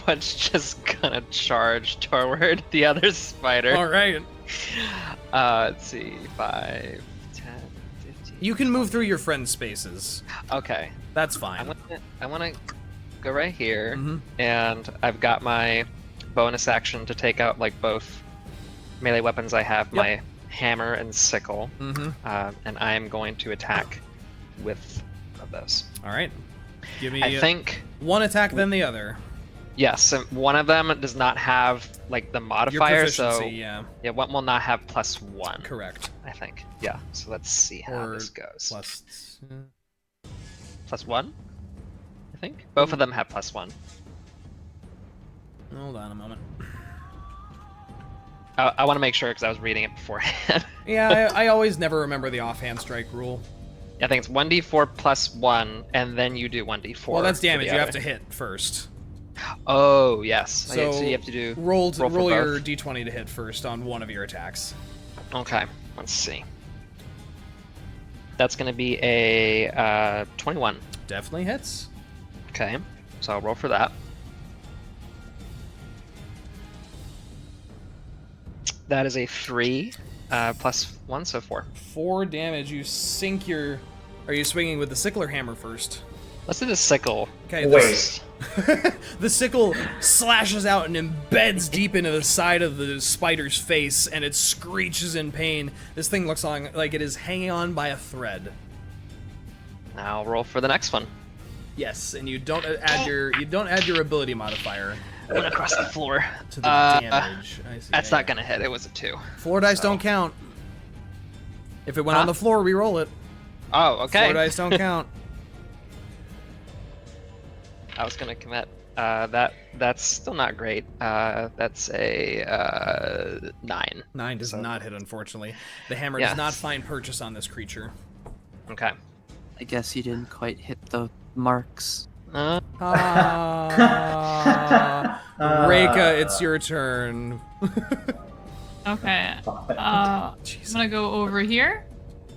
just gonna charge toward the other spider. All right. Let's see, 5, 10, 15. You can move through your friends' spaces. Okay. That's fine. I want to go right here, Mhm. and I've got my bonus action to take out like both melee weapons. I have my hammer and sickle, Mm-hmm. and I am going to attack with one of those. All right. Give me I think one attack, then the other. yes, and one of them does not have like the Your modifier, proficiency, so yeah. one will not have +1. Correct. I think. Yeah. So let's see how Or this goes. Plus. +1. I think both of them have +1. Hold on a moment. I want to make sure because I was reading it beforehand. Yeah, I always never remember the offhand strike rule. I think it's 1d4 +1, and then you do 1d4. Well, that's for the damage. You have other. to hit first. Oh yes. So, So you have to do roll for your both? d20 to hit first on one of your attacks. Okay. Let's see. That's going to be a 21. Definitely hits. Okay. So I'll roll for that. That is a 3 +1, so 4. 4 damage. You sink your. Are you swinging with the sickle or hammer first? Let's do the sickle. Okay. Wait. The sickle slashes out and embeds deep into the side of the spider's face, and it screeches in pain. This thing looks like it is hanging on by a thread. Now I'll roll for the next one. Yes, and you don't add your ability modifier I went across the floor. to the damage. I see. That's Yeah, not gonna hit. It was a 2. Floor dice so- don't count. If it went on Huh? the floor, re-roll it. Oh, okay. Floor dice don't count. I was gonna commit. That's still not great. That's a 9. 9 does So- not hit, unfortunately. The hammer Yeah. does not find purchase on this creature. Okay. I guess you didn't quite hit the marks. Reyka, it's your turn. Okay. I'm gonna go over here.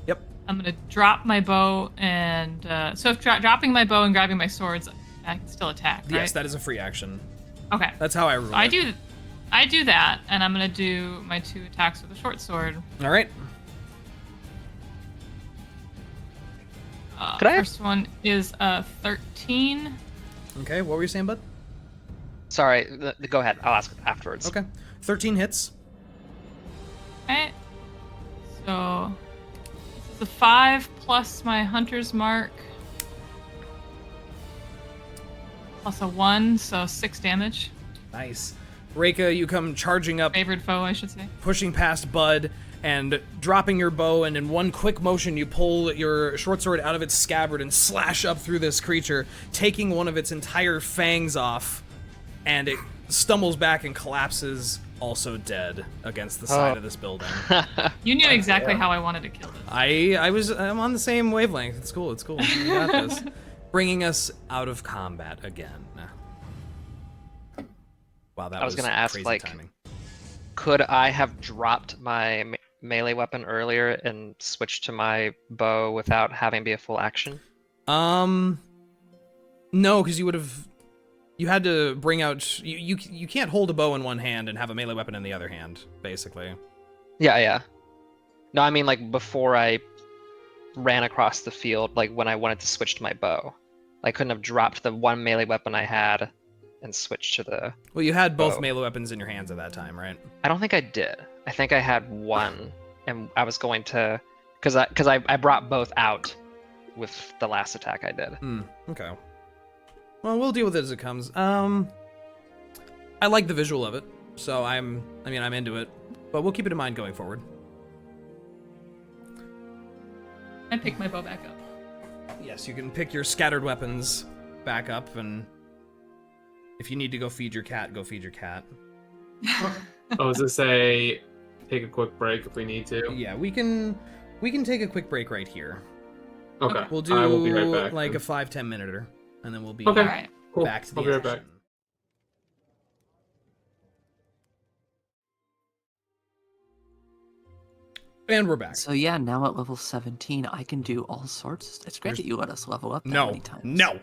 Yep. I'm gonna drop my bow and so if dropping my bow and grabbing my swords, I can still attack, right? Yes, that is a free action. Okay. That's how I rule So I it. do that, and I'm gonna do my 2 attacks with a short sword. All right. Could I have- First one is 13. Okay, what were you saying, bud? Sorry. Go ahead. I'll ask afterwards. Okay. 13 hits. Okay. So this is a 5 plus my hunter's mark plus a 1, so 6 damage. Nice. Reyka, you come charging up, Favored foe, I should say. pushing past Bud, and dropping your bow, and in one quick motion, you pull your short sword out of its scabbard and slash up through this creature, taking one of its entire fangs off, and it stumbles back and collapses, also dead, against the side of this building. You knew exactly how I wanted to kill this. I'm on the same wavelength. It's cool. It's cool. We got this. Bringing us out of combat again. Wow, that I was was gonna ask, crazy like, timing. Could I have dropped my melee weapon earlier and switched to my bow without having to be a full action? No, because you had to bring out. You can't hold a bow in one hand and have a melee weapon in the other hand, basically. Yeah. No, I mean like before I ran across the field, like when I wanted to switch to my bow, I couldn't have dropped the one melee weapon I had and switched to the. Well, you had both bow. melee weapons in your hands at that time, right? I don't think I did. I think I had one, and I was going to, because I brought both out with the last attack I did. Okay. Well, we'll deal with it as it comes. I like the visual of it, so I'm into it, but we'll keep it in mind going forward. I pick my bow back up. Yes, you can pick your scattered weapons back up, and if you need to go feed your cat, go feed your cat. I was gonna say, take a quick break if we need to. Yeah, we can take a quick break right here. Okay. We'll do I will be right back, like then. a 5-10 minute, and then we'll be Okay. All right. Cool. back to the I'll be right action. back. And we're back. So yeah, now at level 17, I can do all sorts. It's great that you let us level up that many times. No.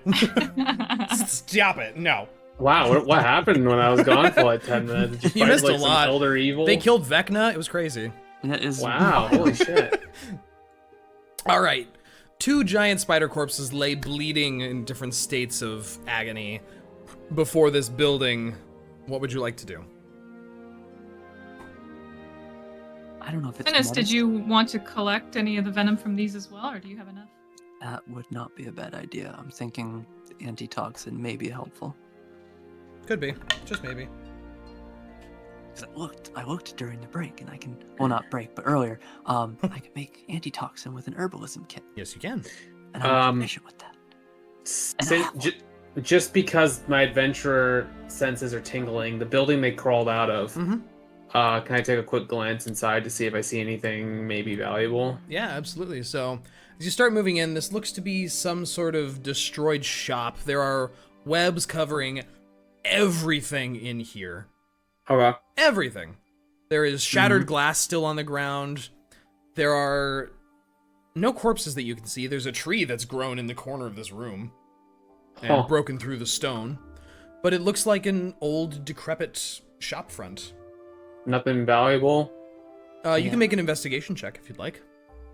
Stop it. No. Wow, what happened when I was gone for like 10 minutes? Did You fight, missed like, a some lot. Elder Evil? They killed Vecna. It was crazy. That is Wow, holy shit. All right. 2 giant spider corpses lay bleeding in different states of agony before this building. What would you like to do? I don't know if it's Synas, did medicine. you want to collect any of the venom from these as well, or do you have enough? That would not be a bad idea. I'm thinking antitoxin may be helpful. Could be. Just maybe. 'Cause I looked during the break, and I can, well, not break, but earlier, I can make antitoxin with an herbalism kit, Yes, you can. and I'm proficient with that. Just because my adventurer senses are tingling, the building they crawled out of, Mm-hmm. can I take a quick glance inside to see if I see anything maybe valuable? Yeah, absolutely. So, as you start moving in, this looks to be some sort of destroyed shop. There are webs covering everything in here. Okay. Everything. There is shattered glass still on the ground. There are no corpses that you can see. There's a tree that's grown in the corner of this room and broken through the stone. But it looks like an old, decrepit shop front. Nothing valuable? You can make an investigation check if you'd like.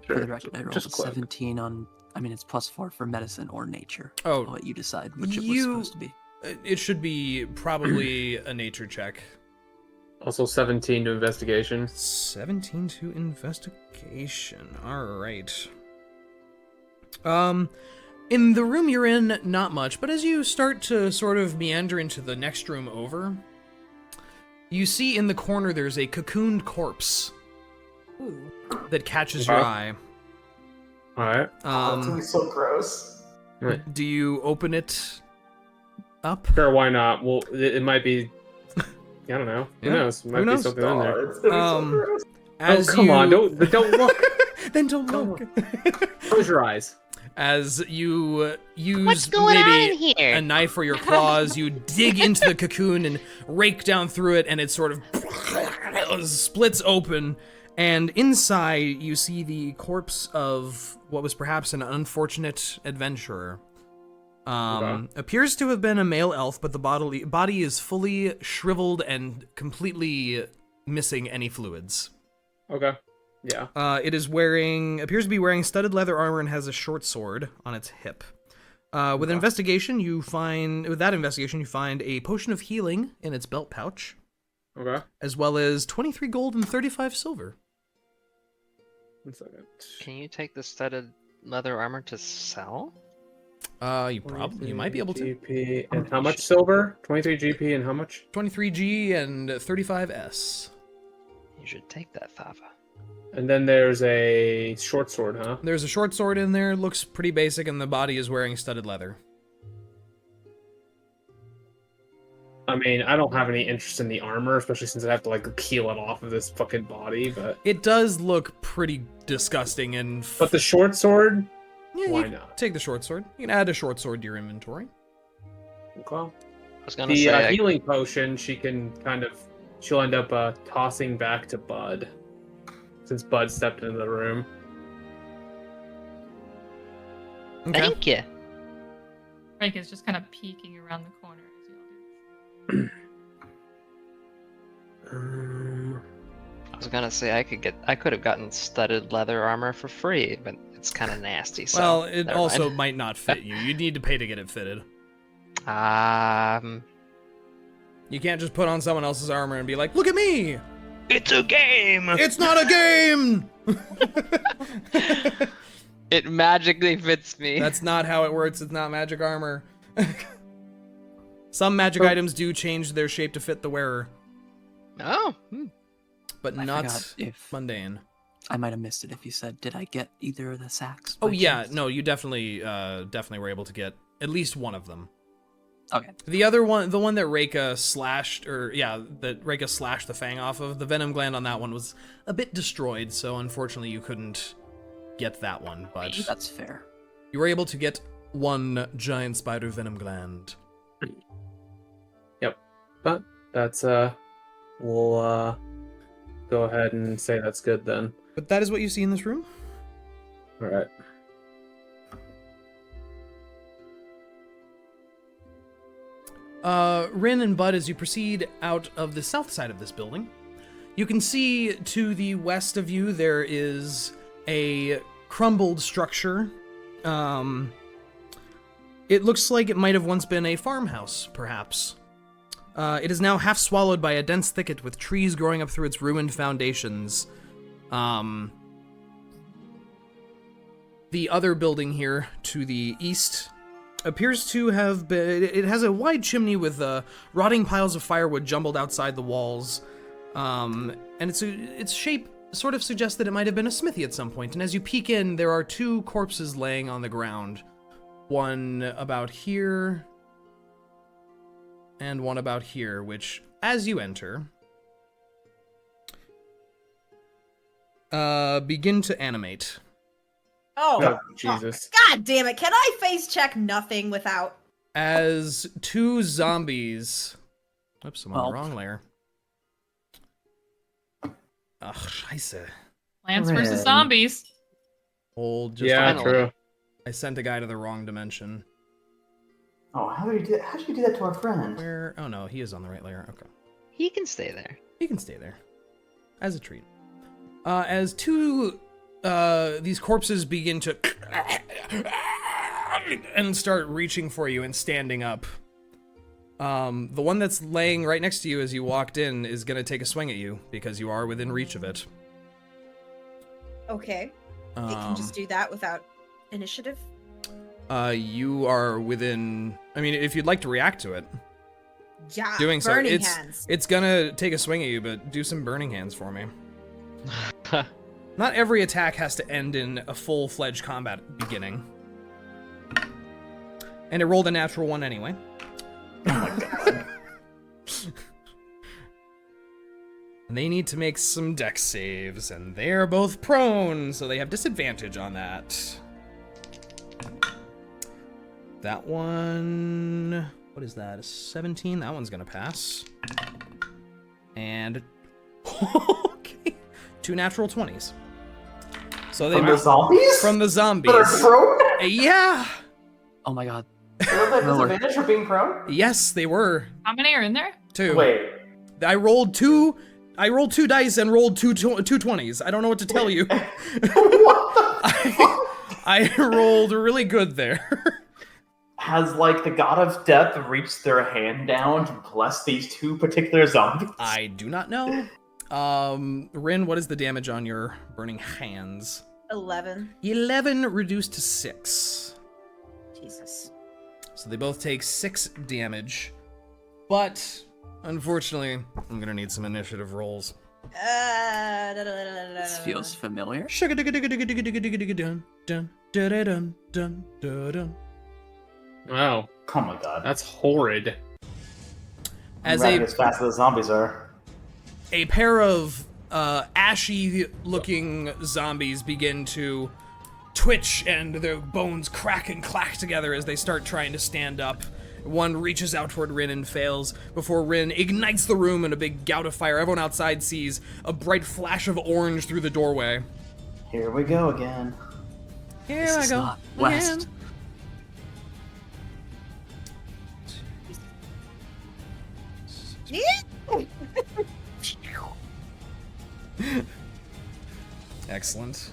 For the record, I rolled a Just quick. 17 on, I mean, it's +4 for medicine or nature. Oh, I'll let you decide which it was supposed to be. It should be probably a nature check. Also 17 to investigation. 17 to investigation. All right. In the room you're in, not much, but as you start to sort of meander into the next room over, you see in the corner there's a cocooned corpse that catches your eye. Alright. That's gonna be so gross. Do you open it up? Sure, why not? Well, it might be... I don't know. Who Yeah. knows? Might Who be knows? something in there. It's gonna be so gross. As Come on, don't look. Then don't look. Close your eyes. As you use What's going on in maybe here? a knife or your claws, you dig into the cocoon and rake down through it, and it sort of splits open. And inside, you see the corpse of what was perhaps an unfortunate adventurer. Appears to have been a male elf, but the body is fully shriveled and completely missing any fluids. Okay. Yeah. It appears to be wearing studded leather armor and has a short sword on its hip. With that investigation, you find a potion of healing in its belt pouch. Okay. As well as 23 gold and 35 silver. 1 second. Can you take the studded leather armor to sell? You might be able to. GP and how much silver? 23 GP and how much? 23G and 35S. You should take that, Thava. And then there's a short sword, huh? There's a short sword in there, looks pretty basic, and the body is wearing studded leather. I mean, I don't have any interest in the armor, especially since I have to like peel it off of this fucking body. But It does look pretty disgusting and. but the short sword, Yeah, why you not? take the short sword. You can add a short sword to your inventory. Okay. I was gonna The say, healing potion, she'll end up tossing back to Bud, since Bud stepped into the room. Okay. Thank you. Reyka is just kind of peeking around the corner as you all do. I was gonna say I could have gotten studded leather armor for free, but it's kind of nasty. So Well, it never also mind. might not fit you. You'd need to pay to get it fitted. You can't just put on someone else's armor and be like, look at me! It's a game. It's not a game! It magically fits me. That's not how it works. It's not magic armor. Some magic items do change their shape to fit the wearer, Oh. but I not forgot if mundane. I might have missed it if you said, did I get either of the sacks? Oh by yeah, chance? no, you definitely were able to get at least one of them. Okay. The other one, the one that Reyka slashed the fang off of, the venom gland on that one was a bit destroyed, so unfortunately you couldn't get that one, but That's fair. you were able to get one giant spider venom gland. Yep. But that's we'll go ahead and say that's good then. But that is what you see in this room. All right. Rinn and Bud, as you proceed out of the south side of this building, you can see to the west of you there is a crumbled structure. It looks like it might have once been a farmhouse, perhaps. It is now half swallowed by a dense thicket with trees growing up through its ruined foundations. The other building here to the east appears to have been... It has a wide chimney with rotting piles of firewood jumbled outside the walls. And its shape sort of suggests that it might have been a smithy at some point. And as you peek in, there are two corpses laying on the ground. One about here, and one about here, which, as you enter, begin to animate. Oh, Jesus. God damn it. Can I face check nothing without... As two zombies... Oops, I'm on the Well. wrong layer. Ugh, scheiße. Plants versus Rinn. zombies. Hold just Yeah, a minute. true. I sent a guy to the wrong dimension. Oh, how did you do that to our friend? Where? Oh no, he is on the right layer. Okay. He can stay there. He can stay there. As a treat. As two, these corpses begin to and start reaching for you and standing up. The one that's laying right next to you as you walked in is gonna take a swing at you because you are within reach of it. Okay. It can just do that without initiative? You are within... I mean, if you'd like to react to it. Yeah, Doing so, burning hands. it's gonna take a swing at you, but do some burning hands for me. Not every attack has to end in a full-fledged combat beginning. And it rolled a natural one anyway. Oh my god. And they need to make some dex saves, and they are both prone, so they have disadvantage on that. That one... What is that? A 17? That one's gonna pass. And... okay. 2 natural 20s. So they From the zombies? From the That zombies. are prone? Yeah! Oh my god. Was that disadvantage for being prone? Yes, they were. How many are in there? 2. Wait. I rolled two dice and rolled two 20s. I don't know what to tell you. What the fuck? I rolled really good there. Has, like, the god of death reached their hand down to bless these two particular zombies? I do not know. Rinn, what is the damage on your burning hands? 11. 11 reduced to 6. Jesus. So they both take 6 damage. But, unfortunately, I'm gonna need some initiative rolls. This feels familiar. Wow, Oh my god. that's horrid. As I'm running as fast as the zombies are. a pair of ashy-looking zombies begin to twitch and their bones crack and clack together as they start trying to stand up. One reaches out toward Rinn and fails before Rinn ignites the room in a big gout of fire. Everyone outside sees a bright flash of orange through the doorway. Here we go again. Here This I is go. not west. Excellent.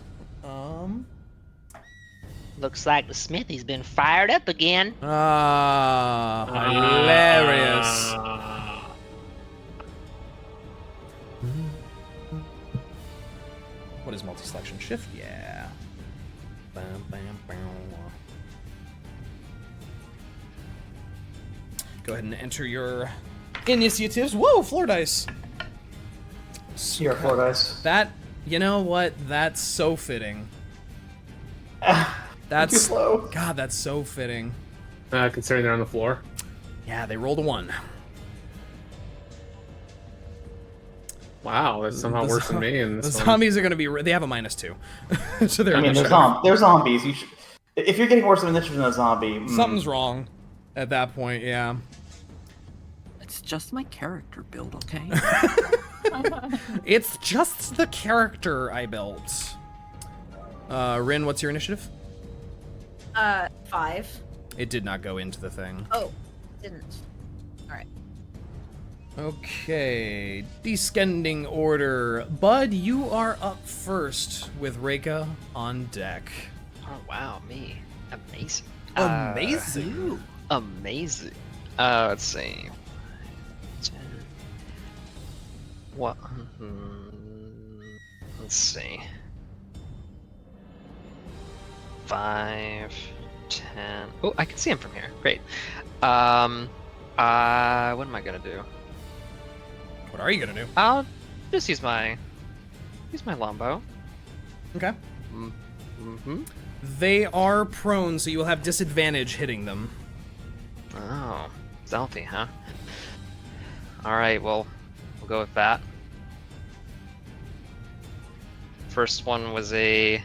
Looks like the smithy's been fired up again. Hilarious. What is multi-selection shift? Yeah. Go ahead and enter your initiatives. Whoa, floor dice. Here, 4 dice. That, you know what? That's so fitting. That's Too slow. God, that's so fitting. Considering they're on the floor. Yeah, they rolled a 1. Wow, that's somehow worse than me. And the zombies are gonna be. They have a -2, so they're. I mean, they're zombies. If you're getting worse of initiative than a zombie, something's wrong at that point. Yeah. It's just my character build, okay? It's just the character I built. Rinn, what's your initiative? 5. It did not go into the thing. Oh, didn't. All right. Okay, descending order. Bud, you are up first with Reyka on deck. Oh wow, me. Amazing. Amazing. Amazing. Let's see. What? Let's see. 5, 10. Oh, I can see him from here. Great. What am I gonna do? What are you gonna do? I'll just use my longbow. Okay. Mm-hmm. They are prone, so you will have disadvantage hitting them. Oh, stealthy, huh? All right. Well, we'll go with that. First one was a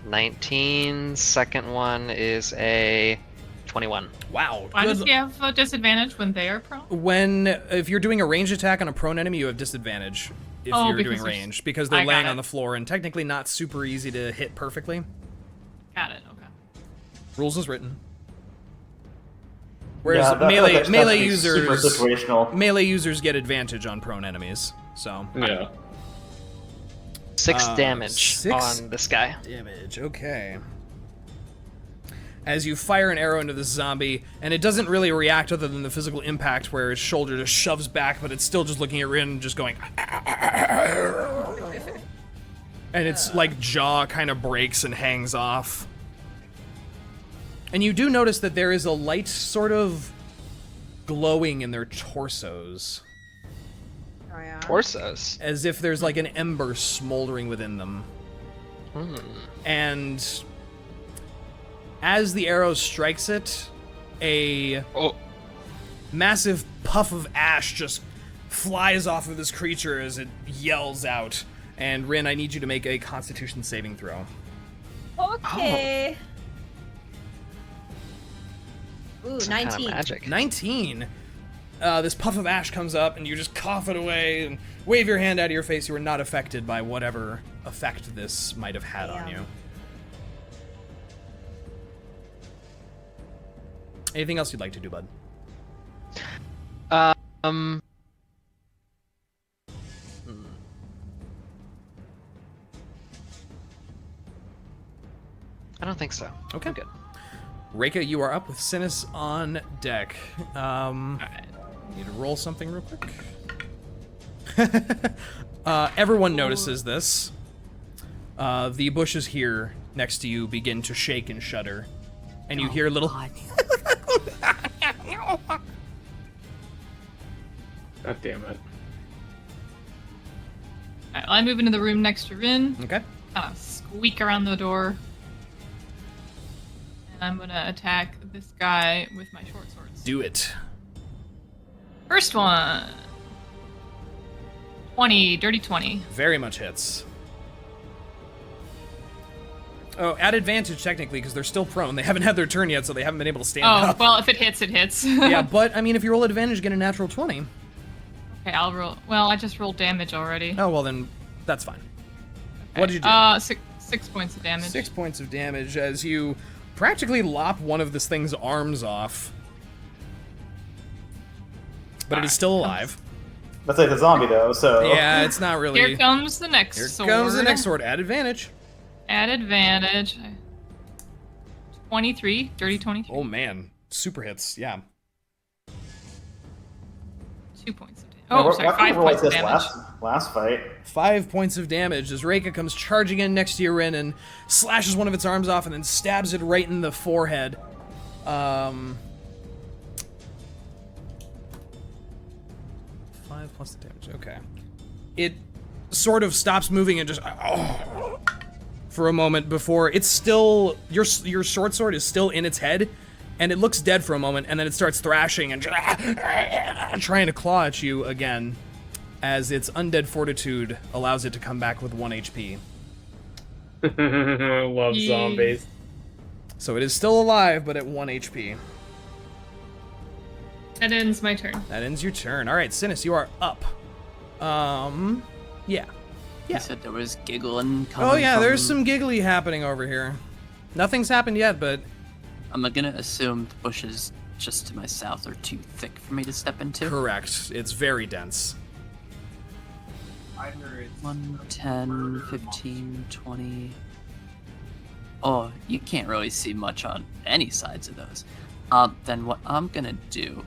19. Second one is a 21. Wow. Why does he have a disadvantage when they are prone? If you're doing a ranged attack on a prone enemy, you have disadvantage if you're doing range because they're laying on the floor and technically not super easy to hit perfectly. Got it. Okay. Rules as written. Whereas melee users get advantage on prone enemies. So yeah. 6 damage 6 on this guy. Damage. Okay. As you fire an arrow into this zombie, and it doesn't really react other than the physical impact where its shoulder just shoves back, but it's still just looking at Rinn, just going. And its like jaw kind of breaks and hangs off. And you do notice that there is a light sort of glowing in their torsos. Oh, yeah. Torsos. As if there's like an ember smoldering within them. And as the arrow strikes it, a massive puff of ash just flies off of this creature as it yells out. And Rinn, I need you to make a Constitution saving throw. Okay. Ooh, Some 19. kind of magic. 19. This puff of ash comes up, and you just cough it away and wave your hand out of your face. You are not affected by whatever effect this might have had on you. Anything else you'd like to do, bud? I don't think so. Okay. I'm good. Reyka, you are up with Synas on deck. Need to roll something real quick. Everyone notices this. The bushes here next to you begin to shake and shudder. And you hear a little... God damn it. Alright, I move into the room next to Rinn. Okay. Kind of squeak around the door. And I'm gonna attack this guy with my short swords. Do it. First one. 20, dirty 20. Very much hits. Oh, at advantage technically, because they're still prone. They haven't had their turn yet, so they haven't been able to stand up. Oh, well, if it hits, it hits. Yeah, but, I mean, if you roll advantage, get a natural 20. Okay, I'll roll. Well, I just rolled damage already. Oh, well then, that's fine. Okay. What did you do? 6 points of damage. 6 points of damage as you practically lop one of this thing's arms off. But it is still alive. That's like the zombie, though, so... Yeah, it's not really... Here comes the next sword. Here comes the next sword. At advantage. At advantage. 23, dirty 23. Oh, man. Super hits, yeah. 2 points of damage. Oh, Why sorry, can't 5 we roll points like of this damage. last fight? 5 points of damage as Reyka comes charging in next to your Rinn and slashes one of its arms off and then stabs it right in the forehead. 5 plus the damage. Okay. It sort of stops moving and just for a moment before it's still your short sword is still in its head, and it looks dead for a moment, and then it starts thrashing and trying to claw at you again, as its undead fortitude allows it to come back with 1 HP. Love zombies. So it is still alive, but at 1 HP. That ends my turn. That ends your turn. All right, Synas, you are up. Yeah. You said there was giggling coming Oh yeah, from... there's some giggly happening over here. Nothing's happened yet, but I'm gonna assume the bushes just to my south are too thick for me to step into. correct. It's very dense. 1, 10, 15, 20. Oh, you can't really see much on any sides of those. Then what I'm gonna do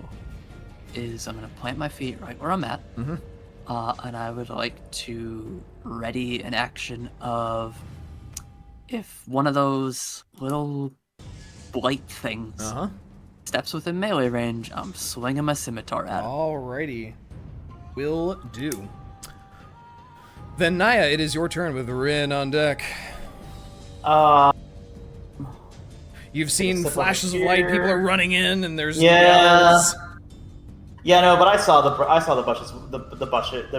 is I'm gonna plant my feet right where I'm at. Mm-hmm. And I would like to ready an action of if one of those little blight things Uh-huh. steps within melee range, I'm swinging my scimitar at him. Alrighty. Will do. Then Niah, it is your turn with Rinn on deck. You've seen Step flashes of over light, here. people are running in, and there's Yeah. yells. Yeah, no, but I saw the bushes, the bushes,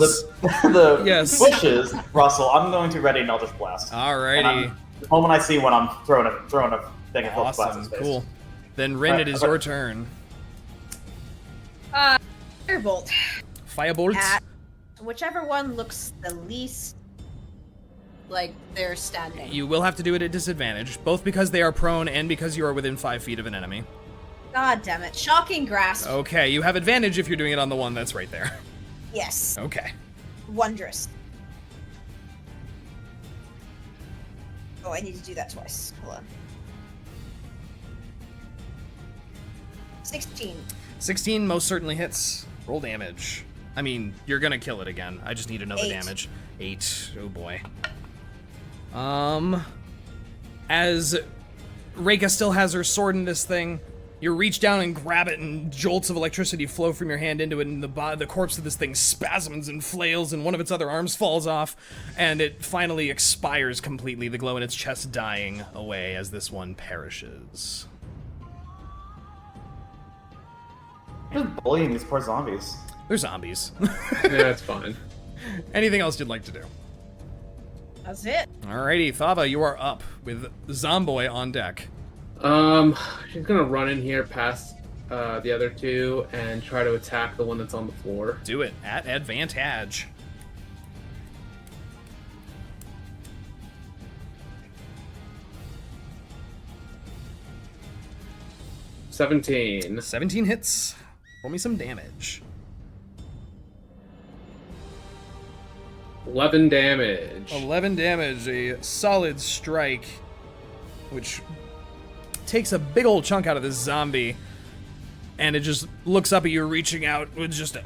the Yes. bushes. Russell, I'm going to ready and Eldritch Blast. Alrighty. The moment I see when I'm throwing a thing of Eldritch Blast in Awesome. space. Cool. Then Rinn, it is your turn. Firebolt Firebolt. at whichever one looks the least like they're standing. You will have to do it at disadvantage, both because they are prone and because you are within 5 feet of an enemy. God damn it. Shocking grasp. Okay, you have advantage if you're doing it on the one that's right there. Yes. Okay. Wondrous. Oh, I need to do that twice. Hold on. 16. 16 most certainly hits. Roll damage. I mean, you're gonna kill it again. I just need another 8. damage. 8. Oh boy. As Reyka still has her sword in this thing, you reach down and grab it, and jolts of electricity flow from your hand into it, and the corpse of this thing spasms and flails, and one of its other arms falls off, and it finally expires completely, the glow in its chest dying away as this one perishes. Just bullying these poor zombies. They're zombies. Yeah, it's fine. Anything else you'd like to do? That's it. Alrighty, Thava, you are up with Zomboy on deck. She's gonna run in here past the other two and try to attack the one that's on the floor. Do it at advantage. $17. 17 hits. Roll me some damage. 11 damage. 11 damage, a solid strike, which takes a big old chunk out of this zombie, and it just looks up at you, reaching out with just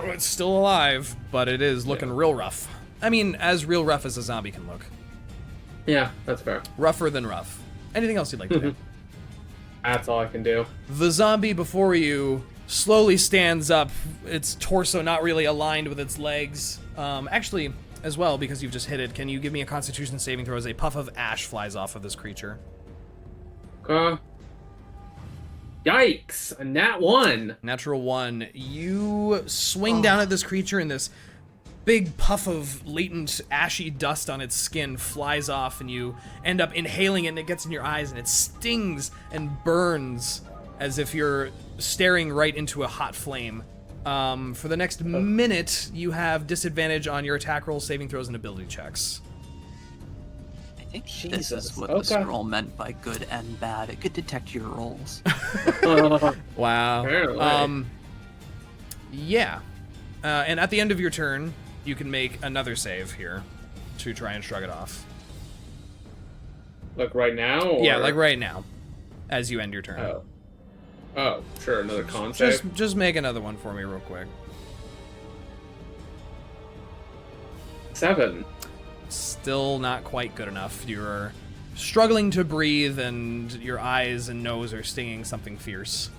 it's still alive, but it is looking real rough. I mean, as real rough as a zombie can look. Yeah, that's fair. Rougher than rough. Anything else you'd like to do? That's all I can do. The zombie before you slowly stands up, its torso not really aligned with its legs. Actually, as well, because you've just hit it, can you give me a Constitution saving throw as a puff of ash flies off of this creature? Yikes! A nat 1. Natural 1. You swing down at this creature, and this big puff of latent ashy dust on its skin flies off, and you end up inhaling it, and it gets in your eyes, and it stings and burns as if you're staring right into a hot flame. For the next minute, you have disadvantage on your attack rolls, saving throws, and ability checks. I think this Jesus. is what Okay. the scroll meant by good and bad. It could detect your rolls. Wow. Apparently. Yeah. And at the end of your turn, you can make another save here to try and shrug it off. Like right now? Or... Yeah, like right now, as you end your turn. Oh. Oh, sure, another con save. Just make another one for me real quick. 7. Still not quite good enough. You're struggling to breathe, and your eyes and nose are stinging something fierce.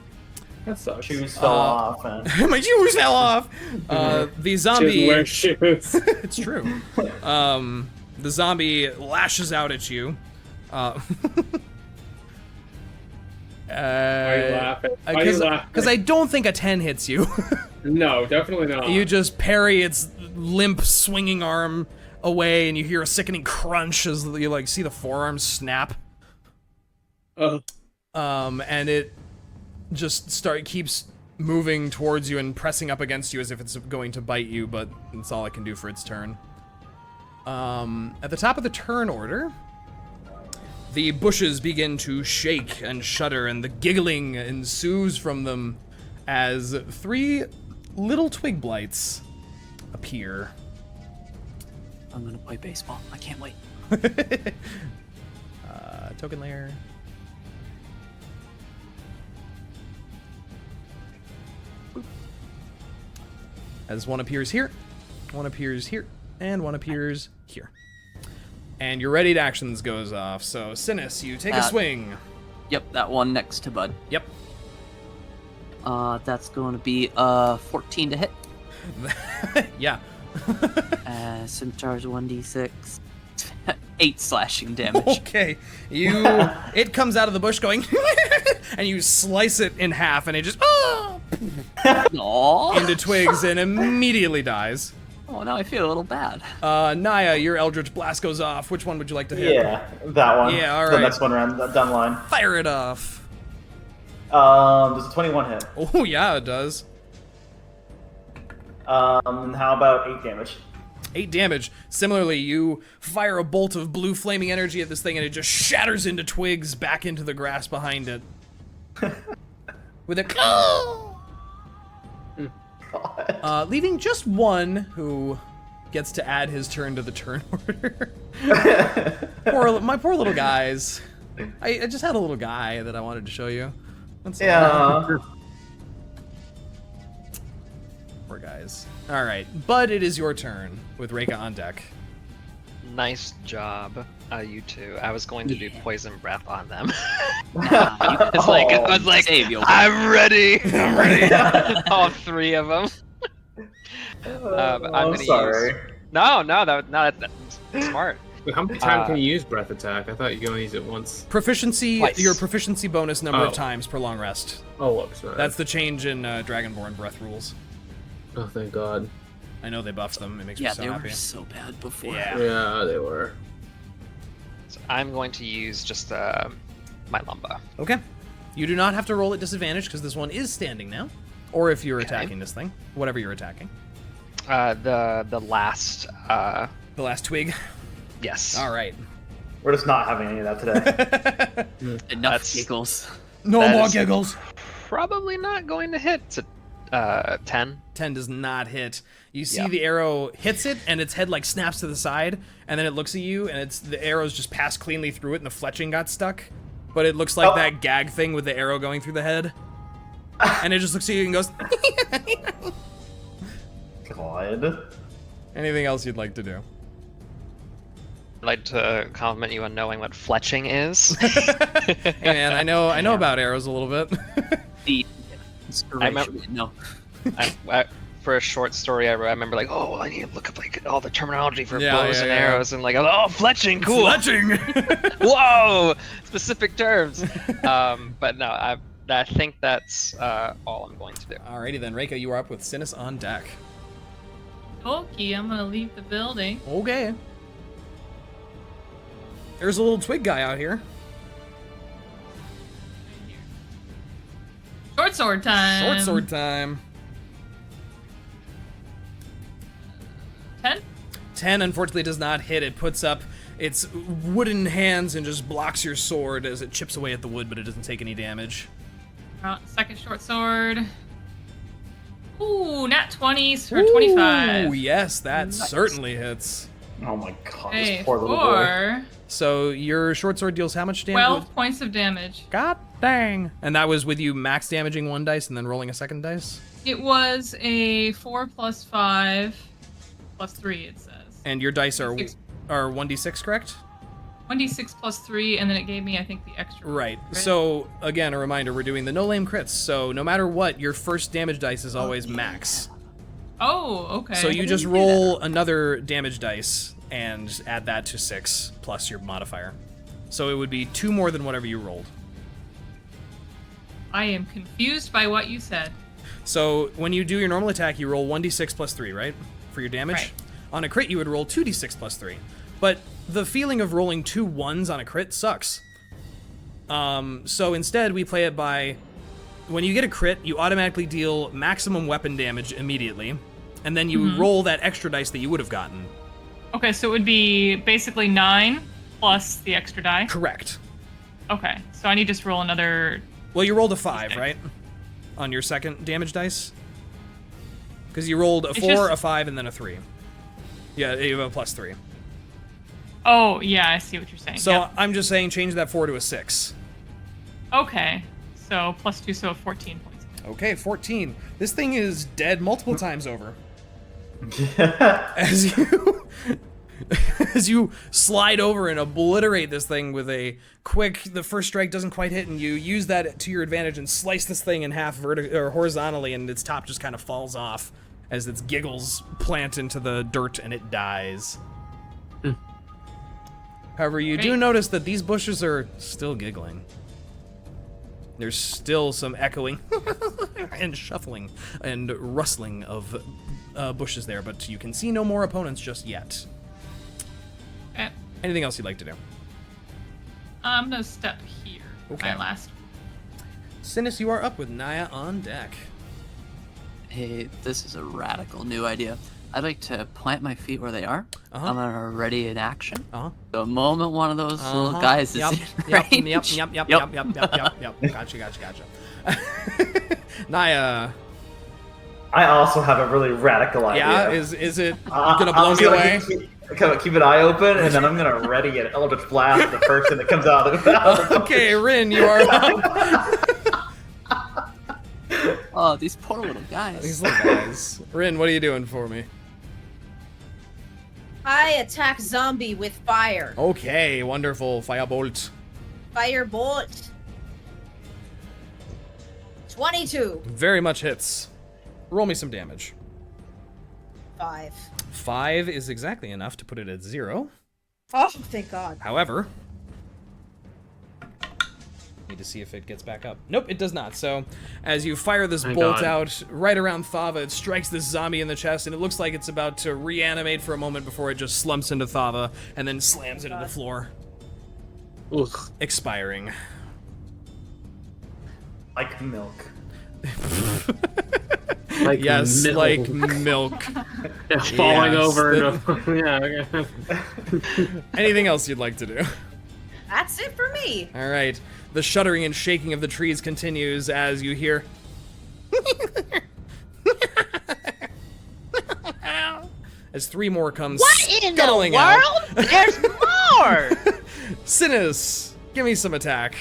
That sucks. Shoes fell off. And... My shoes fell off! The zombie... She doesn't wear shoes. It's true. The zombie lashes out at you. Why are you laughing? Why are you laughing? Because I don't think a 10 hits you. No, definitely not. You just parry its limp, swinging arm away, and you hear a sickening crunch as you like see the forearm snap. And it just keeps moving towards you and pressing up against you as if it's going to bite you, but that's all it can do for its turn. At the top of the turn order, the bushes begin to shake and shudder, and the giggling ensues from them as 3 little twig blights appear. I'm gonna play baseball. I can't wait. Token layer. As one appears here, one appears here, and one appears here. And your readied actions goes off. So, Synas, you take a swing. Yep, that one next to Bud. Yep. That's going to be 14 to hit. Yeah. Scimitar's 1d6. 8 slashing damage. Okay. It comes out of the bush going, and you slice it in half, and it just into twigs and immediately dies. Oh, now I feel a little bad. Niah, your Eldritch Blast goes off. Which one would you like to hit? Yeah, that one. Yeah, all The right. next one around down the line. Fire it off. Does a 21 hit? Oh, yeah, it does. How about 8 damage? 8 damage. Similarly, you fire a bolt of blue flaming energy at this thing, and it just shatters into twigs back into the grass behind it. With a leaving just one who gets to add his turn to the turn order. My poor little guys. I just had a little guy that I wanted to show you. That's Yeah. Poor guys. All right, Bud, it is your turn with Reyka on deck. Nice job, you two. I was going to do poison breath on them. I was like, I'm ready. I'm ready. All 3 of them. I'm sorry. No, that's smart. Wait, how many times can you use breath attack? I thought you could only use it once. Proficiency, Twice. your proficiency bonus number of times per long rest. Oh, whoops. Right. That's the change in Dragonborn breath rules. Oh, thank God. I know they buffed them. It makes me Yeah, so they happy. were so bad before. Yeah. Yeah, they were. So I'm going to use just my lumba. Okay. You do not have to roll at disadvantage because this one is standing now. Or if you're attacking this thing. Whatever you're attacking. The last. The last twig. Yes. All right. We're just not having any of that today. Enough giggles. No That more is- giggles. Probably not going to hit. It's a 10. 10 does not hit. You see Yeah. the arrow hits it, and its head like snaps to the side, and then it looks at you, and the arrow's just passed cleanly through it, and the fletching got stuck. But it looks like that gag thing with the arrow going through the head. And it just looks at you and goes, God. anything else you'd like to do? I'd like to compliment you on knowing what fletching is. Hey man, I know about arrows a little bit. The I remember- no. For a short story I wrote, I remember like, oh, I need to look up like all the terminology for Yeah, bows yeah, and yeah. arrows, and like, oh, fletching, cool. Fletching! Whoa, specific terms. But no, I think that's all I'm going to do. Alrighty then, Reyka, you are up with Synas on deck. Okay, I'm gonna leave the building. Okay. There's a little twig guy out here. Short sword time. Short sword time. 10? 10 unfortunately does not hit. It puts up its wooden hands and just blocks your sword as it chips away at the wood, but it doesn't take any damage. Second short sword. Ooh, nat 20s for 25. Ooh, yes, that Nice. certainly hits. Oh my god, Okay, this poor little boy. So your short sword deals how much damage? 12 points of damage. God dang. And that was with you max damaging one dice and then rolling a second dice? It was a 4 plus 5 plus 3, it says. And your dice are Six. 1d6, correct? 1d6 plus 3, and then it gave me, I think, the extra. Right. So, again, a reminder, we're doing the no lame crits. So no matter what, your first damage dice is always max. Oh, okay. So you just roll another damage dice and add that to 6 plus your modifier. So it would be 2 more than whatever you rolled. I am confused by what you said. So when you do your normal attack, you roll 1d6 plus 3, right? For your damage. Right. On a crit, you would roll 2d6 plus 3. But the feeling of rolling 2 1s on a crit sucks. So instead, we play it by... When you get a crit, you automatically deal maximum weapon damage immediately. And then you roll that extra dice that you would have gotten. Okay, so it would be basically 9 plus the extra die. Correct. Okay, so I need to just roll another... Well, you rolled a 5, right? On your second damage dice? Because you rolled a 4, a 5, and then a 3. Yeah, you have a plus 3. Oh, yeah, I see what you're saying. So Yep. I'm just saying change that 4 to a 6. Okay, so plus 2, so 14 points. Okay, 14. This thing is dead multiple times over. As you slide over and obliterate this thing with a quick, the first strike doesn't quite hit, and you use that to your advantage and slice this thing in half or horizontally, and its top just kind of falls off as its giggles plant into the dirt and it dies. However, you do notice that these bushes are still giggling. There's still some echoing and shuffling and rustling of bushes there, but you can see no more opponents just yet. Anything else you'd like to do? I'm gonna step here. Okay. My last. Synas, you are up with Niah on deck. Hey, this is a radical new idea. I'd like to plant my feet where they are. Uh-huh. I'm gonna ready in action. Uh-huh. The moment one of those little guys is Yep. in Yep. range. Yep. Gotcha. Niah. I also have a really radical idea. Yeah, is it gonna blow me away? Keep an eye open, and then I'm gonna ready an Eldritch Blast the first thing that comes out of the mouth. Okay, Rinn, you are up. Oh, these poor little guys. These little guys. Rinn, what are you doing for me? I attack zombie with fire. Okay, wonderful. Firebolt. Firebolt. 22. Very much hits. Roll me some damage. 5. 5 is exactly enough to put it at 0. Oh, thank God. However, need to see if it gets back up. Nope, it does not. So, as you fire this bolt out right around Thava, it strikes this zombie in the chest, and it looks like it's about to reanimate for a moment before it just slumps into Thava and then slams into the floor, expiring. Like milk. Like Yes, milk. like milk. Yeah, falling Yes, over. Yeah. Okay. Anything else you'd like to do? That's it for me. All right. The shuddering and shaking of the trees continues as you hear. As 3 more come What in the scuttling out. world? There's more! Synas, give me some attack.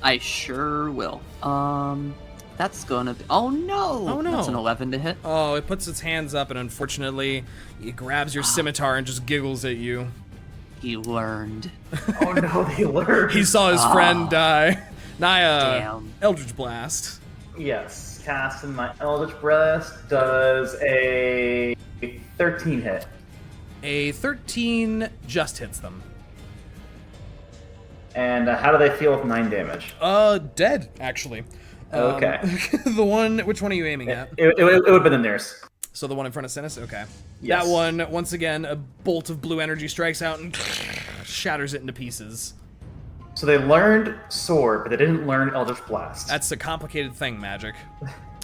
I sure will. That's gonna be. Oh no! Oh, no. That's an 11 to hit. Oh, it puts its hands up, and unfortunately, it grabs your scimitar and just giggles at you. He learned. Oh no, they learned. He saw his friend die. Niah, Damn. Eldritch Blast. Yes, casting my Eldritch Blast does a 13 hit. A 13 just hits them. And how do they feel with 9 damage? Dead, actually. Okay. The one, which one are you aiming at? It would have been the nearest. So the one in front of Synas? Okay. Yes. That one, once again, a bolt of blue energy strikes out and shatters it into pieces. So they learned Sword, but they didn't learn Eldritch Blast. That's a complicated thing, magic.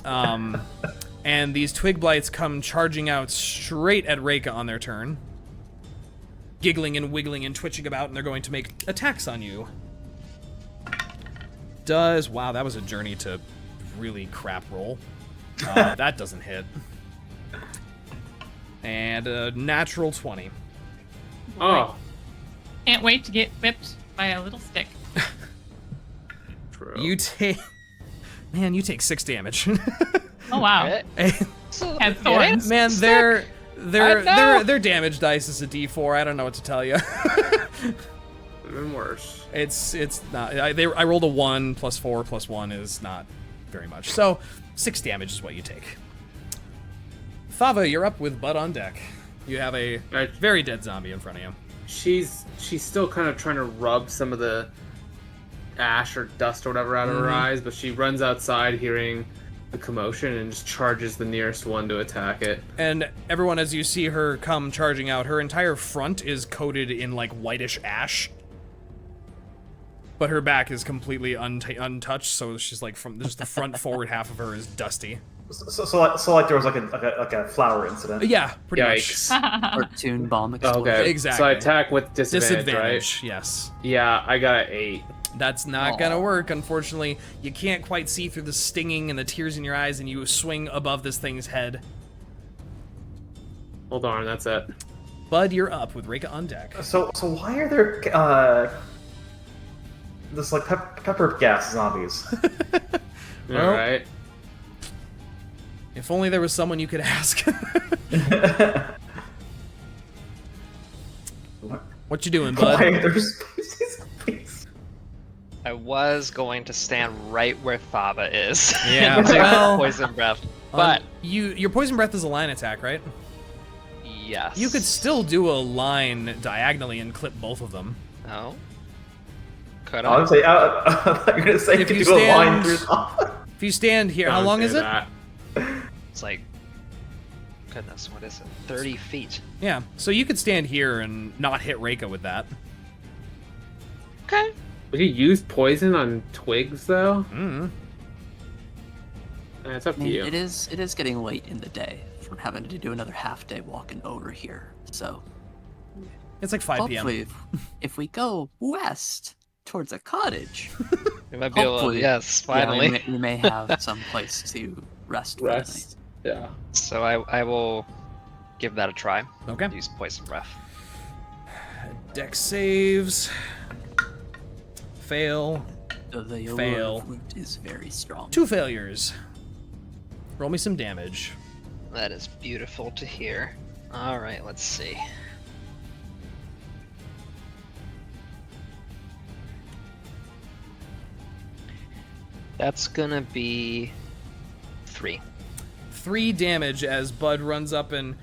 And these twig blights come charging out straight at Reyka on their turn. Giggling and wiggling and twitching about, and they're going to make attacks on you. Wow, that was a journey to really crap roll. That doesn't hit. And a natural 20. Oh, Can't wait to get whipped by a little stick. true. You take... Man, you take 6 damage. Oh wow. Had thorns. Man, their damage dice is a D4. I don't know what to tell you. Even worse. It's not. I rolled a 1 plus 4 plus 1 is not very much. So 6 damage is what you take. Thava, you're up with Bud on deck. You have a very dead zombie in front of you. She's still kind of trying to rub some of the ash or dust or whatever out of her eyes, but she runs outside hearing the commotion and just charges the nearest one to attack it. And everyone, as you see her come charging out, her entire front is coated in like whitish ash. But her back is completely untouched, so she's like from just the front forward half of her is dusty. So like there was like a flower incident. Yeah, pretty Yikes. much. Cartoon bomb explosion. Okay, Exactly. So I attack with disadvantage, right? Yes. Yeah, I got an 8. That's not gonna work, unfortunately. You can't quite see through the stinging and the tears in your eyes, and you swing above this thing's head. Hold on, that's it. Bud, you're up with Reyka on deck. So why are there this like pepper gas zombies? Well, Alright. If only there was someone you could ask. What you doing, Bud? Why are there spicy zombies? I was going to stand right where Thava is. Yeah, and take well, poison breath, but your poison breath is a line attack, right? yes. You could still do a line diagonally and clip both of them. No. Could I I? was say, I thought you were gonna say If you you could do a line stand- through top. If you stand here, how Don't long say is it? that. It's like, goodness, what is it? 30 feet. Yeah, so you could stand here and not hit Reyka with that. Okay. Would you use poison on twigs, though? It's up I to mean, you. it is getting late in the day from having to do another half day walking over here. So It's like 5 p.m. hopefully, if we go west towards a cottage, We might be able to, hopefully, yes, yeah, finally. we may have some place to rest. For the night. Rest. Yeah. So I will give that a try. Okay. Use poison breath. Dex saves. Fail. The Fail. allure of root is very strong. 2 failures. Roll me some damage. That is beautiful to hear. All right, let's see. That's gonna be 3. 3 damage as Bud runs up and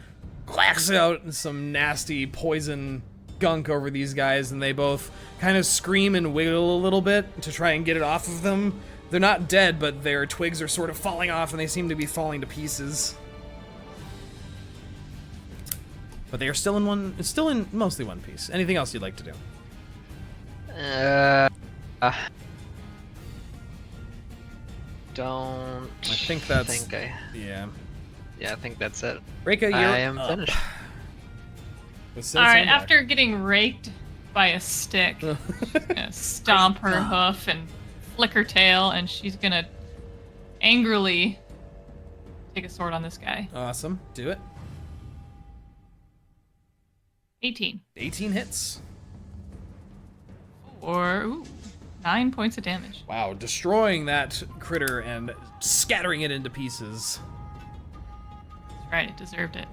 clacks out some nasty poison gunk over these guys, and they both kind of scream and wiggle a little bit to try and get it off of them. They're not dead, but their twigs are sort of falling off, and they seem to be falling to pieces. But they are still in mostly one piece. Anything else you'd like to do? Don't. I think that's... Yeah, Yeah. I think that's it. Reyka, you're I am up. finished. With Synas All right, on deck. after getting raked by a stick, she's gonna stomp her hoof and flick her tail, and she's gonna angrily take a sword on this guy. Awesome. Do it. 18. 18 hits. Or 9 points of damage. Wow, destroying that critter and scattering it into pieces. That's right, it deserved it.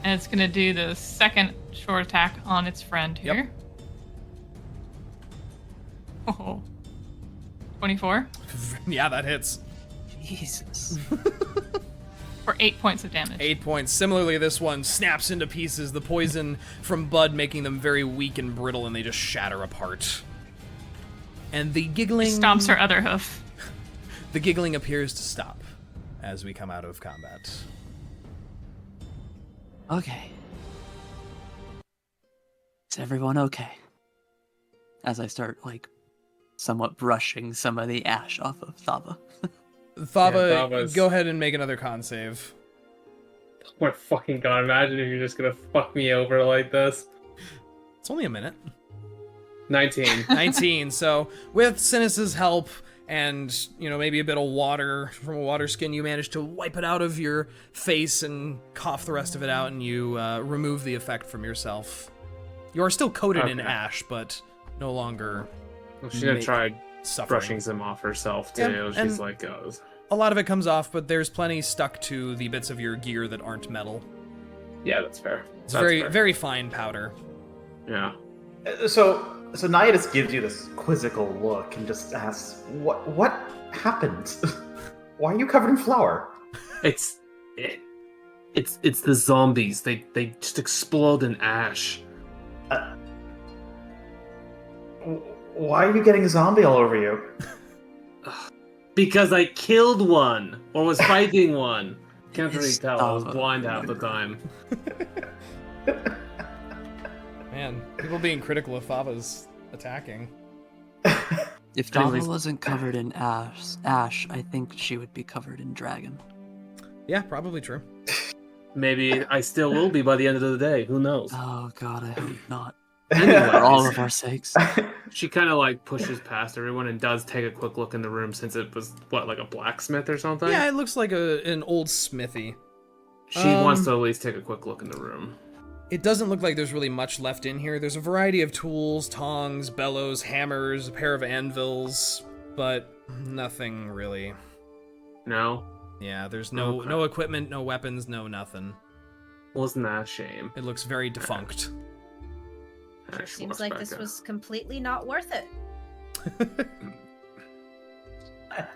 And it's gonna do the second short attack on its friend Yep. here. Oh. 24 Yeah, that hits. Jesus. for 8 points of damage. 8 points. Similarly, this one snaps into pieces, the poison from Bud making them very weak and brittle, and they just shatter apart. And the giggling... Stomps her other hoof. The giggling appears to stop as we come out of combat. Okay. Is everyone okay? As I start, somewhat brushing some of the ash off of Thava. Thava, Thava's- go ahead and make another con save. Oh my fucking god, imagine if you're just gonna fuck me over like this. It's only a minute. 19. 19. So with Synas' help and, maybe a bit of water from a water skin, you manage to wipe it out of your face and cough the rest of it out, and you remove the effect from yourself. You are still coated in Okay. ash, but no longer Well, she had tried suffering. brushing some off herself too. Yeah, She's and- like, oh. A lot of it comes off, but there's plenty stuck to the bits of your gear that aren't metal. Yeah, that's fair. It's That's very, fair. very fine powder. Yeah. So Niah just gives you this quizzical look and just asks, "What happened? Why are you covered in flour?" It's the zombies. They just explode in ash. Why are you getting zombie all over you? Because I killed one or was fighting one. Can't really It's tell. I was Thava. blind half the time. Man, people being critical of Thava's attacking. If Thava Anyways. wasn't covered in ash, I think she would be covered in dragon. Yeah, probably true. Maybe I still will be by the end of the day. Who knows? Oh god, I hope not. Anyway, For all of our sakes. She kind of like pushes past everyone and does take a quick look in the room since it was like a blacksmith or something. Yeah, it looks like an old smithy. She wants to at least take a quick look in the room. It doesn't look like there's really much left in here. There's a variety of tools, tongs, bellows, hammers, a pair of anvils, but nothing really. No, Yeah, there's Okay. no equipment, no weapons, no nothing. wasn't that a shame? It looks very defunct. Ash Seems walks like back this out. was completely not worth it.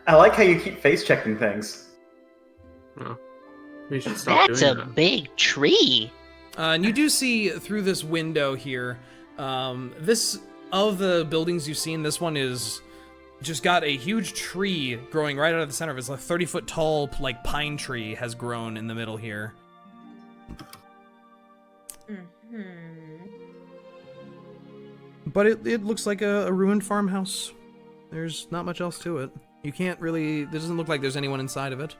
I like how you keep face checking things. Well, we should stop That's doing a that. big tree. And you do see through this window here, this, of the buildings you've seen, this one is just got a huge tree growing right out of the center of it. It's a 30-foot tall, like, pine tree has grown in the middle here. But it looks like a ruined farmhouse. There's not much else to it. You can't really... It doesn't look like there's anyone inside of it.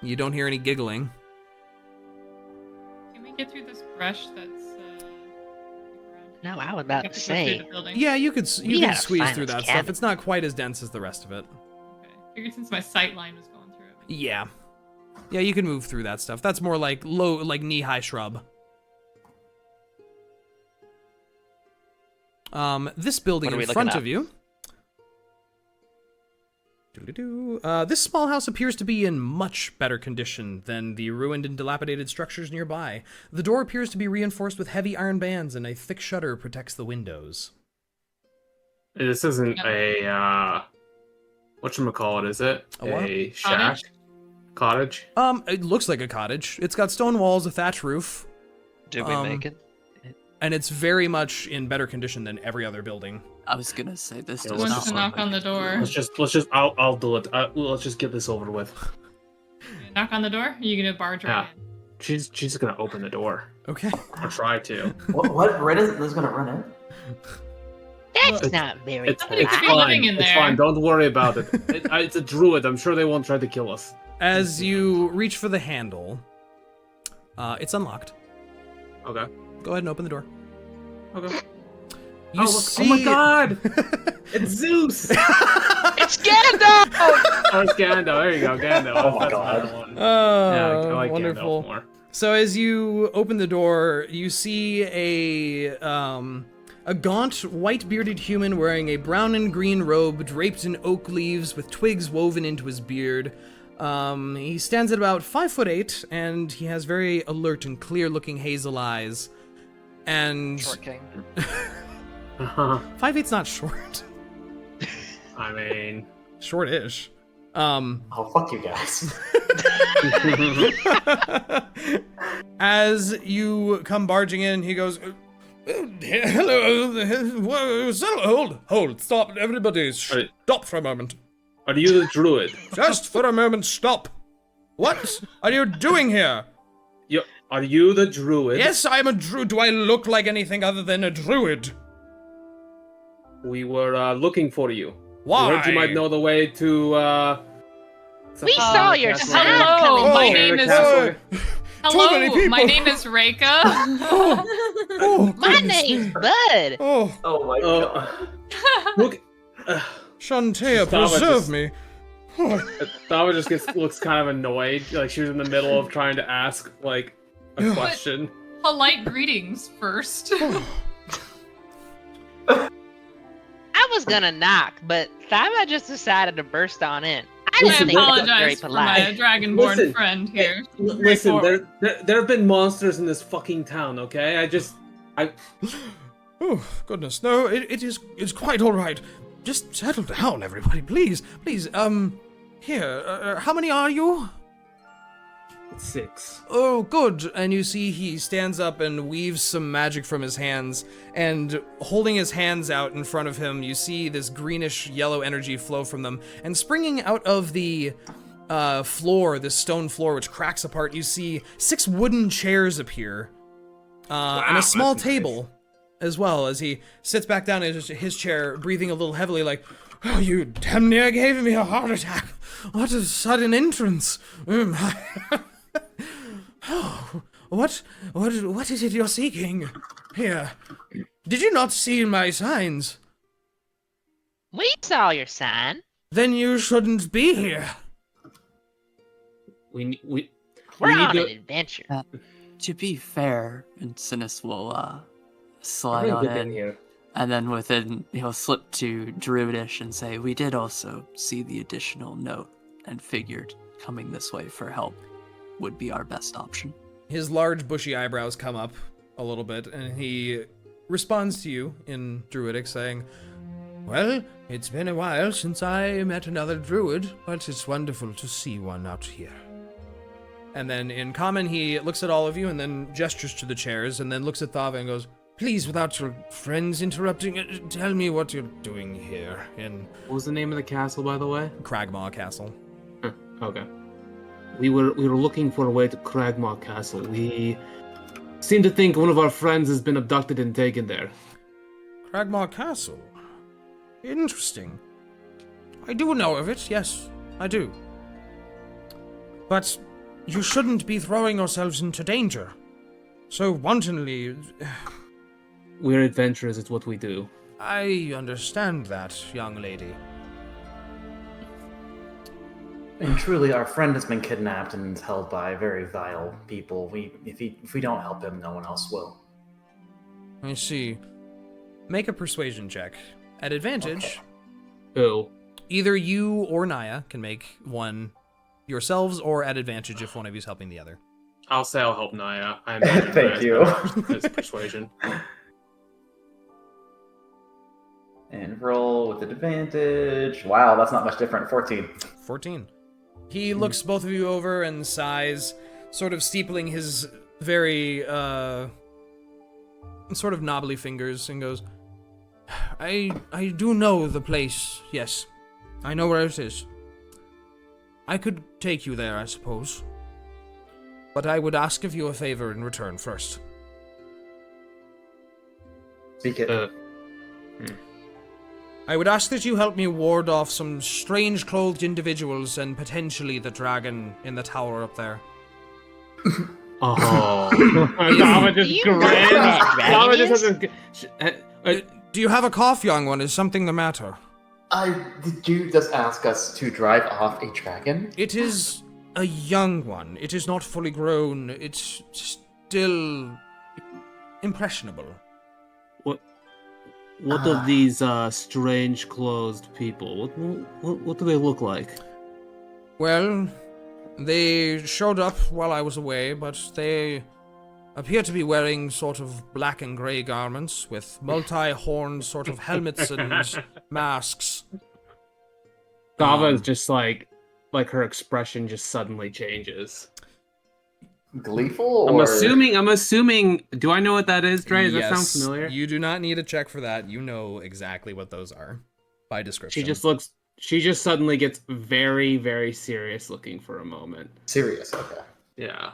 You don't hear any giggling. Can we get through this brush that's No, I was we about have to to go through say. the building? Yeah, you could We you can gotta squeeze find through this that stuff. cabin. It's not quite as dense as the rest of it. Okay. Figured since my sight line was going through it. Yeah. Yeah, you can move through that stuff. That's more like knee-high shrub. This building What are we in looking front at? of you. This small house appears to be in much better condition than the ruined and dilapidated structures nearby. The door appears to be reinforced with heavy iron bands, and a thick shutter protects the windows. This isn't a whatchamacallit, is it? A what? A shack? Cottage? It looks like a cottage. It's got stone walls, a thatch roof, Did we make it? and it's very much in better condition than every other building. I was gonna say this Yeah, does Who let's not wants to look knock like on the door? Let's just. I'll do it. Let's just get this over with. Knock on the door? Are you gonna barge right Yeah. in? She's just gonna open the door. Okay. Or try to. What? Red is gonna run in? That's not very It's Somebody could be polite. living in It's there. fine. Don't worry about it. It's a druid. I'm sure they won't try to kill us. As you reach for the handle, it's unlocked. Okay. Go ahead and open the door. Okay. You see... Oh my god! It's Zeus! It's Gandalf! Oh, it's Gandalf. There you go, Gandalf. Oh my That's God. the one. Oh, Yeah, I like wonderful. Gandalf more. So as you open the door, you see a gaunt, white-bearded human wearing a brown and green robe draped in oak leaves with twigs woven into his beard. He stands at about 5'8", and he has very alert and clear-looking hazel eyes. And Short king. 5'8's not short. I mean, Short-ish. Oh, fuck you guys. As you come barging in, he goes, hello, hold, stop, everybody, Right. stop for a moment. are you the druid? Just for a moment, stop. What are you doing here? Are you the druid? Yes, I am a druid. Do I look like anything other than a druid? We were looking for you. Why? We heard you might know the way to. We saw your Castle. sign Hello, coming my here. name is- Castle. Too many Hello, people. my name is Reyka. Oh, My goodness name's me. Bud. Oh, Oh my god. Look, Shantea, Thava preserve just- me. Oh, Thava just looks kind of annoyed, like she was in the middle of trying to ask like a question. polite greetings first. I was gonna knock, but Thava just decided to burst on in. I I don't think that's very apologize for my polite. dragonborn Listen, friend here. Listen, Straightforward. there have been monsters in this fucking town, okay? Oh, goodness. No, it's quite all right. Just settle down, everybody, please. Please, here, how many are you? 6. Oh, good. And you see he stands up and weaves some magic from his hands, and holding his hands out in front of him, you see this greenish yellow energy flow from them, and springing out of the floor, this stone floor, which cracks apart, you see 6 wooden chairs appear, and a small table as well, as he sits back down in his chair, breathing a little heavily, like, "Oh, you damn near gave me a heart attack. What a sudden entrance. Oh, what is it you're seeking? Here. Did you not see my signs? We saw your sign. Then you shouldn't be here." We're need on to- an adventure. To be fair, and Synas will How slide did on we get in, here? and then he'll slip to Druidish and say, "We did also see the additional note, and figured coming this way for help would be our best option." His large bushy eyebrows come up a little bit, and he responds to you in Druidic, saying, "Well, it's been a while since I met another druid, but it's wonderful to see one out here." And then in common, he looks at all of you and then gestures to the chairs, and then looks at Thava and goes, "Please, without your friends interrupting, tell me what you're doing here in What was the name of the castle, by the way? Cragmaw Castle." Okay. We were looking for a way to Cragmaw Castle. We seem to think one of our friends has been abducted and taken there. Cragmaw Castle? Interesting. I do know of it, yes, I do. But you shouldn't be throwing yourselves into danger so wantonly. We're adventurers, it's what we do. I understand that, young lady. And truly, our friend has been kidnapped and held by very vile people. If we don't help him, no one else will. I see. Make a persuasion check. At advantage, Who? either you or Niah can make one yourselves, or at advantage if one of you's helping the other. I'll say I'll help Niah. I imagine Thank Niah's you. better as persuasion. And roll with advantage. Wow, that's not much different. 14. 14. He looks both of you over and sighs, sort of steepling his very, sort of knobbly fingers, and goes, I do know the place, yes. I know where it is. I could take you there, I suppose. But I would ask of you a favor in return first. Speak it. I would ask that you help me ward off some strange clothed individuals and potentially the dragon in the tower up there. Oh. Thava just grins. Do you have a cough, young one? Is something the matter? Did you just ask us to drive off a dragon? It is a young one. It is not fully grown. It's still impressionable. What of these strange closed people? What do they look like? Well, they showed up while I was away, but they appear to be wearing sort of black and grey garments with multi-horned sort of helmets and masks. Thava is just like her expression just suddenly changes. Gleeful? I'm assuming. Do I know what that is, Dre? Does that sound familiar? You do not need a check for that. You know exactly what those are by description. She just suddenly gets very, very serious looking for a moment. Serious, okay. Yeah.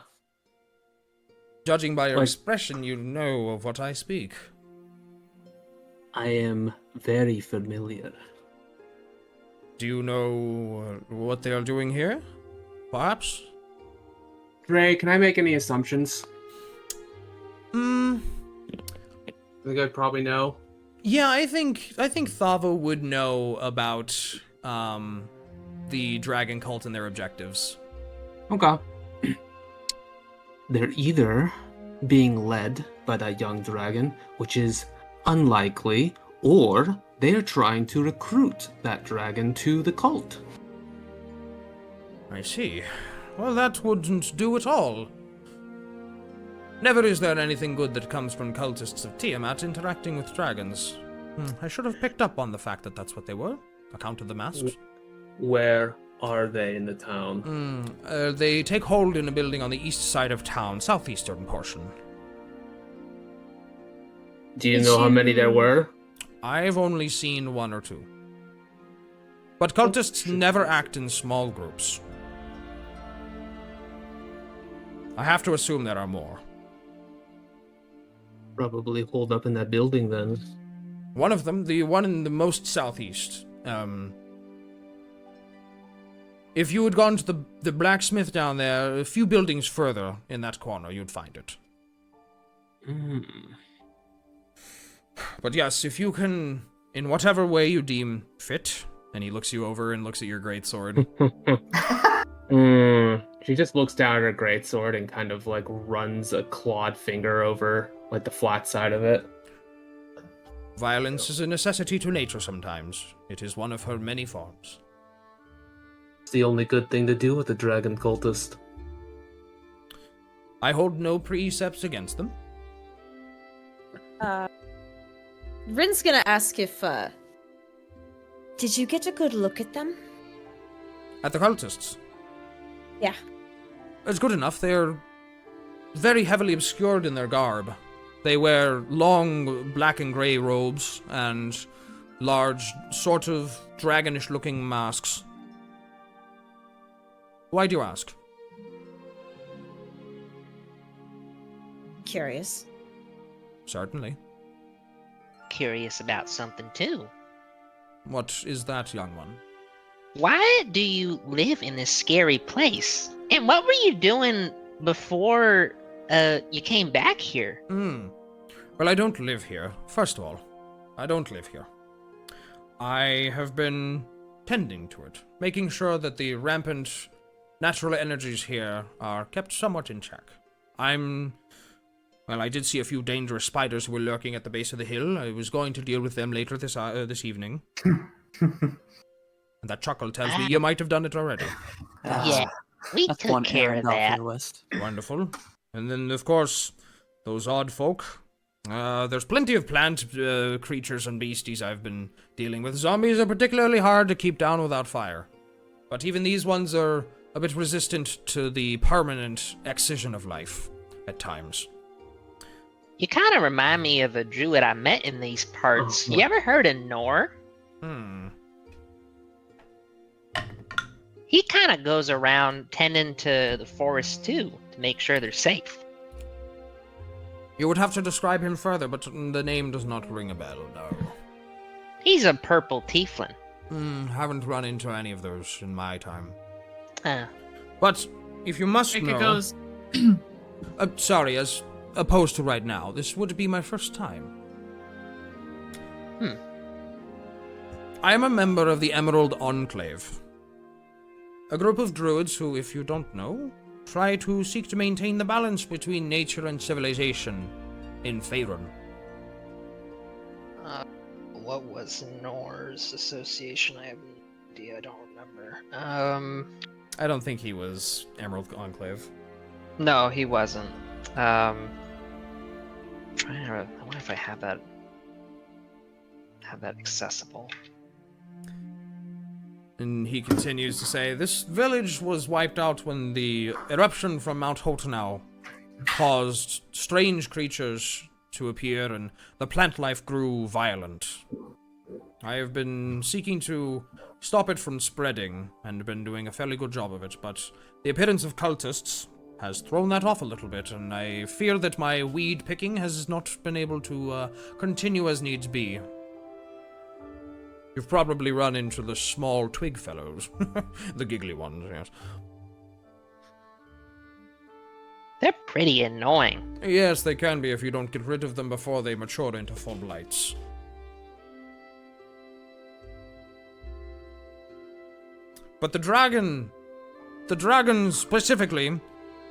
Judging by your expression, you know of what I speak. I am very familiar. Do you know what they are doing here? Perhaps? Dre, can I make any assumptions? Hmm. I think I'd probably know. Yeah, I think Thava would know about the dragon cult and their objectives. Okay. They're either being led by that young dragon, which is unlikely, or they're trying to recruit that dragon to the cult. I see. Well, that wouldn't do at all. Never is there anything good that comes from cultists of Tiamat interacting with dragons. I should have picked up on the fact that that's what they were. Account of the masks. Where are they in the town? They take hold in a building on the east side of town, southeastern portion. Do you know how many there were? I've only seen one or two. But cultists never act in small groups. I have to assume there are more. Probably holed up in that building then. One of them, the one in the most southeast, if you had gone to the blacksmith down there, a few buildings further in that corner, you'd find it. But yes, if you can, in whatever way you deem fit, and he looks you over and looks at your greatsword. She just looks down at her greatsword and kind of like runs a clawed finger over like the flat side of it. Violence is a necessity to nature sometimes. It is one of her many forms. It's the only good thing to do with a dragon cultist. I hold no precepts against them. Rinn's gonna ask if, did you get a good look at them? At the cultists? Yeah. It's good enough. They're very heavily obscured in their garb. They wear long black and grey robes and large, sort of dragonish-looking masks. Why do you ask? Curious. Certainly. Curious about something too. What is that, young one? Why do you live in this scary place? And what were you doing before you came back here? Well, I don't live here. First of all, I don't live here. I have been tending to it, making sure that the rampant natural energies here are kept somewhat in check. Well, I did see a few dangerous spiders who were lurking at the base of the hill. I was going to deal with them later this evening. And that chuckle tells me you might have done it already. Yeah, we That's took one care errand of off that. your list. Wonderful. And then, of course, those odd folk. There's plenty of plant creatures and beasties I've been dealing with. Zombies are particularly hard to keep down without fire. But even these ones are a bit resistant to the permanent excision of life at times. You kind of remind me of a druid I met in these parts. You ever heard of Nor? He kind of goes around tending to the forest too, to make sure they're safe. You would have to describe him further, but the name does not ring a bell, no. He's a purple tiefling. Haven't run into any of those in my time. Huh. But if you must Reyka know... goes, sorry, as opposed to right now, this would be my first time. I am a member of the Emerald Enclave. A group of druids who, if you don't know, try to seek to maintain the balance between nature and civilization in Faerun. What was Nor's association? I have no idea. I don't remember. I don't think he was Emerald Enclave. No, he wasn't. I wonder if I have that accessible. And he continues to say, this village was wiped out when the eruption from Mount Hotenau caused strange creatures to appear and the plant life grew violent. I have been seeking to stop it from spreading and been doing a fairly good job of it, but the appearance of cultists has thrown that off a little bit, and I fear that my weed picking has not been able to continue as needs be. You've probably run into the small twig fellows. The giggly ones, yes. They're pretty annoying. Yes, they can be if you don't get rid of them before they mature into full blights. But the dragon specifically,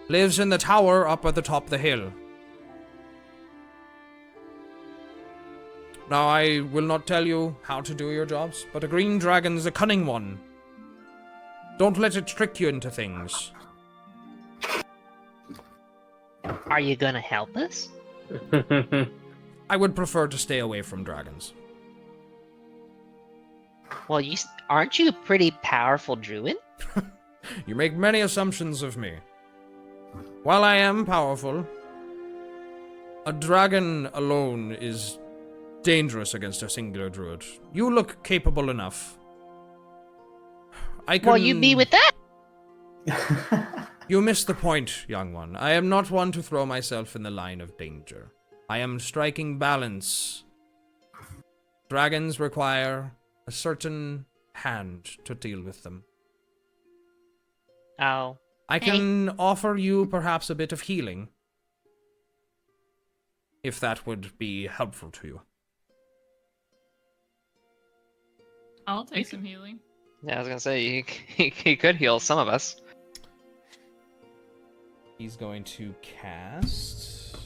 lives in the tower up at the top of the hill. Now, I will not tell you how to do your jobs, but a green dragon's a cunning one. Don't let it trick you into things. Are you gonna help us? I would prefer to stay away from dragons. Well, aren't you a pretty powerful druid? You make many assumptions of me. While I am powerful, a dragon alone is dangerous against a singular druid. You look capable enough. Well, you be with that. You missed the point, young one. I am not one to throw myself in the line of danger. I am striking balance. Dragons require a certain hand to deal with them. Oh. I can offer you perhaps a bit of healing, if that would be helpful to you. I'll take some healing. Yeah, I was gonna say he could heal some of us. He's going to cast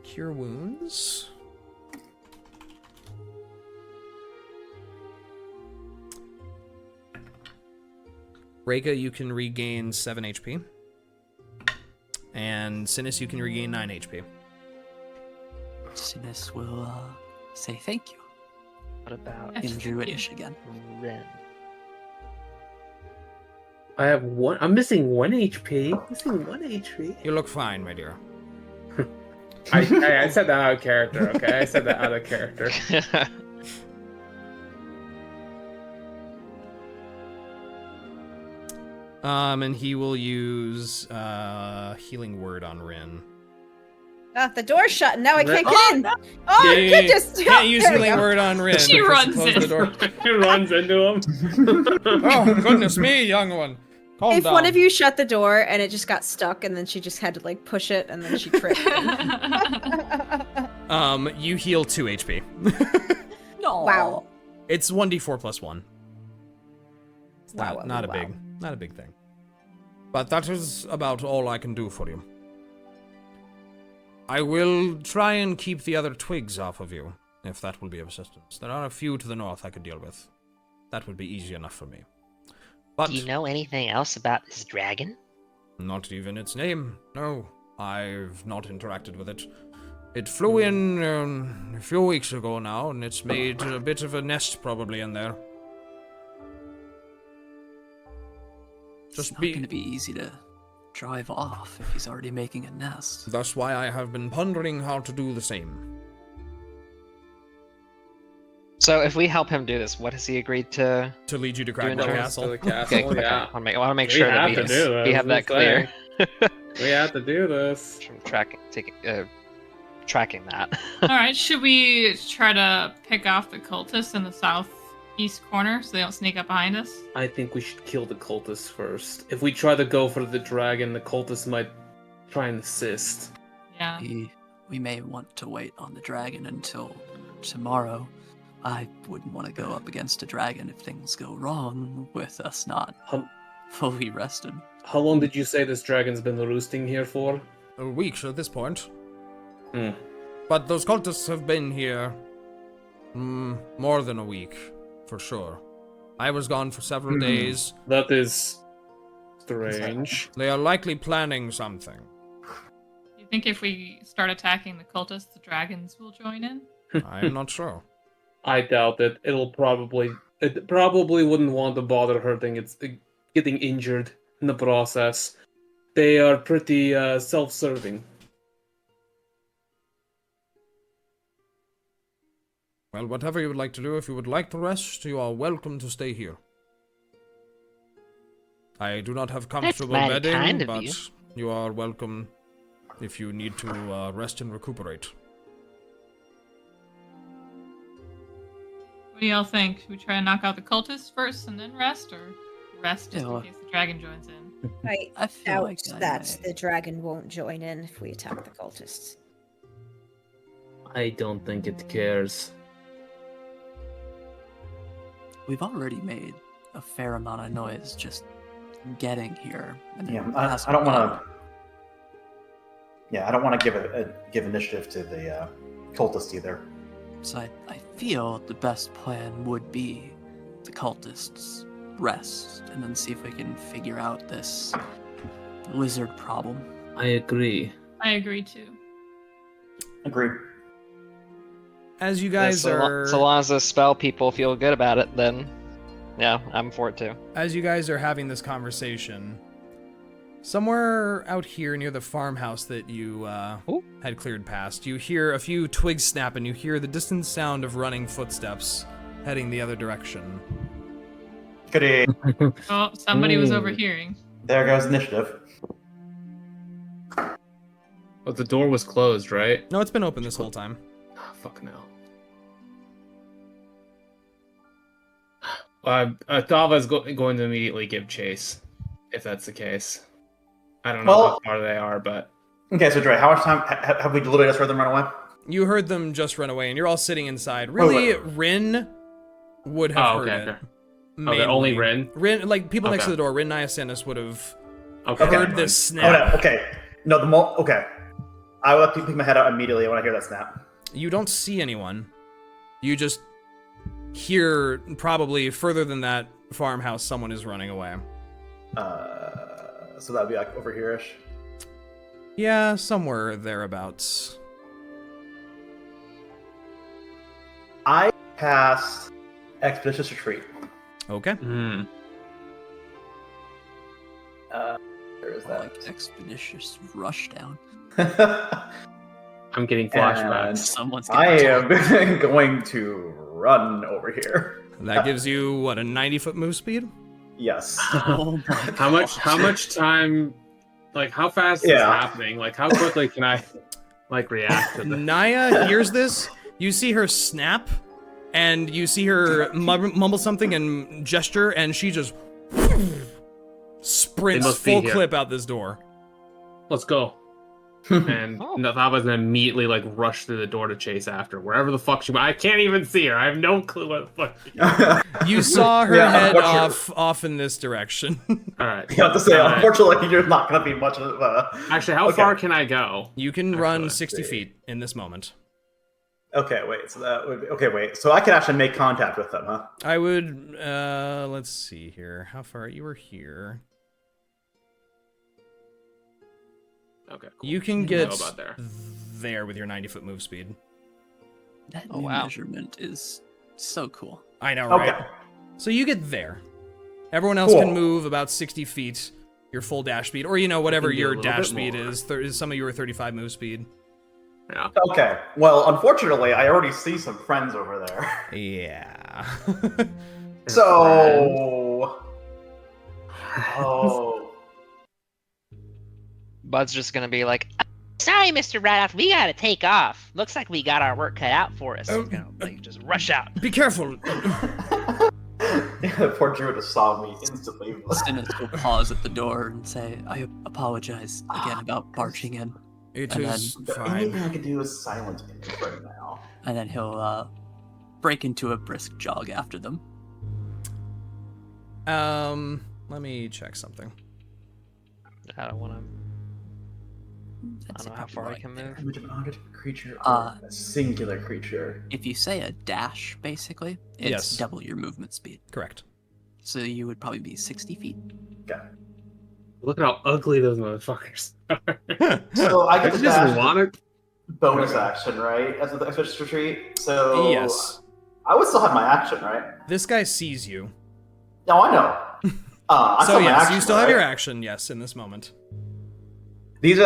Cure Wounds. Reyka, you can regain 7 HP. And Synas, you can regain 9 HP. Synas will say thank you. What about In Druidish again. Rinn? I have one. I'm missing 1 HP. Missing 1 HP. You look fine, my dear. I said that out of character. Okay, I said that out of character. And he will use Healing Word on Rinn. Ah, the door's shut and now I can't Oh, get in. Oh, Yeah, goodness. Can't use There we Healing go. Word on Rinn. She because runs closed in. the door. He runs into him. Oh, goodness me, young one. Calm If down. one of you shut the door and it just got stuck and then she just had to like push it and then she tripped. You heal 2 HP. No. Wow. It's 1d4 plus 1. It's Wow, not wow. a big thing. But that is about all I can do for you. I will try and keep the other twigs off of you, if that will be of assistance. There are a few to the north I could deal with. That would be easy enough for me. But Do you know anything else about this dragon? not even its name. No, I've not interacted with it. It flew in a few weeks ago now, and it's made a bit of a nest probably in there. It's not going to be easy to drive off if he's already making a nest. That's why I have been pondering how to do the same. So if we help him do this, what has he agreed to? To lead you to Doing Crackmore the Castle. To the castle, Okay, yeah. I want to make We sure that have we to do this, we have that that's the clear. We have to do this. From tracking that. All right, should we try to pick off the cultists in the southeast corner so they don't sneak up behind us? I think we should kill the cultists first. If we try to go for the dragon, the cultists might try and assist. Yeah. We may want to wait on the dragon until tomorrow. I wouldn't want to go up against a dragon if things go wrong with us not fully rested. How long did you say this dragon's been roosting here for? A week at this point. Hmm. But those cultists have been here more than a week, for sure. I was gone for several days. That is strange. They are likely planning something. You think if we start attacking the cultists, the dragons will join in? I am not sure. I doubt it. It probably wouldn't want to bother hurting its getting injured in the process. They are pretty self-serving. Well, whatever you would like to do, if you would like to rest, you are welcome to stay here. I do not have comfortable mighty bedding, kind of but you. you are welcome if you need to rest and recuperate. What do y'all think? Should we try and knock out the cultists first and then rest, or rest just Yeah. in case the dragon joins in? I feel Doubt like I that may. the dragon won't join in if we attack the cultists. I don't think it cares. We've already made a fair amount of noise just getting here. And Yeah, it I hasn't don't want gone- to. Yeah, I don't want to give initiative to the cultists either. So I feel the best plan would be the cultists rest and then see if we can figure out this lizard problem. I agree. I agree too. Agreed. As you guys are... So long as the spell people feel good about it, then yeah, I'm for it too. As you guys are having this conversation, somewhere out here near the farmhouse that you had cleared past, you hear a few twigs snap and you hear the distant sound of running footsteps heading the other direction. Goody. Oh, somebody was Ooh. overhearing. There goes initiative. But the door was closed, right? No, it's been open this whole time. Oh, fuck no. Thava's going to immediately give chase, if that's the case. I don't know Well- how far they are, but... Okay, so Dre, how much time have we literally just heard them run away? You heard them just run away, and you're all sitting inside. Really, Rinn would have heard it. Okay. Okay, only Rinn? Rinn, like, people next to Okay. the door, Rinn, Niah, Synas would have Okay. heard this snap. Okay. No, okay. I will pick my head out immediately when I hear that snap. You don't see anyone. You just hear, probably further than that farmhouse, someone is running away. So that'd be like over here-ish. Yeah, somewhere thereabouts. I cast Expeditious Retreat. Okay. Hmm. Where is Or that? like expeditious rushdown. I'm getting flashbacks. And Someone's I getting am going to run over here. That gives you, what, a 90-foot move speed? Yes. Oh my How much time, like, how fast is this happening? Like, how quickly can I, like, react to this? Niah hears this. You see her snap, and you see her mumble something and gesture, and she just sprints must be full here. clip out this door. Let's go. And Thava's gonna immediately, like, rush through the door to chase after wherever the fuck she went. I can't even see her. I have no clue what the fuck she is. You saw her Yeah, head unfortunately. off in this direction. Alright. You have to say, unfortunately, you're not going to be much of a... Actually, how far can I go? You can run Actually, 60 feet in this moment. Okay, wait. So that would be... Okay, wait. So I can actually make contact with them, huh? I would, let's see here. How far? You were here. Okay, cool. You can Know get about there. there with your 90-foot move speed. That Oh, new wow. measurement is so cool. I know, Okay. right? So you get there. Everyone else Cool. can move about 60 feet, your full dash speed, or, you know, whatever can do a your little dash bit speed more. is. Some of you are 35 move speed. Yeah. Okay. Well, unfortunately, I already see some friends over there. Yeah. So... Oh... Bud's just gonna be like, "Sorry, Mr. Radoff, we gotta take off. Looks like we got our work cut out for us." Oh, You know, like, just rush out. Be careful. The poor druid just saw me instantly. Synas will pause at the door and say, I apologize again about barging in. It And is The only thing I fine. can do is silence him right now. And then he'll break into a brisk jog after them. Let me check something. I don't want to. I That's don't know how about far I right can there. move. Damage of an creature or Uh, a singular creature. If you say a dash, basically, it's Yes. double your movement speed. Correct. So you would probably be 60 feet. Okay. Look at how ugly those motherfuckers are. So I I get the just dash want it. bonus action, right? As the expedition retreat. So Yes. I would still have my action, right? This guy sees you. No, I know. I So still have my yes, action, you still have right? your action, yes, in this moment. These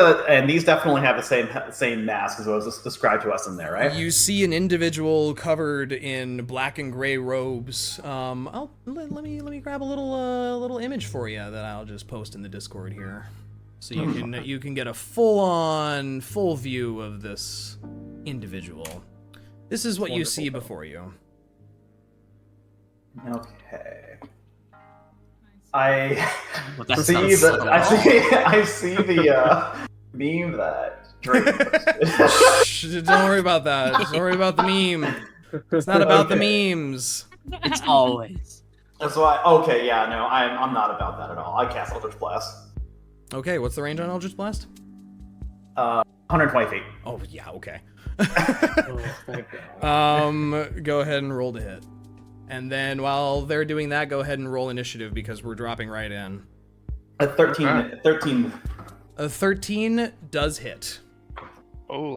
definitely have the same mask as what was described to us in there, right? You see an individual covered in black and gray robes. Let me grab a little image for you that I'll just post in the Discord here, so you can get a full view of this individual. This is what you see before you. Okay. I Well, that see sounds the subtle. I see the meme that Drake posted. Shh, don't worry about that. Don't worry about the meme. It's not about the memes. It's always. That's why. Okay, yeah, no, I'm not about that at all. I cast Eldritch Blast. Okay, what's the range on Eldritch Blast? 120 feet. Oh yeah, okay. Oh, thank God. Go ahead and roll to hit. And then while they're doing that, go ahead and roll initiative because we're dropping right in. A 13. Alright. 13. A 13 does hit. Oh,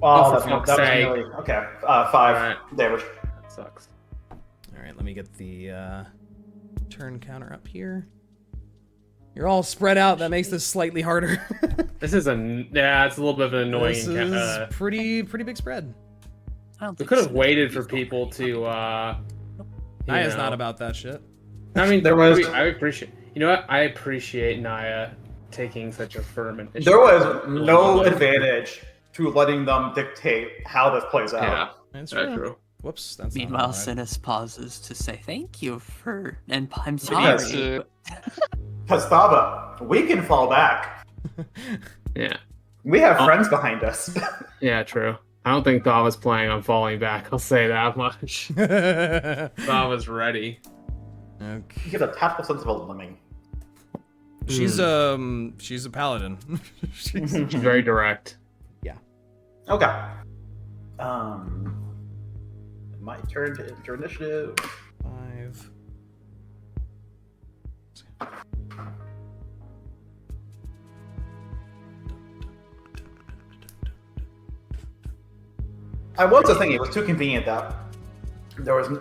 Oh, for that fuck's was sake. really... Okay, 5 Alright. damage. That sucks. All right, let me get the turn counter up here. You're all spread out. That makes this slightly harder. This is it's a little bit of an annoying. This is pretty big spread. I don't We think could have Synas waited would for be people to. Niah's not about that shit. I mean, There was- I appreciate. You know what? I appreciate Niah taking such a firm initiative. There was no advantage to letting them dictate how this plays out. Yeah, That's that's true. true. Whoops, that's Meanwhile, not right. Synas pauses to say thank you for, and I'm Because- sorry. Because Thava, we can fall back. Yeah, We have friends behind us. yeah, true. I don't think Thava's planning on falling back. I'll say that much. Thava's ready. Okay. You have a tactful sense of a lemming. She's a paladin. She's very direct. Okay. My turn to enter initiative. 5. I was just thinking it was too convenient that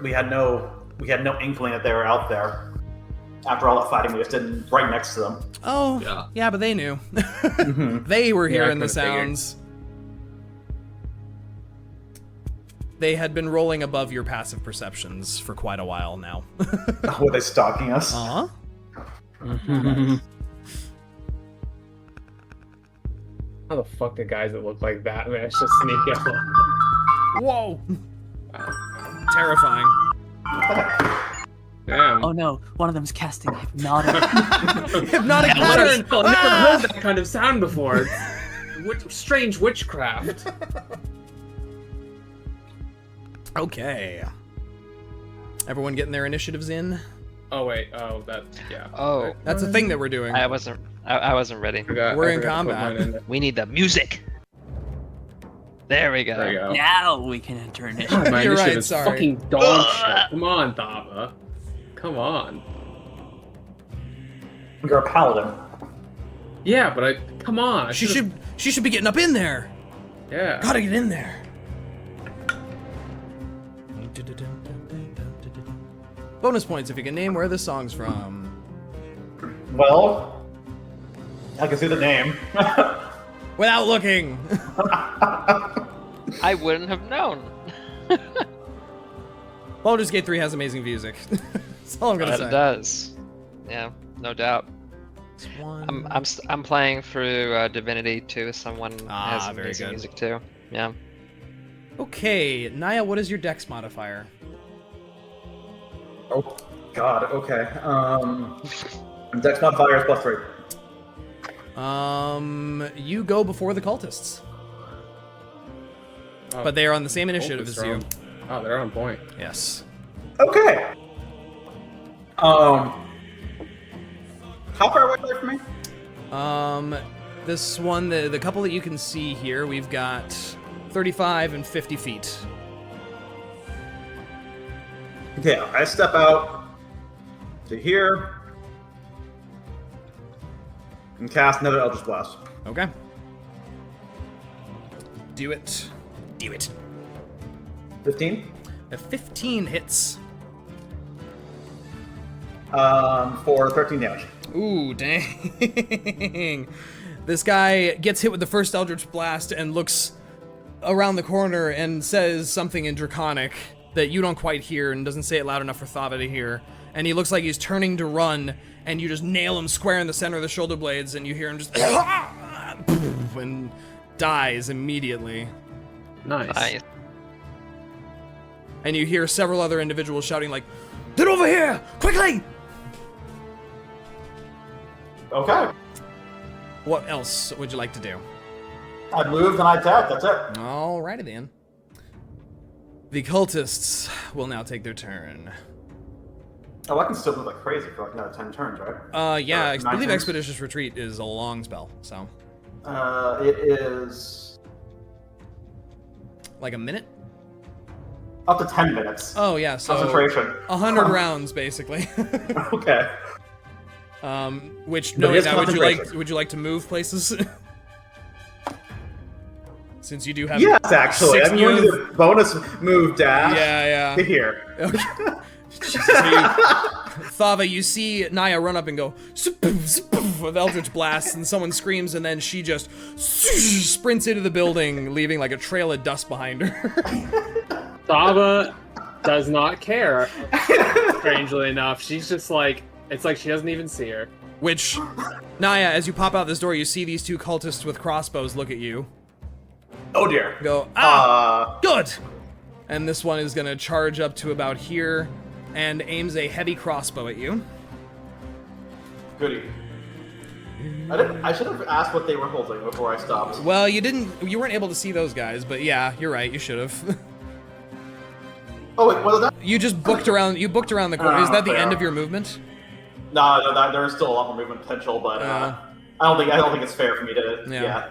we had no inkling that they were out there. After all that fighting, we just did right next to them. Oh, yeah, but they knew. Mhm. They were Yeah, I hearing the kinda figured. sounds. They had been rolling above your passive perceptions for quite a while now. Were they stalking us? Uh-huh. How the fuck do guys that look like that manage to sneak up? Whoa! Wow. Terrifying. Damn. Oh no, one of them's casting hypnotic. Hypnotic I've pattern! never Ah! heard that kind of sound before. Strange witchcraft. Okay. Everyone getting their initiatives in? Oh wait. Oh, that. Yeah. oh, That's a thing that we're doing. I wasn't ready. We're in combat. We need the music. There we go. There you go. Now we can enter God, initiative. my You're initiative right, is sorry. fucking dog shit. Come on, Thava. Come on. You're a paladin. Yeah, but come on. I She should've- should be getting up in there. Yeah. Gotta get in there. Bonus points if you can name where this song's from. Well, I can see the name. Without looking. I wouldn't have known. Baldur's Gate 3 has amazing music. That's all I'm gonna But say. it does. Yeah, no doubt. It's one- I'm playing through Divinity 2. Someone Ah, has very amazing good. music too. Yeah. Okay, Niah, what is your dex modifier? Oh, God. Okay. Dex modifier is +3. You go before the cultists, Oh, but they are on the same initiative as they're you. on- Oh, they're on point. Yes. Okay. How far away are they from me? This one, the couple that you can see here, we've got 35 and 50 feet. Okay, I step out to here and cast another Eldritch Blast. Okay. Do it. Do it. 15. A 15 hits. For 13 damage. Ooh, dang. This guy gets hit with the first Eldritch Blast and looks around the corner and says something in Draconic that you don't quite hear and doesn't say it loud enough for Thava to hear. And he looks like he's turning to run, and you just nail him square in the center of the shoulder blades, and you hear him just and dies immediately. Nice. Nice. And you hear several other individuals shouting like, "Get over here! Quickly!" Okay. What else would you like to do? I moved and I attacked. That's it. Alrighty then. The cultists will now take their turn. Oh, I can still move like crazy for like another 10 turns, right? Yeah, I Or 9 believe turns? Expeditious Retreat is a long spell, so. It is Like a minute? up to 10 minutes. Oh yeah, so Concentration. 100 rounds basically. Okay. Which But knowing it's that, concentration. would you like to move places? Since you do have Yes, actually. six I'm going to move- do the bonus move dash Yeah, to yeah. here. Okay. Thava, you see Niah run up and go with Eldritch Blast, and someone screams, and then she just sprints into the building, leaving like a trail of dust behind her. Thava does not care. Strangely enough, she's just like, it's like she doesn't even see her. Which, Niah, as you pop out this door, you see these two cultists with crossbows look at you. Oh dear. Go, good! And this one is gonna charge up to about here and aims a heavy crossbow at you. Goody. I should have asked what they were holding before I stopped. Well, you weren't able to see those guys, but yeah, you're right, you should have. Oh wait, what was that? You just booked around the corner. Is that the fair. end of your movement? No, there's still a lot more movement potential, but I don't think it's fair for me to. Yeah. Yeah.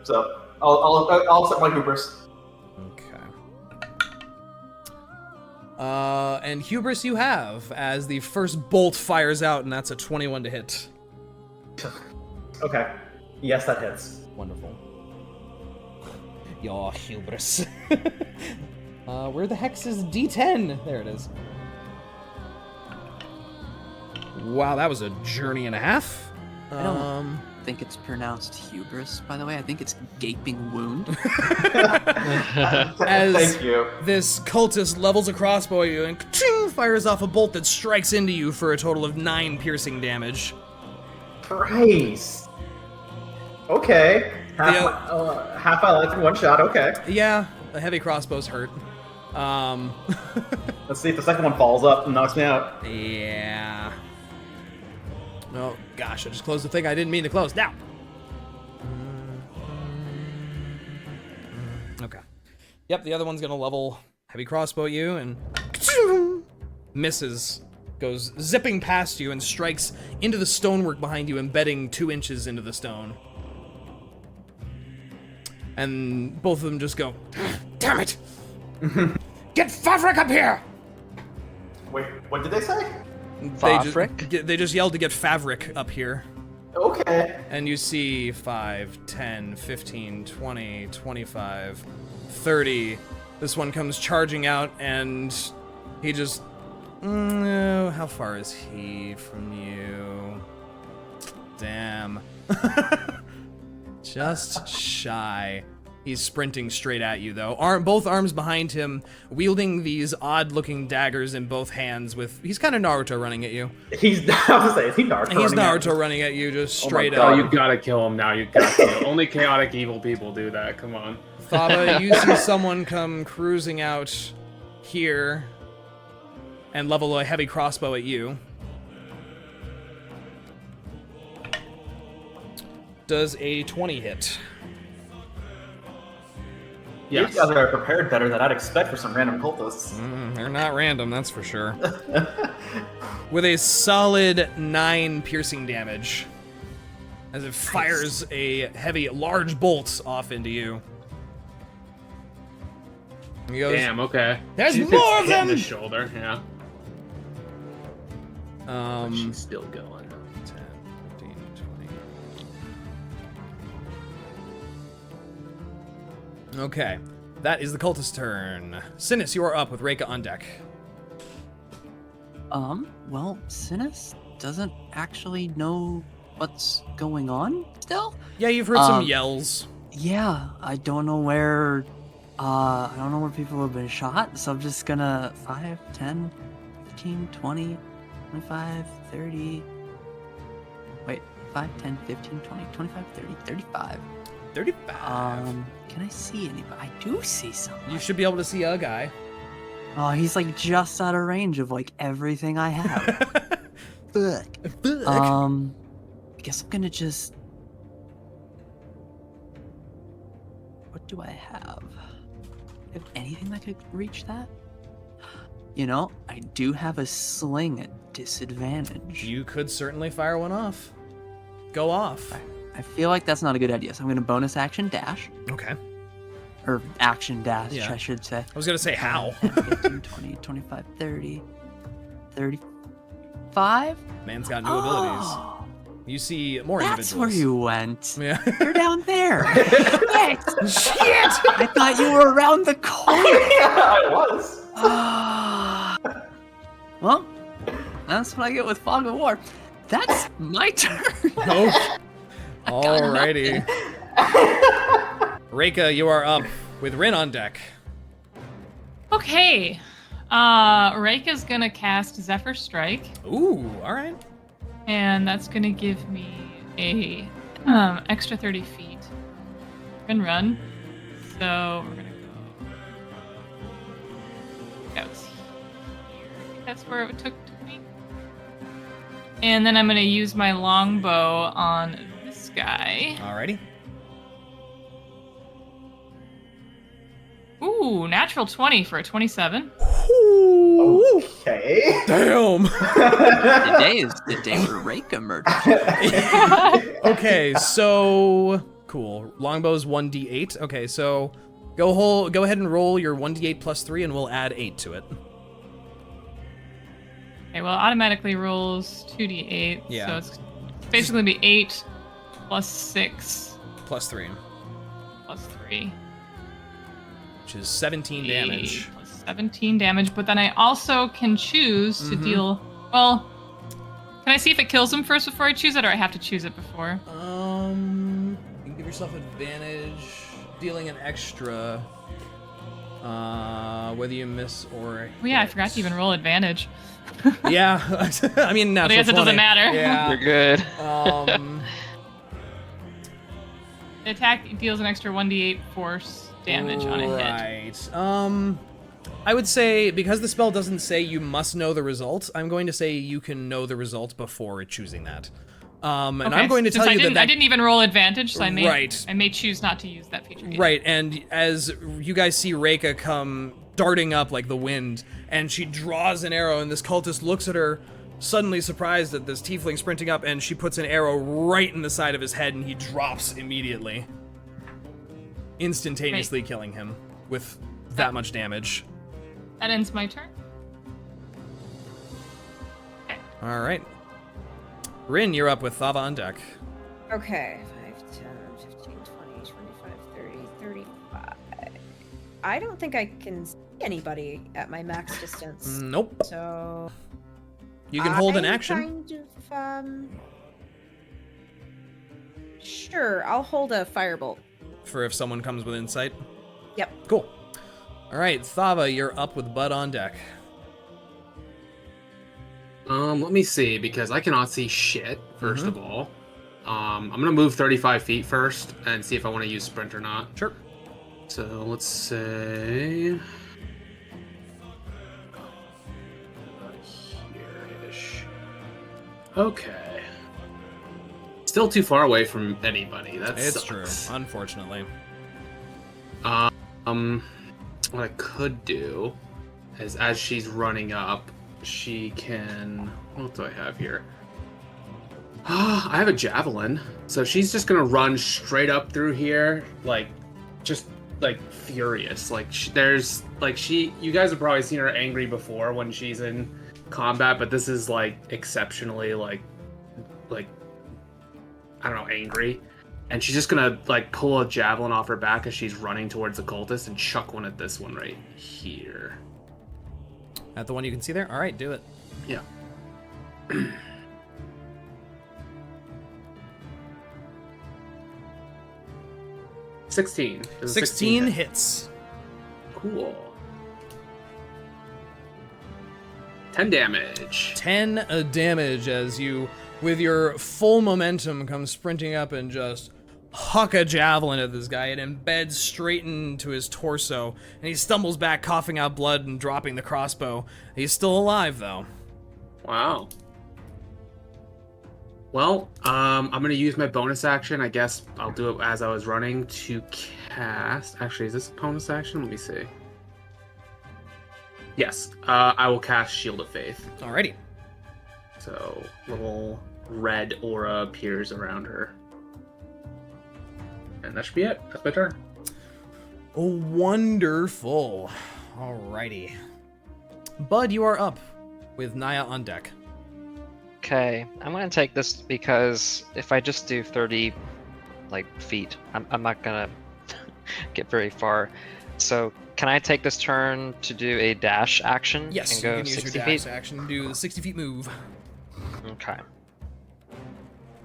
So I'll accept my hubris. And hubris you have, as the first bolt fires out, and that's a 21 to hit. Okay. Yes, that hits. Wonderful. Your hubris. Where the heck's is D10? There it is. Wow, that was a journey and a half. I don't think it's pronounced hubris, by the way. I think it's gaping wound. As Thank you. this cultist levels a crossbow at you and ka-ching, fires off a bolt that strikes into you for a total of 9 piercing damage. Christ. Okay. Half my life in one shot. Okay. Yeah, the heavy crossbows hurt. Let's see if the second one falls up and knocks me out. Yeah. Oh, gosh, I just closed the thing I didn't mean to close. Now! Okay. Yep, the other one's gonna level heavy crossbow at you and misses. Goes zipping past you and strikes into the stonework behind you, embedding 2 inches into the stone. And both of them just go, damn it! Get Favrik up here! Wait, what did they say? They just yelled to get Favrik up here. Okay. And you see 5, 10, 15, 20, 25, 30. This one comes charging out, and he just... how far is he from you? Damn. Just shy. He's sprinting straight at you, though. Both arms behind him, wielding these odd-looking daggers in both hands with... He's kind of Naruto running at you. I was gonna say, is he Naruto? He's running at Naruto me? running at you, just straight Oh, up. you gotta kill him now. You got to. Only chaotic evil people do that. Come on. Thava, you see someone come cruising out here and level a heavy crossbow at you. Does a 20 hit? Yes. These guys are prepared better than I'd expect for some random cultists. They're not random, that's for sure. With a solid 9 piercing damage, as it fires a heavy, large bolt off into you. He goes, Damn. Okay. There's She gets more of hit in them! the shoulder. Yeah. She's still going. 10, 15, 20. Okay, that is the cultist's turn. Synas, you are up with Reyka on deck. Well, Synas doesn't actually know what's going on still. Yeah, you've heard some yells. Yeah, I don't know where people have been shot, so I'm just gonna 5, 10, 15, 20, 25, 30. Wait, 5, 10, 15, 20, 25, 30, 35. 35. Can I see anybody? I do see someone. You should be able to see a guy. Oh, he's like just out of range of like everything I have. Fuck. I guess I'm gonna just... What do I have? Do I have anything that could reach that? You know, I do have a sling at disadvantage. You could certainly fire one off. Go off. I feel like that's not a good idea, so I'm going to bonus action dash. Okay. Or action dash, Yeah. I should say. I was gonna say how. 15, 20, 25, 30, 35? Man's got new abilities. You see more That's individuals. where you went. Yeah. You're down there. Shit! I thought you were around the corner. Yeah, I was. Well, that's what I get with Fog of War. That's my turn. Oh. Alrighty. Reyka, you are up with Rinn on deck. Okay. Reyka's gonna cast Zephyr Strike, Ooh, alright. and that's gonna give me a extra 30 feet. And run. So we're gonna go. That was here. I think that's where it took me. And then I'm gonna use my longbow on this guy. Alrighty. Ooh, natural 20 for a 27. Okay. Damn. Today is the day where Reyka murdered. Okay, so cool. Longbow's 1d8. Okay, so go ahead and roll your 1d8 plus 3 and we'll add 8 to it. Okay, well, it automatically rolls 2d8. Yeah. So it's basically be 8 plus 6 Plus 3, plus 3. which is 17 damage. 8 plus 17 damage, but then I also can choose to Mhm. deal. Well, can I see if it kills him first before I choose it, or I have to choose it before? You can give yourself advantage, dealing an extra, whether you miss or Oh, yeah, I hit. forgot to even roll advantage. Yeah, I mean, But I natural guess it doesn't 20. matter. Yeah. You're good. The attack deals an extra 1d8 force damage on a hit. Right. I would say, because the spell doesn't say you must know the result, I'm going to say you can know the result before choosing that. And Okay, I'm going to since tell you that I didn't even roll advantage, so I may Right. I may choose not to use that feature. Yet. Right, and as you guys see Reyka come darting up like the wind, and she draws an arrow, and this cultist looks at her, suddenly surprised at this tiefling sprinting up, and she puts an arrow right in the side of his head, and he drops immediately, instantaneously killing him with that much damage. That ends my turn. All right. Rinn, you're up with Thava on deck. Okay. 5, 10, 15, 20, 25, 30, 35. I don't think I can see anybody at my max distance. Nope. So You can hold an I'm action. Kind of, sure, I'll hold a firebolt. For if someone comes with insight. Yep. Cool. All right, Thava, you're up with Bud on deck. Let me see, because I cannot see shit, first of all. I'm gonna move 35 feet first and see if I want to use sprint or not. Sure. So let's say here-ish. Okay. Still too far away from anybody. That's It's true, unfortunately. What I could do is, as she's running up, she can. What do I have here? I have a javelin, so she's just gonna run straight up through here, like, just like furious. Like, you guys have probably seen her angry before when she's in combat, but this is like exceptionally like I don't know, angry. And she's just gonna like pull a javelin off her back as she's running towards the cultist and chuck one at this one right here. At the one you can see there? All right, do it. Yeah. 16. Does a 16 hit? hits. Cool. 10 damage. 10 damage as you, with your full momentum, come sprinting up and just huck a javelin at this guy. It embeds straight into his torso, and he stumbles back, coughing out blood and dropping the crossbow. He's still alive, though. Wow. Well, I'm going to use my bonus action. I guess I'll do it as I was running to cast. Actually, is this a bonus action? Let me see. Yes, I will cast Shield of Faith. Alrighty. So, little red aura appears around her. And that should be it. That's my turn. Oh, wonderful. Alrighty. Bud, you are up with Niah on deck. Okay, I'm gonna take this because if I just do 30 feet, I'm not gonna get very far. So can I take this turn to do a dash action? Yes, and you go can use 60 your feet? dash action to do the 60 feet move. Okay.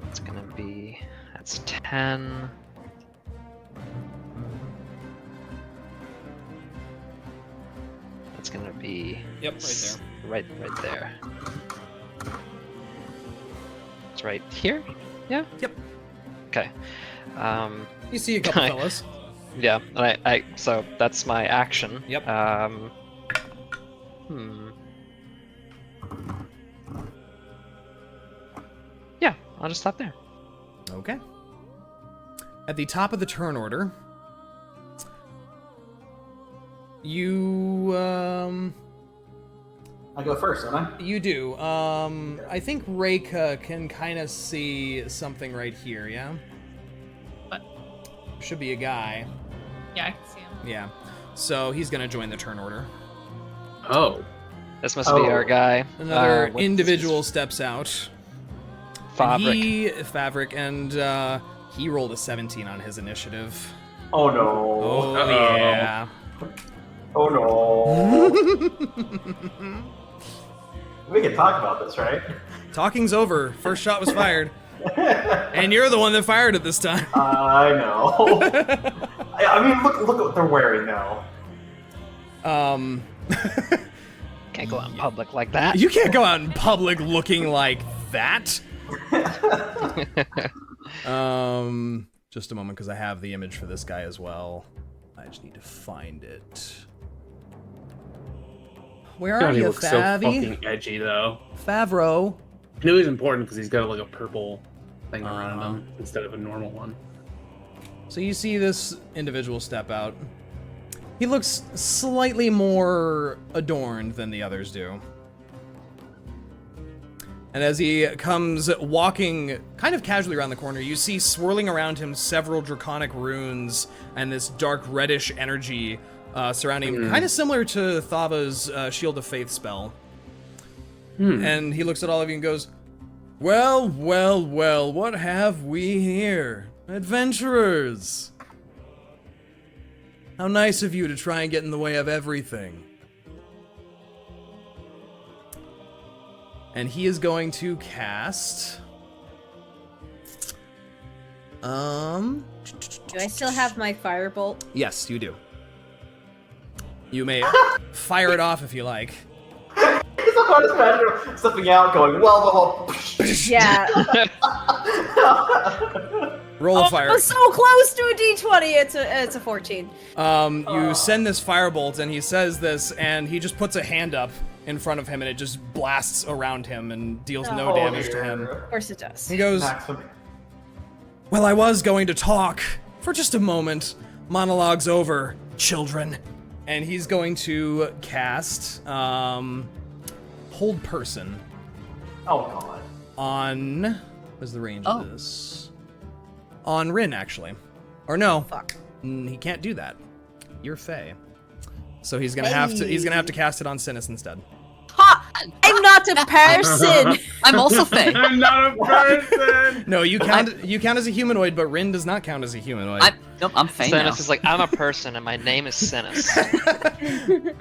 It's gonna be, that's 10. That's gonna be Yep, right there. right there. It's right here? Yeah? Yep. Okay. You see a couple fellas. Yeah, and so that's my action. Yep. Yeah, I'll just stop there. Okay. At the top of the turn order, you I go first, don't I? you do. I think Reyka can kind of see something right here. Yeah. What? Should be a guy. Yeah, I can see him. Yeah. So he's gonna join the turn order. Oh. This must be our guy. Another what's individual steps out. Fabric. Fabric, and he rolled a 17 on his initiative. Oh no. Oh Uh-oh. yeah. Oh no. We can talk about this, right? Talking's over. First shot was fired. And you're the one that fired it this time. I know. I mean, look what they're wearing now. Can't go out in public like that. You can't go out in public looking like that. Just a moment, because I have the image for this guy as well. I just need to find it. Where are God, he you, looks so Favy? fucking edgy, though. Favreau. I knew he's important because he's got like a purple thing around him instead of a normal one. So you see this individual step out. He looks slightly more adorned than the others do. And as he comes walking kind of casually around the corner, you see swirling around him several draconic runes and this dark reddish energy surrounding him, kind of similar to Thava's Shield of Faith spell. And he looks at all of you and goes, well, well, well, what have we here? Adventurers! How nice of you to try and get in the way of everything. And he is going to cast... Do I still have my firebolt? Yes, you do. You may fire it off if you like. I just imagine him stepping out, going, well. Yeah. Roll a fire. I was so close to a d20. It's a 14. You send this firebolt, and he says this, and he just puts a hand up in front of him, and it just blasts around him and deals no damage to him. Of course it does. He goes, well, I was going to talk for just a moment. Monologue's over, children. And he's going to cast Hold Person. Oh god. On... What's the range of this? On Rinn, actually. Or no. Fuck. He can't do that. You're Fae. So he's gonna have to cast it on Synas instead. Ha! I'm not a person! I'm also Fae. I'm not a person! No, you count as a humanoid, but Rinn does not count as a humanoid. I'm Fae now. Synas is like, I'm a person and my name is Synas.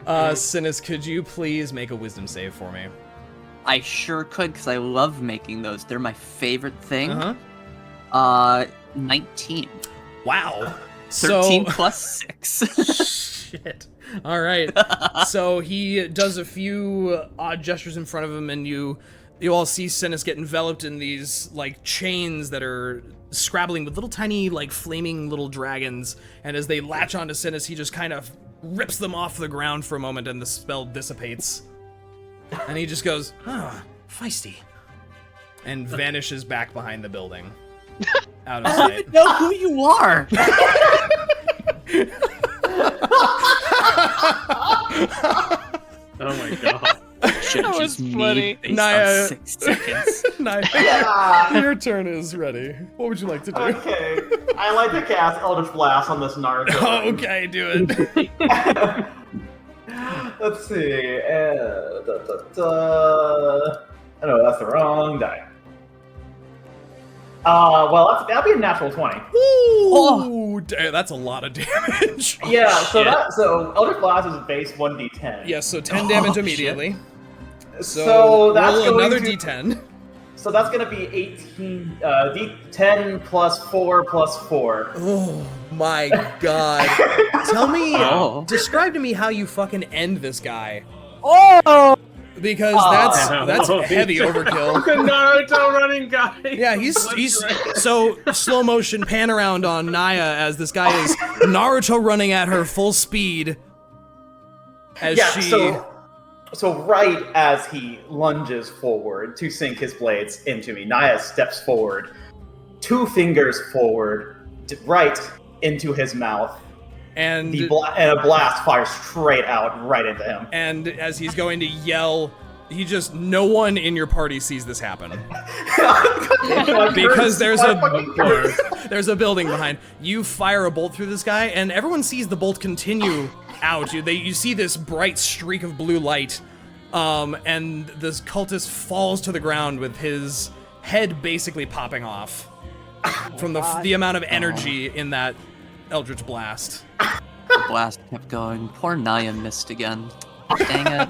Synas, could you please make a wisdom save for me? I sure could, because I love making those. They're my favorite thing. 19. Wow. 13 plus 6. Shit. All right. So he does a few odd gestures in front of him, and you all see Synas get enveloped in these like chains that are scrabbling with little tiny like flaming little dragons. And as they latch onto Synas, he just kind of rips them off the ground for a moment, and the spell dissipates. And he just goes, feisty, and vanishes back behind the building. Out of I don't sight. even know who you are. Oh my god. Should That just was funny. me based Niah- on 6 seconds. Nice. Yeah. Your turn is ready. What would you like to do? Okay. I like to cast Eldritch Blast on this Naruto. Oh, okay, do it. Let's see. Oh, no, that's the wrong die. Well, that'd be a natural 20. Ooh, damn, that's a lot of damage. Yeah, so Eldritch Blast is base 1d10. Yes, so 10 damage immediately. So that's roll going another to- d10. So that's going to be 18, d10 plus 4 plus 4. Oh my god. Tell me, Oh. describe to me how you fucking end this guy. Oh! Because Damn. that's Holy heavy shit. overkill. The Naruto running guy. Yeah, he's so slow motion pan around on Niah as this guy is Naruto running at her full speed as Yeah, she so right as he lunges forward to sink his blades into me, Niah steps forward, 2 fingers forward, right into his mouth, and and a blast fires straight out right into him. and as he's going to yell, no one in your party sees this happen. Because there's a building behind. You fire a bolt through this guy, and everyone sees the bolt continue out. You see this bright streak of blue light, and this cultist falls to the ground with his head basically popping off from the amount of energy in that Eldritch Blast. The blast kept going. Poor Niah missed again. Dang it.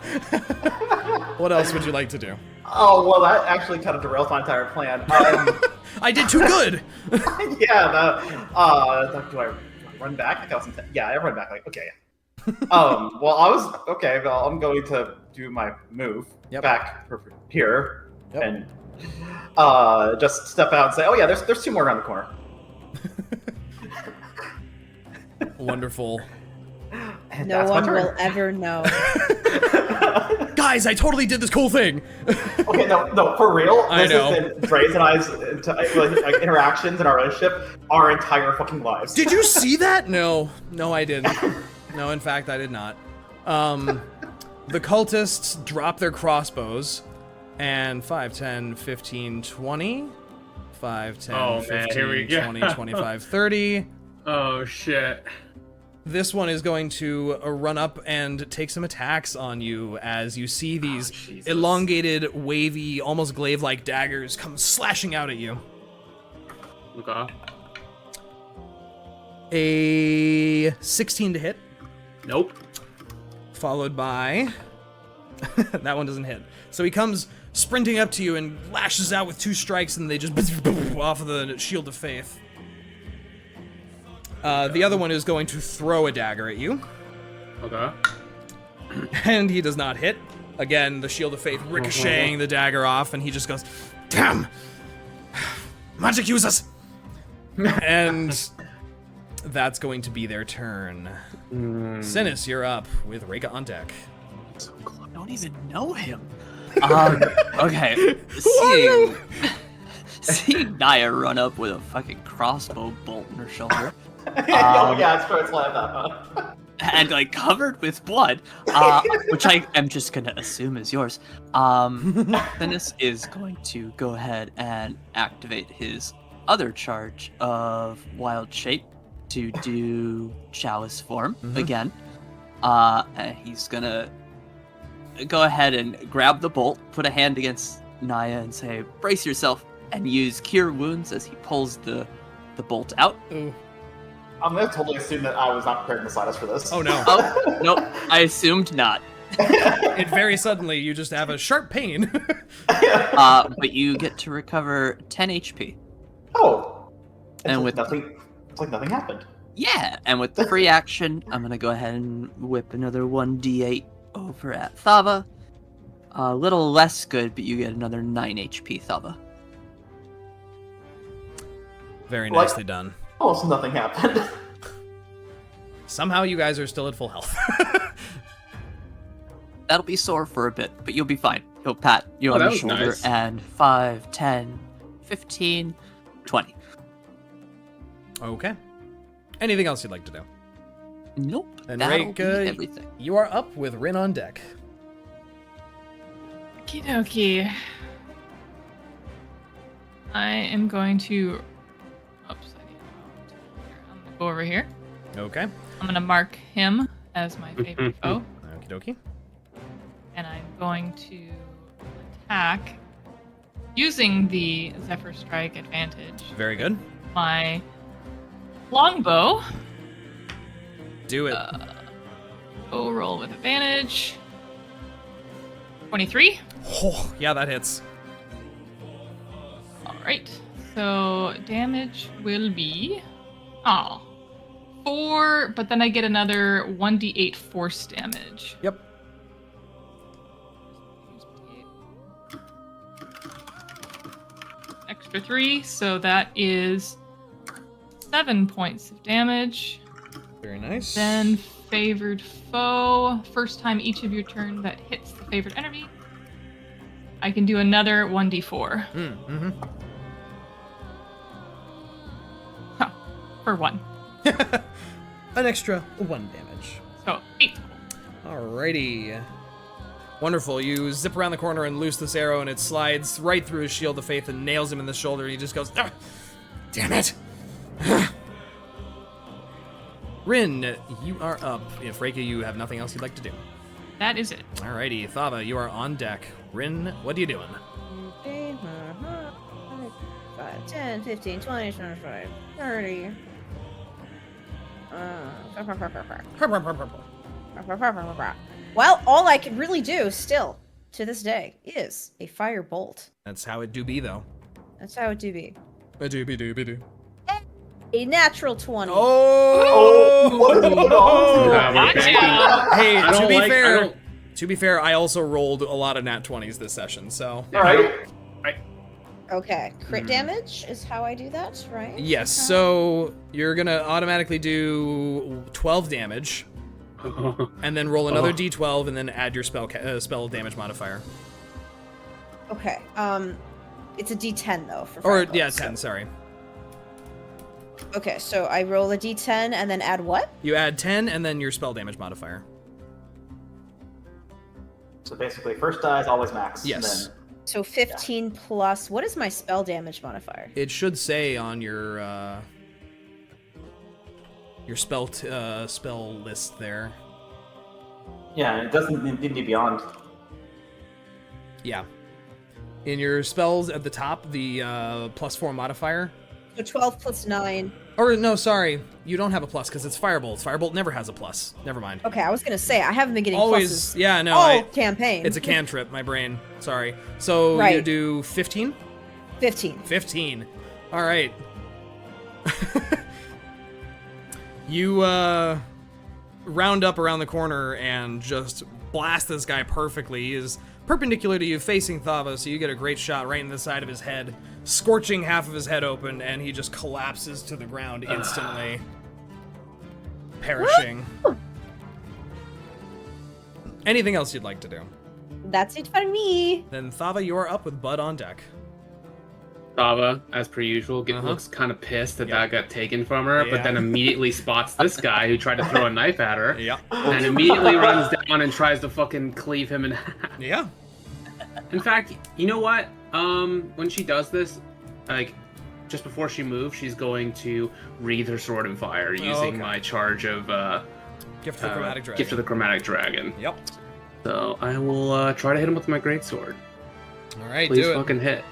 What else would you like to do? Oh, well, that actually kind of derails my entire plan. I did too good! Yeah, do I run back? I run back, okay, yeah. Well, I'm going to do my move back here, and just step out and say, oh yeah, there's 2 more around the corner. Wonderful. And No that's my one turn. will ever know. Guys, I totally did this cool thing! Okay, no, for real. I know. This has been Dre's and I's interactions and our relationship our entire fucking lives. Did you see that? No, I didn't. No, in fact, I did not. The cultists drop their crossbows, and 5, 10, 15, 20. 5, 10, Oh, man, 15, here we go. 20, 25, 30. Oh shit. This one is going to run up and take some attacks on you as you see these elongated, wavy, almost glaive-like daggers come slashing out at you. Okay. A 16 to hit. Nope. Followed by... that one doesn't hit. So he comes sprinting up to you and lashes out with 2 strikes, and they just off of the Shield of Faith. The other one is going to throw a dagger at you. Okay. And he does not hit. Again, the Shield of Faith ricocheting the dagger off, and he just goes, damn! Magic users! And that's going to be their turn. Synas, you're up with Reyka on deck. I don't even know him. Okay. Seeing Niah run up with a fucking crossbow bolt in her shoulder. Oh yeah, it's first like that. And like covered with blood, which I am just gonna assume is yours. Synas is going to go ahead and activate his other charge of Wild Shape to do Chalice form again. And he's gonna go ahead and grab the bolt, put a hand against Niah, and say, "Brace yourself," and use Cure Wounds as he pulls the bolt out. Ooh. I'm gonna totally assume that I was not prepared in the slightest for this. Oh no. Oh, nope, I assumed not. It very suddenly, you just have a sharp pain. But you get to recover 10 HP. Oh. And with nothing, it's like nothing happened. Yeah, and with the free action, I'm gonna go ahead and whip another 1d8 over at Thava. A little less good, but you get another 9 HP, Thava. Very nicely done. Almost nothing happened. Somehow you guys are still at full health. That'll be sore for a bit, but you'll be fine. He'll pat you on that the was shoulder, nice. and 5, 10, 15, 20. Okay. Anything else you'd like to do? Nope, And that'll be Reyka, everything. you are up with Rinn on deck. Okie dokie. I am going to. Oops, I need to I'm gonna go over here. Okay. I'm gonna mark him as my favorite foe, Okie dokie. and I'm going to attack using the Zephyr Strike advantage. Very good. My longbow. Do it. Go roll with advantage. 23. Oh, yeah, that hits. Alright. So damage will be 4, but then I get another 1d8 force damage. Yep. Extra 3, so that is 7 points of damage. Very nice. Then favored foe. First time each of your turn that hits the favored enemy, I can do another 1d4. Mm-hmm. Huh, for 1. An extra 1 damage. So 8. Alrighty. Wonderful. You zip around the corner and loose this arrow, and it slides right through his shield of faith and nails him in the shoulder, and he just goes, "Ah, damn it." Rinn, you are up. If Reyka, you have nothing else you'd like to do. That is it. Alrighty, Thava, you are on deck. Rinn, what are you doing? 5, 10, 15, 20, 25, 30. Well, all I can really do still to this day is a fire bolt. That's how it do be, though. That's how it do be. A do be do be do. A natural 20. Hey, to be fair, I also rolled a lot of nat 20s this session, so. All right. Okay, crit damage is how I do that, right? Yes, Okay. so you're gonna automatically do 12 damage, and then roll another d12, and then add your spell damage modifier. Okay, it's a d10 though for Or, fire yeah, bolts, 10, sorry. Okay, so I roll a d10 and then add what? You add 10, and then your spell damage modifier. So basically, first die is always max. Yes. And then, So 15 plus, what is my spell damage modifier? It should say on your spell list there. yeah, it doesn't need to be beyond. Yeah. In your spells at the top, the +4 modifier. So 12 plus 9. Or, no, sorry. You don't have a plus because it's Firebolt. Firebolt never has a plus. Never mind. Okay, I was gonna say, I haven't been getting Always, pluses yeah, no. all campaign. It's a cantrip, my brain. Sorry. So you Right. do 15? 15. 15. All right. You round up around the corner and just blast this guy perfectly. He is perpendicular to you, facing Thava, so you get a great shot right in the side of his head, scorching half of his head open, and he just collapses to the ground instantly, perishing. Anything else you'd like to do? That's it for me. Then Thava, you are up with Bud on deck. Thava, as per usual, looks kind of pissed that that got taken from her, Yeah. but then immediately spots this guy who tried to throw a knife at her, Yeah. and immediately runs down and tries to fucking cleave him in half. Yeah. In fact, you know what? When she does this, like, just before she moves, she's going to wreathe her sword in fire using okay. my charge of Gift of the Chromatic Dragon. Gift of the Chromatic Dragon. Yep. So I will try to hit him with my greatsword. All right, Please do it. fucking hit.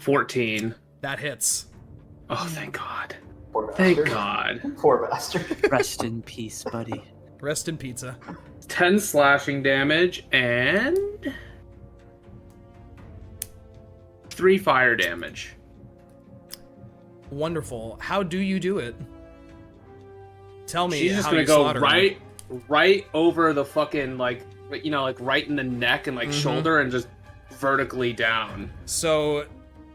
14. That hits. Oh, thank God. Poor bastard. Thank God. Poor bastard. Rest in peace, buddy. Rest in pizza. 10 slashing damage and 3 fire damage. Wonderful. How do you do it? Tell me She's just how gonna you go slaughter him. right over the fucking, like right in the neck and Mm-hmm. shoulder and just vertically down. So,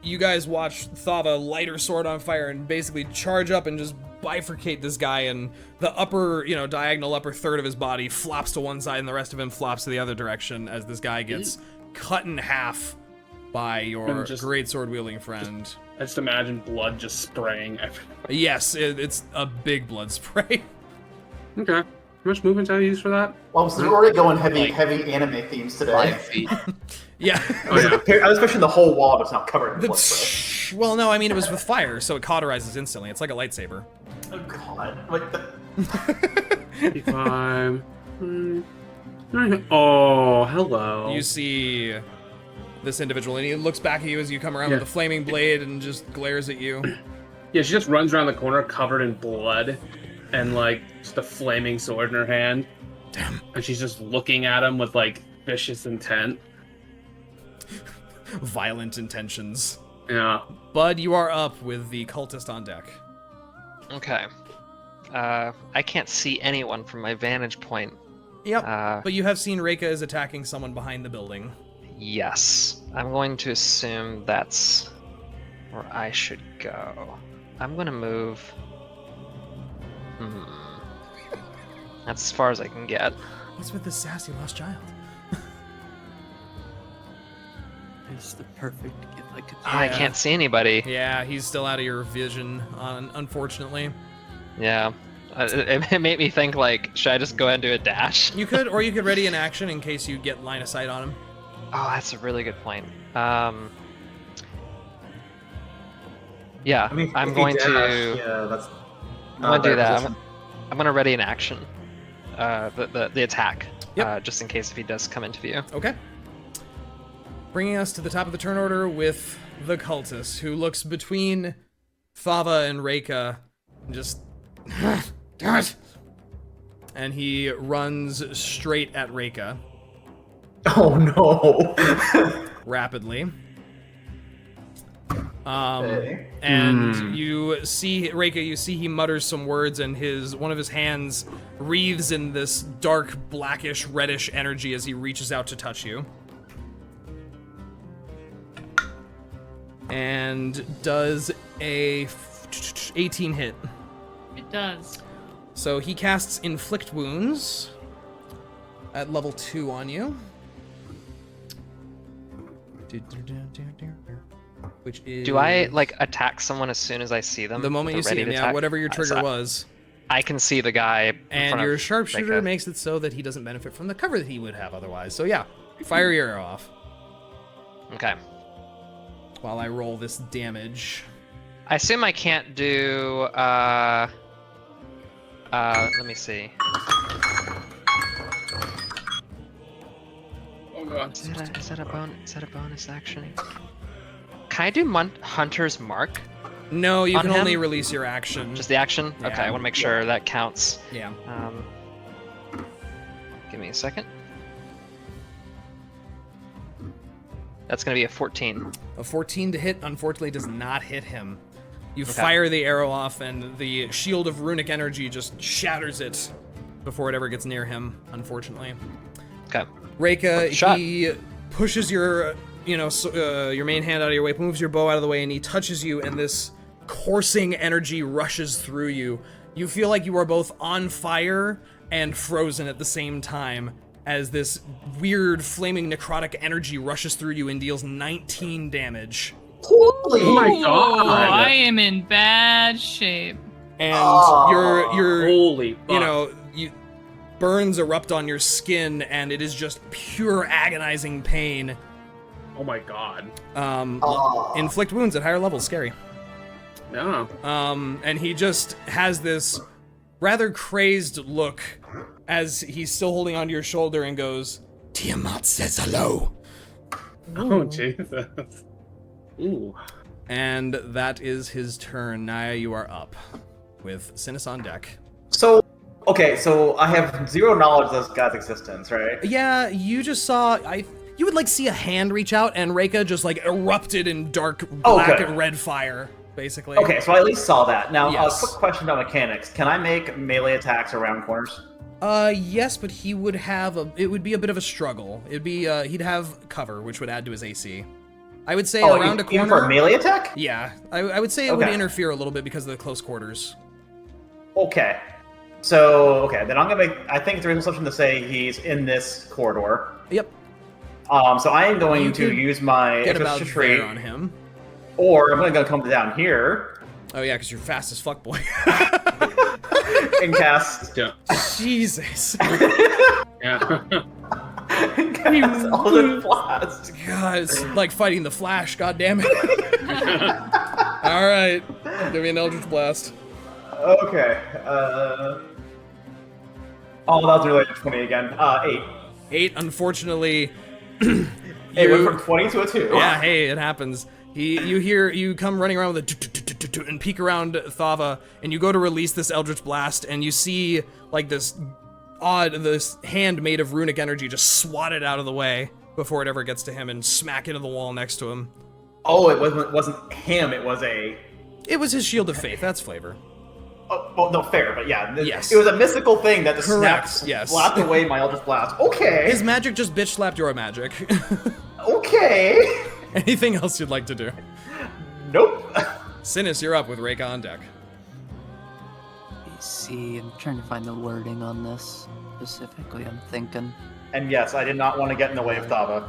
you guys watch Thava light her sword on fire and basically charge up and just bifurcate this guy, and the upper, diagonal upper third of his body flops to one side and the rest of him flops to the other direction as this guy gets cut in half by your And just- greatsword wielding friend. I just imagine blood just spraying everywhere. Yes, it's a big blood spray. Okay. much movement did I use for that? Well, since we're already going heavy anime themes today. 5 feet. Yeah. Oh, I was picturing the whole wall that's not covered in blood spray. Well, no, I mean, it was with fire, so it cauterizes instantly. It's like a lightsaber. Oh god. Like the... 55. Oh, hello. You see this individual, and he looks back at you as you come around with a flaming blade and just glares at you. Yeah, she just runs around the corner covered in blood and, like, just a flaming sword in her hand. Damn. And she's just looking at him with, like, vicious intent. Violent intentions. Yeah. Bud, you are up with the cultist on deck. Okay. I can't see anyone from my vantage point. Yep. But you have seen Reyka is attacking someone behind the building. Yes. I'm going to assume that's where I should go. I'm going to move... That's as far as I can get. What's with this sassy lost child? It's the perfect gift I could. I can't see anybody. Yeah, he's still out of your vision, unfortunately. Yeah. It made me think, like, should I just go ahead and do a dash? You could, or you could ready an action in case you get line of sight on him. Oh, that's a really good point. Yeah, I mean, I'm if you going dash, to... Yeah, that's... I'm going to do that. I'm going to ready an action. The attack. Yep. Just in case if he does come into view. Okay. Bringing us to the top of the turn order with the cultist, who looks between Thava and Reyka, and just... Damn it! And he runs straight at Reyka. Oh no! Rapidly. Okay. And you see Reyka, you see he mutters some words, and one of his hands wreathes in this dark, blackish, reddish energy as he reaches out to touch you. And does a 18 hit. It does. So he casts Inflict Wounds at level 2 on you. Which is... Do I, like, attack someone as soon as I see them? The moment you see him, yeah, whatever your trigger was. I can see the guy. And your sharpshooter makes it so that he doesn't benefit from the cover that he would have otherwise. So yeah, fire your arrow off. Okay. While I roll this damage. I assume I can't do, let me see. Oh god. Is that a bonus action? Can I do Hunter's Mark? No, you on can him? only release your action. Just the action? Yeah. Okay, I want to make sure that counts. Yeah. Give me a second. That's going to be a 14. A 14 to hit, unfortunately, does not hit him. You fire the arrow off, and the shield of runic energy just shatters it before it ever gets near him, unfortunately. Okay. Reyka, he pushes your, your main hand out of your way, moves your bow out of the way, and he touches you, and this coursing energy rushes through you. You feel like you are both on fire and frozen at the same time, as this weird flaming necrotic energy rushes through you and deals 19 damage. Holy! Oh my Oh, god! I am in bad shape. And your Holy fuck. Burns erupt on your skin, and it is just pure agonizing pain. Oh my god. Inflict wounds at higher levels, scary. No. And he just has this rather crazed look as he's still holding onto your shoulder and goes, "Tiamat says hello." Oh Jesus. Ooh. And that is his turn. Niah, you are up with Synas on deck. So I have zero knowledge of this guy's existence, right? Yeah, you just saw, you would see a hand reach out and Reyka just erupted in dark black and red fire, basically. Okay, so I at least saw that. Now, Yes. a quick question about mechanics. Can I make melee attacks around corners? Yes, but he would have it would be a bit of a struggle. It'd be, he'd have cover, which would add to his AC. I would say around a corner. Even for a melee attack? Yeah, I would say it would interfere a little bit because of the close quarters. Okay. So, then I'm gonna make, I think it's a reasonable assumption to say he's in this corridor. Yep. So I am going to use my Get about extra trait, there on him. or I'm gonna come down here. Oh yeah, because you're fast as fuck, boy. and cast. Yeah. Jesus. Yeah. And cast Eldritch Blast. God, it's like fighting the Flash, god damn it. Alright. Give me an Eldritch Blast. Okay. Oh, that was related to 20 again. 8. 8, unfortunately. It went from 20 to a 2. Yeah, hey, it happens. You come running around with a and peek around Thava, and you go to release this Eldritch Blast, and you see like this hand made of runic energy just swat it out of the way before it ever gets to him and smack into the wall next to him. Oh, it wasn't him. It was a. It was his Shield of Faith. That's flavor. Oh, well, no, fair, but yeah. Yes. It was a mystical thing that just Correct, snapped, yes. slapped away my Eldritch Blast. Okay. His magic just bitch slapped your magic. Okay. Anything else you'd like to do? Nope. Synas, you're up with Reyka on deck. Let's see, I'm trying to find the wording on this specifically. I'm thinking. And yes, I did not want to get in the way of Thava.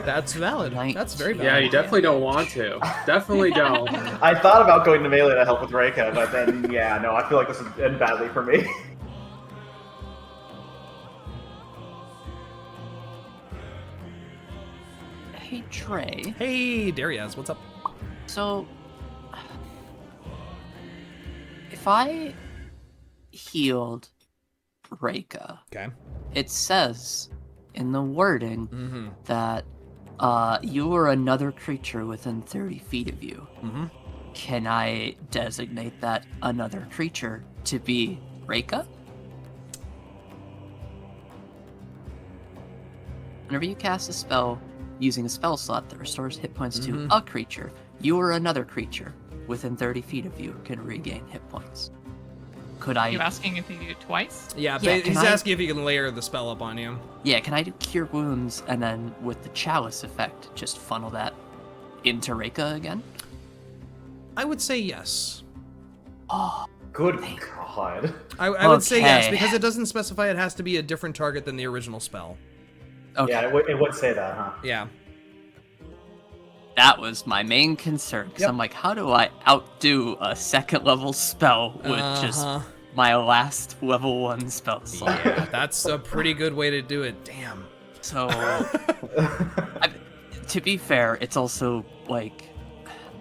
That's valid. That's very valid. Yeah, you definitely don't want to. Definitely don't. I thought about going to melee to help with Reyka, but then, yeah, no, I feel like this would end badly for me. Hey, Trey. Hey, Deriaz, what's up? So, if I healed Reyka, Okay. it says in the wording that you or another creature within 30 feet of you. Can I designate that another creature to be Reyka? Whenever you cast a spell using a spell slot that restores hit points to a creature, you or another creature within 30 feet of you can regain hit points. Could I... You're asking if you do it twice? Yeah, Yeah, he's asking if you can layer the spell up on you. Yeah, can I do Cure Wounds and then with the Chalice effect, just funnel that into Reyka again? I would say yes. Oh, Good God. I would say yes, Okay. because it doesn't specify it has to be a different target than the original spell. okay. Yeah, it would say that, huh? Yeah. That was my main concern, because Yep. I'm like, how do I outdo a second level spell with just my last level 1 spell slot? Yeah, that's a pretty good way to do it. Damn. So, to be fair, it's also like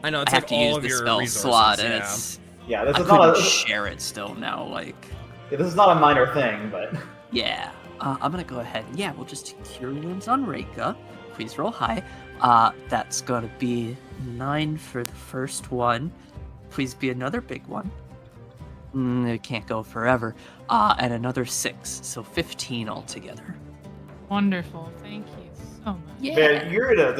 I know, I it's have like to all use of the your spell resources, slot, and yeah. it's Yeah, this I is not couldn't a share it still now. Like, this is not a minor thing, but yeah, I'm gonna go ahead. Yeah, we'll just Cure Wounds on Reyka. Please roll high. That's gonna be 9 for the first one. Please be another big one. It can't go forever. And another 6, so 15 altogether. Wonderful. Thank you so much. Yeah. man, you're in a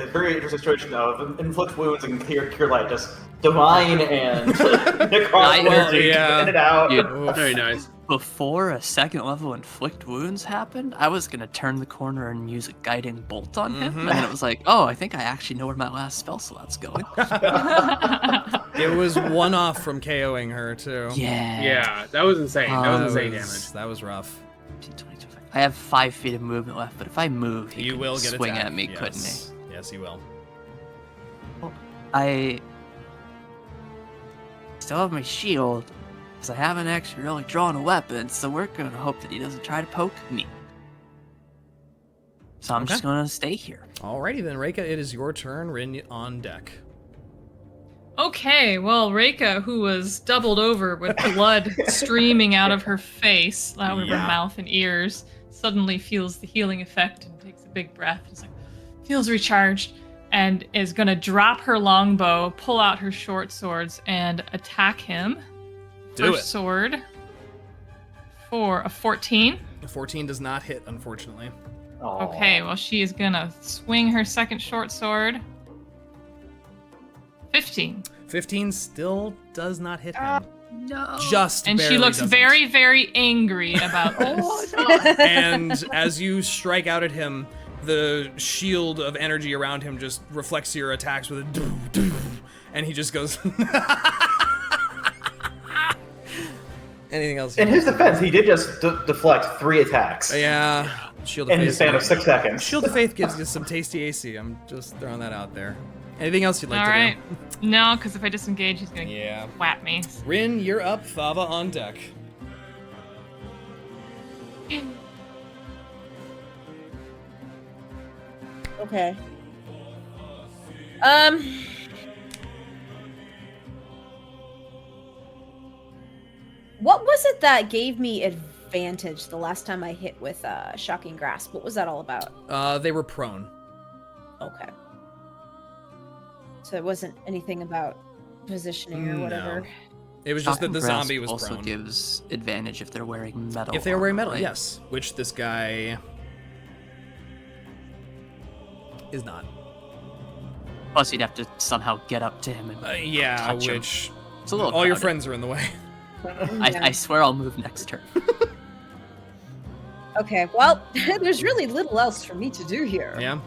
very interesting situation of inflict wounds and cure light, just divine and necrotic energy in and out. Dude, Very nice. before a second level inflict wounds happened, I was gonna turn the corner and use a guiding bolt on him, and then it was like, oh, I think I actually know where my last spell slot's going. It was one off from KOing her, too. Yeah. Yeah, that was insane. That was insane damage. That was rough. 20, 25. I have 5 feet of movement left, but if I move, he You can will get swing attacked. at me, Yes. couldn't he? Yes, he will. I still have my shield, because I haven't actually really drawn a weapon, so we're gonna hope that he doesn't try to poke me. So I'm just gonna stay here. Alrighty then, Reyka, it is your turn. Rinn on deck. Okay, well, Reyka, who was doubled over with blood streaming out of her face, out of her mouth and ears, suddenly feels the healing effect and takes a big breath. It's like, feels recharged, and is gonna drop her longbow, pull out her short swords, and attack him. Do First sword for a 14. A 14 does not hit, unfortunately. Okay, well, she is gonna swing her second short sword. 15. 15 still does not hit him. No. Just And she barely looks doesn't. very, very angry about this. And as you strike out at him, the shield of energy around him just reflects your attacks with a and he just goes. Anything else? In his defense, he did just deflect 3 attacks. Yeah. Shield of In the Faith. span of 6 seconds. Shield of Faith gives you some tasty AC. I'm just throwing that out there. Anything else you'd like All to right. No, because if I disengage, he's gonna Yeah. whap me. do? Rinn, you're up. Thava on deck. Okay. What was it that gave me advantage the last time I hit with Shocking Grasp? What was that all about? They were prone. Okay. So it wasn't anything about positioning or whatever. No. It was just that the Shocking zombie was Grasp also prone. gives advantage if they're wearing metal. If they were wearing armor, metal, right? yes. Which this guy is not. Plus, you'd have to somehow get up to him and Yeah, touch him. which It's a little all your crowded. friends are in the way. I swear I'll move next turn. Okay, well, there's really little else for me to do here. Yeah,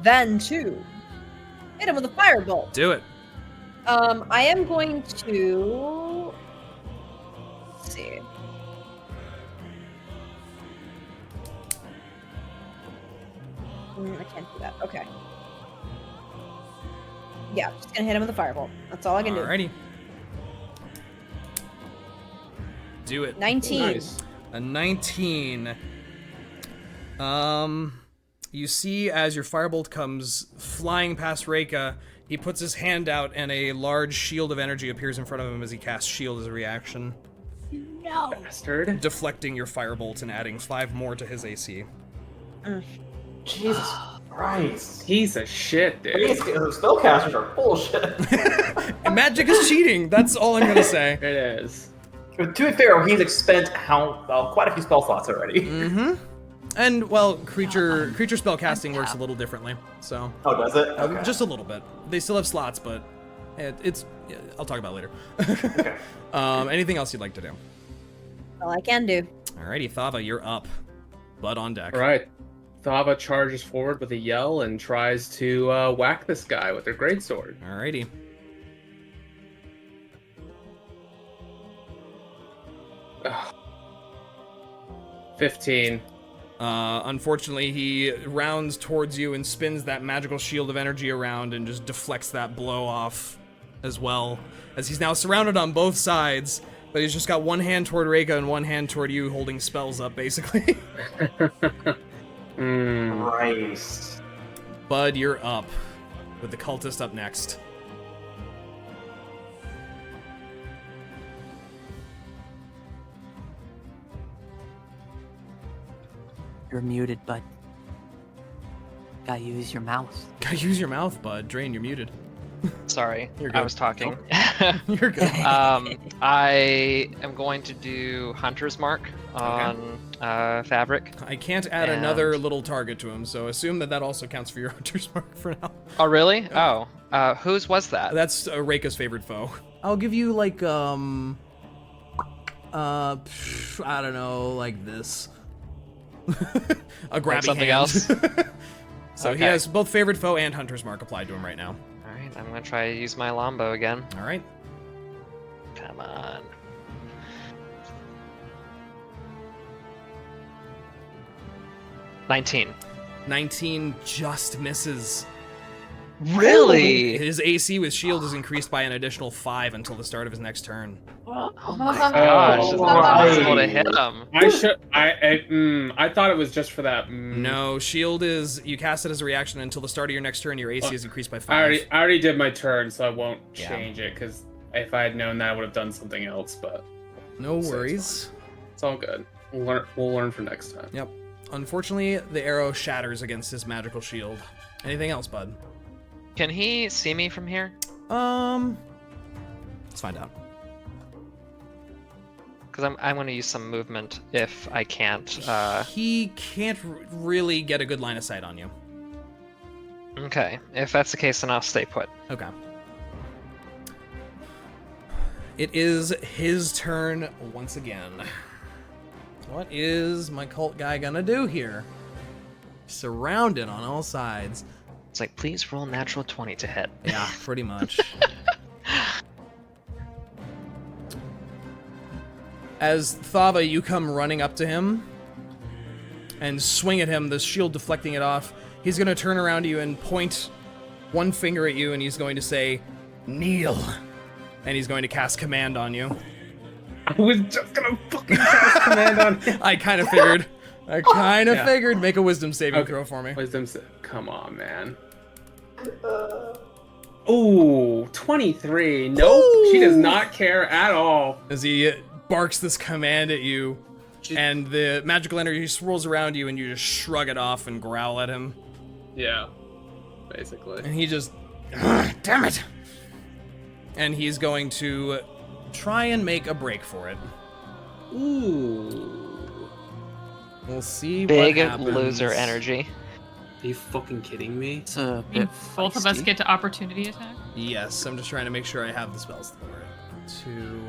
Than to hit him with a firebolt. do it. I am going to... Let's see. I can't do that. Okay. Yeah, just gonna hit him with a firebolt. That's all I can do. Alrighty. Do it. 19. Nice. A 19. You see as your firebolt comes flying past Reyka, he puts his hand out and a large shield of energy appears in front of him as he casts shield as a reaction, Bastard. deflecting your firebolt and adding 5 more to his AC. Jesus Christ. Piece of shit, dude. These spellcasters are bullshit. And magic is cheating, that's all I'm gonna say. It is. To be fair, he's spent quite a few spell slots already. Mm-hmm. And, well, creature spell casting works a little differently, so... Oh, does it? Okay. Just a little bit. They still have slots, but it's... Yeah, I'll talk about it later. Okay. Anything else you'd like to do? All I can do. Alrighty, Thava, you're up. Bud on deck. All right. Thava charges forward with a yell and tries to whack this guy with her greatsword. Alrighty. Ugh. 15. Unfortunately, he rounds towards you and spins that magical shield of energy around and just deflects that blow off as well, as he's now surrounded on both sides, but he's just got one hand toward Reyka and one hand toward you, holding spells up, basically. Christ. Bud, you're up, with the cultist up next. You're muted, but gotta use your mouth. Gotta use your mouth, Bud. Jrain, you're muted. Sorry, You're I good. was talking. You're good. I am going to do Hunter's Mark on Fabric. I can't add And- another little target to him, so assume that also counts for your hunter's mark for now. Oh, really? Oh. Whose was that? That's Reyka's favorite foe. I'll give you like I don't know, like this. A grabby something hand. else? So he Okay. has both favorite foe and hunter's mark applied to him right now. Alright, I'm gonna try to use my Lombo again. All right. Come on. $19. 19 just misses. Really? His AC with shield is increased by an additional 5 until the start of his next turn. Oh my gosh, it's right. impossible to hit him. I thought it was just for that. No, shield is you cast it as a reaction until the start of your next turn. Your AC is increased by 5. I already did my turn, so I won't Yeah. change it, because if I had known that, I would have done something else, but No So worries. it's all good. We'll learn for next time. Yep. Unfortunately, the arrow shatters against his magical shield. Anything else, Bud? Can he see me from here? Let's find out. Because I'm going to use some movement if I can't. He can't really get a good line of sight on you. Okay, if that's the case, then I'll stay put. Okay. It is his turn once again. What is my cult guy gonna do here? Surrounded on all sides. It's like, please roll natural 20 to hit. Yeah, pretty much. As Thava, you come running up to him and swing at him, the shield deflecting it off. He's gonna turn around to you and point one finger at you, and he's going to say, "Kneel," and he's going to cast command on you. I was just gonna fucking cast command on him. I kind of figured. Figured. Make a wisdom saving throw for me. Come on, man. Ooh, 23. Nope. She does not care at all. As he barks this command at you, and the magical energy swirls around you, and you just shrug it off and growl at him. Yeah, basically. And he just, damn it! And he's going to try and make a break for it. Ooh. We'll see Big what happens. loser energy. Are you fucking kidding me? It's a I mean, bit both of us feisty. get to opportunity attack. Yes, I'm just trying to make sure I have the spells for it. 2,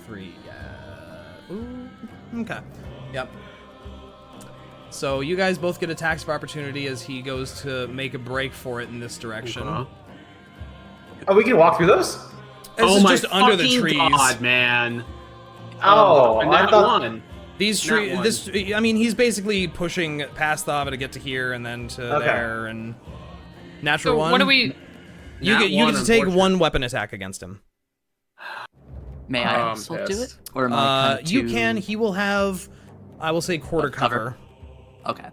3, yeah. Ooh, okay. Yep. So you guys both get attacks of opportunity as he goes to make a break for it in this direction. Oh, we can walk through those? This is just under the trees. God, man. Oh, I thought... one. These trees, I mean, he's basically pushing past Thava to get to here and then to there and natural So one. what do we? You get to take one weapon attack against him. May I also do it? Or am I kind of you can. He will have, I will say, quarter cover. Okay.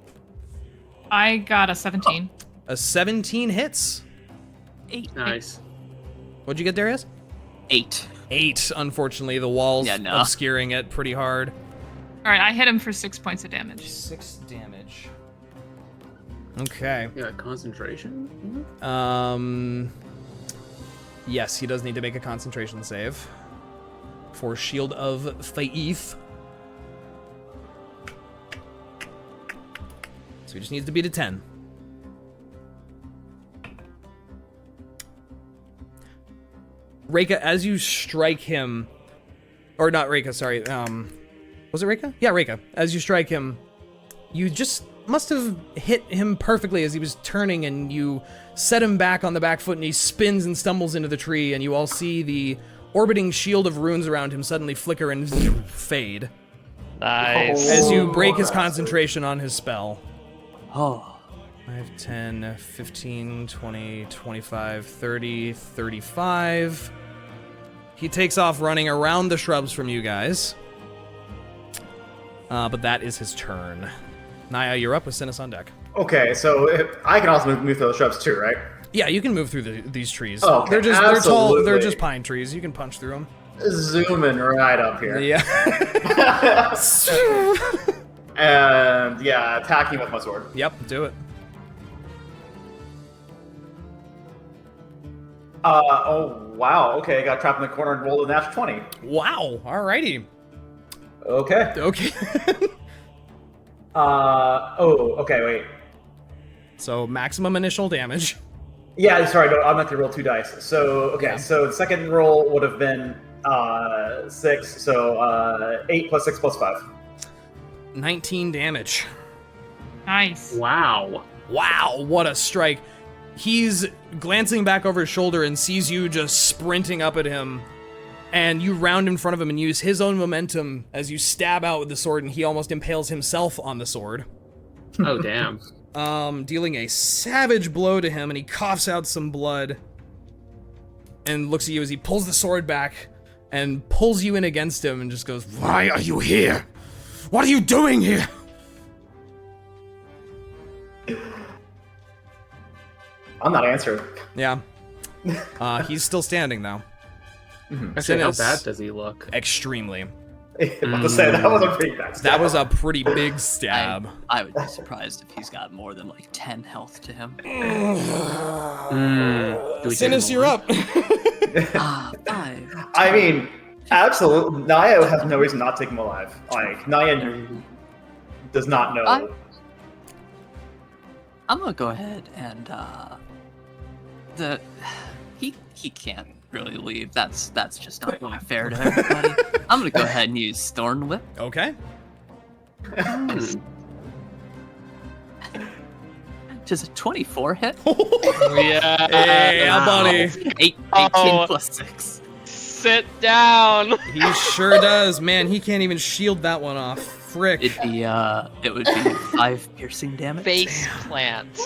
I got a 17. A 17 hits. 8. Nice. What'd you get, Deriaz? 8. 8. Unfortunately, the walls obscuring it pretty hard. All right, I hit him for 6 points of damage. 6 damage. Okay. Yeah, concentration. Yes, he does need to make a concentration save for Shield of Faith. So he just needs to beat a 10. Reyka, as you strike him, or not Reyka, sorry. Was it Reyka? Yeah, Reyka. As you strike him, you just must have hit him perfectly as he was turning, and you set him back on the back foot, and he spins and stumbles into the tree, and you all see the orbiting shield of runes around him suddenly flicker and fade. Nice. As you break his concentration on his spell. Oh. 5, 10, 15, 20, 25, 30, 35. He takes off running around the shrubs from you guys. But that is his turn. Niah, you're up with Synas on deck. Okay, so I can also move through the shrubs too, right? Yeah, you can move through these trees. Oh, they're tall. They're just pine trees. You can punch through them. Zooming right up here. Yeah. And yeah, attacking with my sword. Yep, do it. Oh wow. Okay, got trapped in the corner and rolled a natural 20. Wow. Alrighty. Okay. Okay. Okay, wait. So maximum initial damage. Yeah, sorry, no, I meant to roll 2 dice. So, okay, Yeah. so the second roll would have been 6, so 8 plus 6 plus 5. 19 damage. Nice. Wow. Wow, what a strike. He's glancing back over his shoulder and sees you just sprinting up at him. And you round in front of him and use his own momentum as you stab out with the sword, and he almost impales himself on the sword. Oh, damn. Dealing a savage blow to him, and he coughs out some blood. And looks at you as he pulls the sword back and pulls you in against him and just goes, "Why are you here? What are you doing here?" I'm not answering. Yeah. He's still standing, though. Actually, how Synas, bad does he look? Extremely. About to say, that was a pretty bad stab. That was a pretty big stab. I would be surprised if he's got more than like 10 health to him. Synas, you're up. 5. I mean, absolutely. Niah has no reason not to take him alive. Like, Niah does not know. I'm gonna go ahead and he can't really leave. That's just not really fair to everybody. I'm gonna go ahead and use Thorn Whip. Okay. Does a 24 hit? Yeah. Hey, buddy. 18 plus 6. Sit down. He sure does. Man, he can't even shield that one off. Frick. It would be 5 piercing damage. Face plant.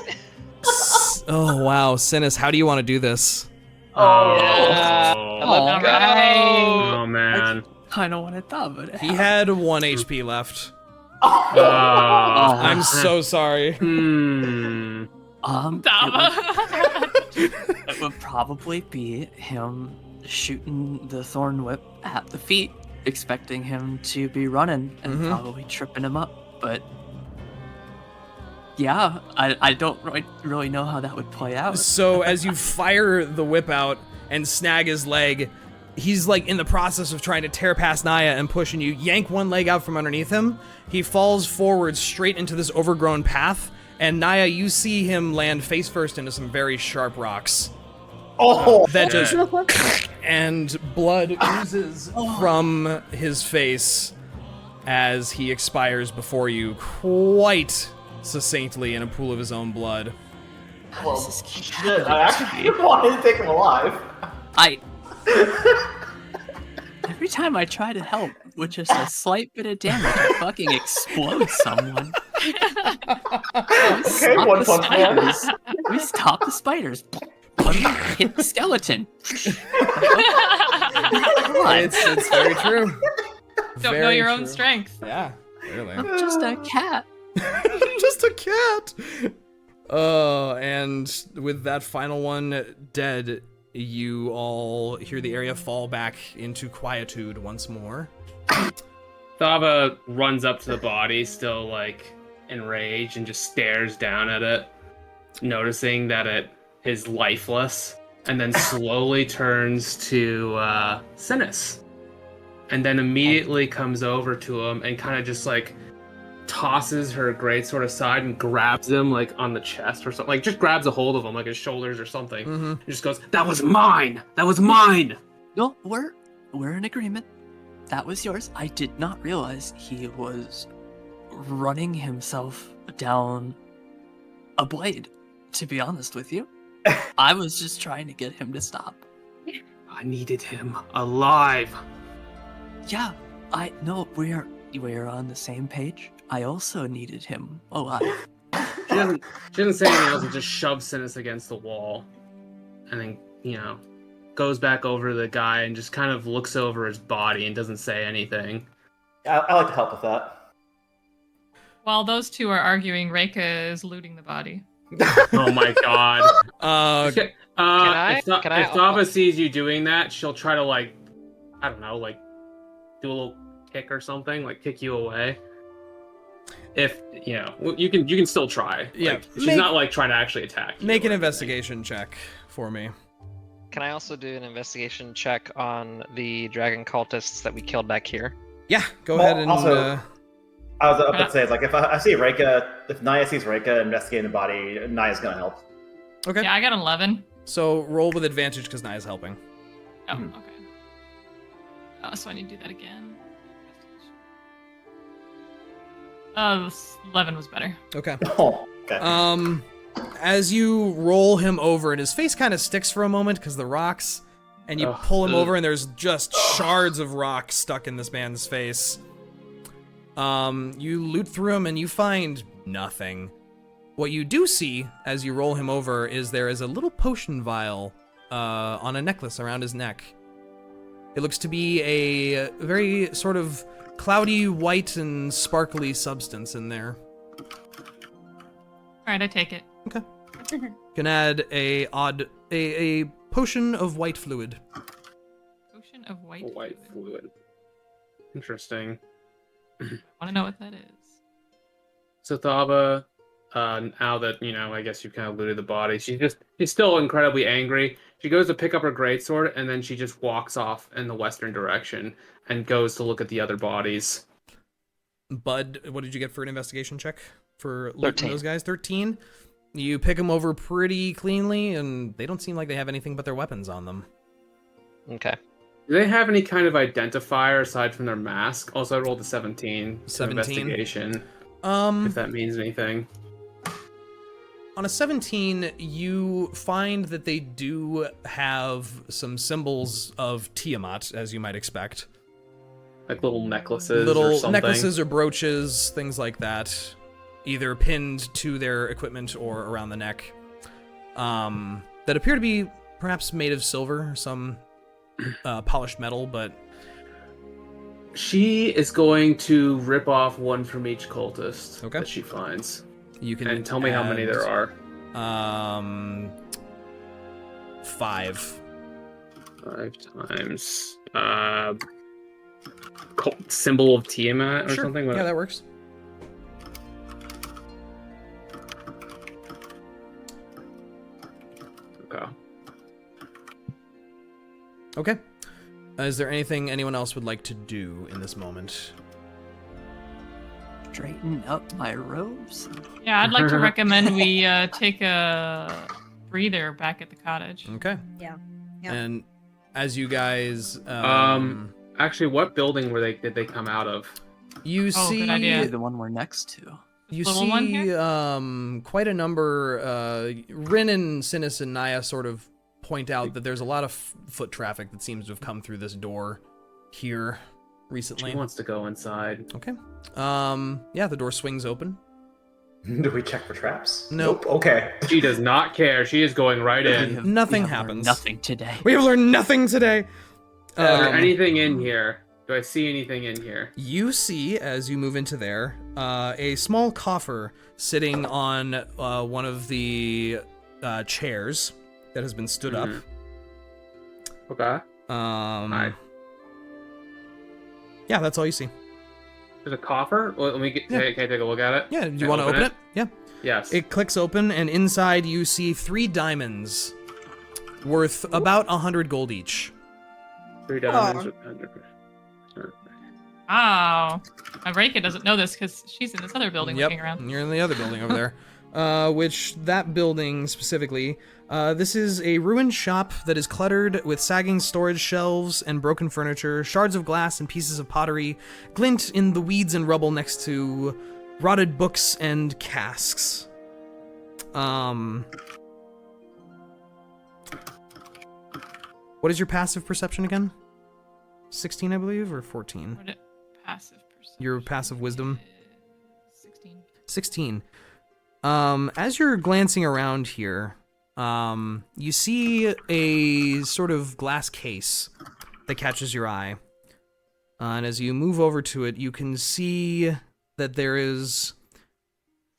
Oh, wow. Synas, how do you want to do this? Yeah. Oh, Let's go. oh man. I don't want to Thava to He have had 1 HP left. I'm I'm so sorry. Hmm. It would probably be him shooting the Thorn Whip at the feet, expecting him to be running and probably tripping him up. But yeah, I don't really know how that would play out. So as you fire the whip out and snag his leg, he's like in the process of trying to tear past Niah and push, and you yank one leg out from underneath him. He falls forward straight into this overgrown path, and Niah, you see him land face first into some very sharp rocks. Oh, That just and blood oozes from his face as he expires before you quite succinctly in a pool of his own blood. How does this keep shit! I happening to actually me? wanted to take him alive. Every time I try to help with just a slight bit of damage, I fucking explode someone. Okay, one punch man. We stop the spiders. Let me hit the skeleton. It's very true. Don't know Very your own true. strength. Yeah, really. I'm just a cat. Just a cat. And with that final one dead, you all hear the area fall back into quietude once more. Thava runs up to the body, still like enraged, and just stares down at it, noticing that it is lifeless, and then slowly turns to Synas, and then immediately comes over to him and kind of just like tosses her greatsword aside and grabs him like on the chest or something, like just grabs a hold of him like his shoulders or something, and just goes, "That was mine! That was mine!" No, we're in agreement. That was yours. I did not realize he was running himself down a blade, to be honest with you. I was just trying to get him to stop. I needed him alive. Yeah, we're on the same page. I also needed him alive. She doesn't say anything else and just shoves Synas against the wall, and then goes back over to the guy and just kind of looks over his body and doesn't say anything. I like to help with that. While those two are arguing, Reyka is looting the body. Oh my god. Can I- If Thava sees you doing that, she'll try to like, I don't know, like do a little kick or something, like kick you away. If you can still try. Yeah, Like, she's not like trying to actually attack you. Make an investigation check for me. Can I also do an investigation check on the dragon cultists that we killed back here? Yeah, go ahead and. Also, I was up to say, like, if I see Reyka, if Niah sees Reyka investigating the body, Niah's gonna help. Okay. Yeah, I got an 11. So roll with advantage because Niah's helping. Oh, okay. So I need to do that again. 11 was better. Okay. Oh, okay. As you roll him over, and his face kind of sticks for a moment because the rocks, and you pull him over, and there's just shards of rock stuck in this man's face. You loot through him, and you find nothing. What you do see as you roll him over is there is a little potion vial on a necklace around his neck. It looks to be a very sort of cloudy, white, and sparkly substance in there. Alright, I take it. Okay. Can add a potion of white fluid. Potion of white fluid. Interesting. I want to know what that is. So Thava, now that I guess you've kind of looted the body, she's still incredibly angry. She goes to pick up her greatsword, and then she just walks off in the western direction and goes to look at the other bodies. Bud, what did you get for an investigation check for 13. those guys? 13. You pick them over pretty cleanly, and they don't seem like they have anything but their weapons on them. Okay. Do they have any kind of identifier aside from their mask? Also, I rolled a 17. 17. Investigation. If that means anything. On a 17, you find that they do have some symbols of Tiamat, as you might expect. Like little necklaces or Little something? necklaces or brooches, things like that. Either pinned to their equipment or around the neck. that appear to be perhaps made of silver or some polished metal, but... She is going to rip off one from each cultist Okay. that she finds. You can And tell me how many there are. 5. 5 times. Symbol of Tiamat or Sure. something? Yeah, that works. Okay. Okay. Is there anything anyone else would like to do in this moment? Straighten up my robes. Yeah, I'd like to recommend we take a breather back at the cottage. Okay. Yeah. And as you guys... Actually, what building did they come out of? You see... good idea. The one we're next to. You Little one see here? quite a number... Rinn and Synas and Niah sort of point out that there's a lot of foot traffic that seems to have come through this door here recently. She wants to go inside. Okay. Yeah, the door swings open. Do we check for traps? Nope. Okay. She does not care. She is going right in. Nothing we have learned happens. Nothing today. We have learned nothing today. Is there anything in here? Do I see anything in here? You see, as you move into there, a small coffer sitting on one of the chairs that has been stood up. Okay. Yeah, that's all you see. There's a coffer? Well, let me get. Can I take a look at it? Yeah, do you want to open it? Yeah. Yes. It clicks open, and inside you see 3 diamonds worth about 100 gold each. 3 diamonds. Wow. Reyka doesn't know this because she's in this other building looking around. You're in the other building over there. Which, that building specifically, this is a ruined shop that is cluttered with sagging storage shelves and broken furniture, shards of glass and pieces of pottery, glint in the weeds and rubble next to rotted books and casks. What is your passive perception again? 16, I believe, or 14? What passive perception? Your passive wisdom? 16. 16. As you're glancing around here, you see a sort of glass case that catches your eye. And as you move over to it, you can see that there is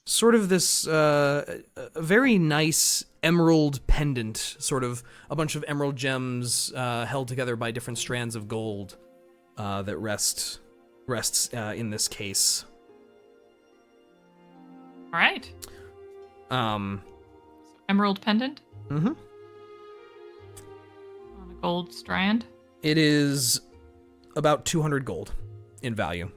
sort of this a very nice emerald pendant, sort of a bunch of emerald gems held together by different strands of gold that rests in this case. All right. Emerald pendant Mm-hmm. on a gold strand. It is about 200 gold in value.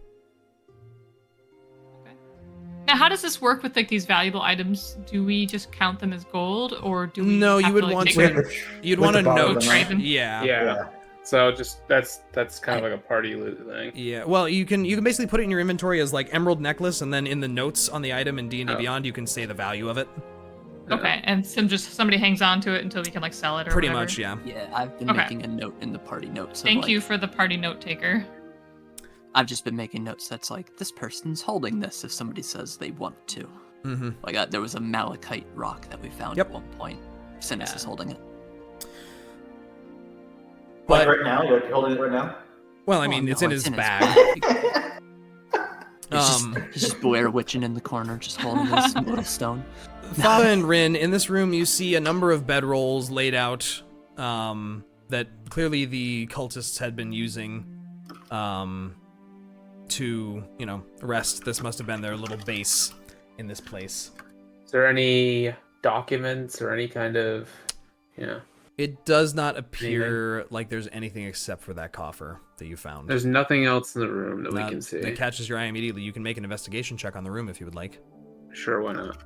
Now, how does this work with like these valuable items? Do we just count them as gold, or do we? No, have you would to, like, want take to. them- You'd with want the to bottom note of the trade them? Yeah. Yeah. So just that's kind of like a party loot thing. Yeah. Well, you can basically put it in your inventory as like emerald necklace, and then in the notes on the item in D&D Beyond, you can say the value of it. Okay, and somebody hangs on to it until we can like sell it or Pretty whatever. much, yeah. Yeah, I've been Okay. making a note in the party notes. Thank you for the party note taker. I've just been making notes that's like, this person's holding this if somebody says they want to. Mm-hmm. Like, there was a malachite rock that we found Yep. at one point. Synas is holding it. Like But right now? Like you're holding it right now? well, I Oh, mean, no, it's in his bag. He's just Blair Witching in the corner, just holding his little stone. Thava and Rinn, in this room, you see a number of bedrolls laid out that clearly the cultists had been using to, rest. This must have been their little base in this place. Is there any documents or any kind of, It does not appear like there's anything except for that coffer that you found. There's nothing else in the room that we can see. That catches your eye immediately. You can make an investigation check on the room if you would like. Sure, why not?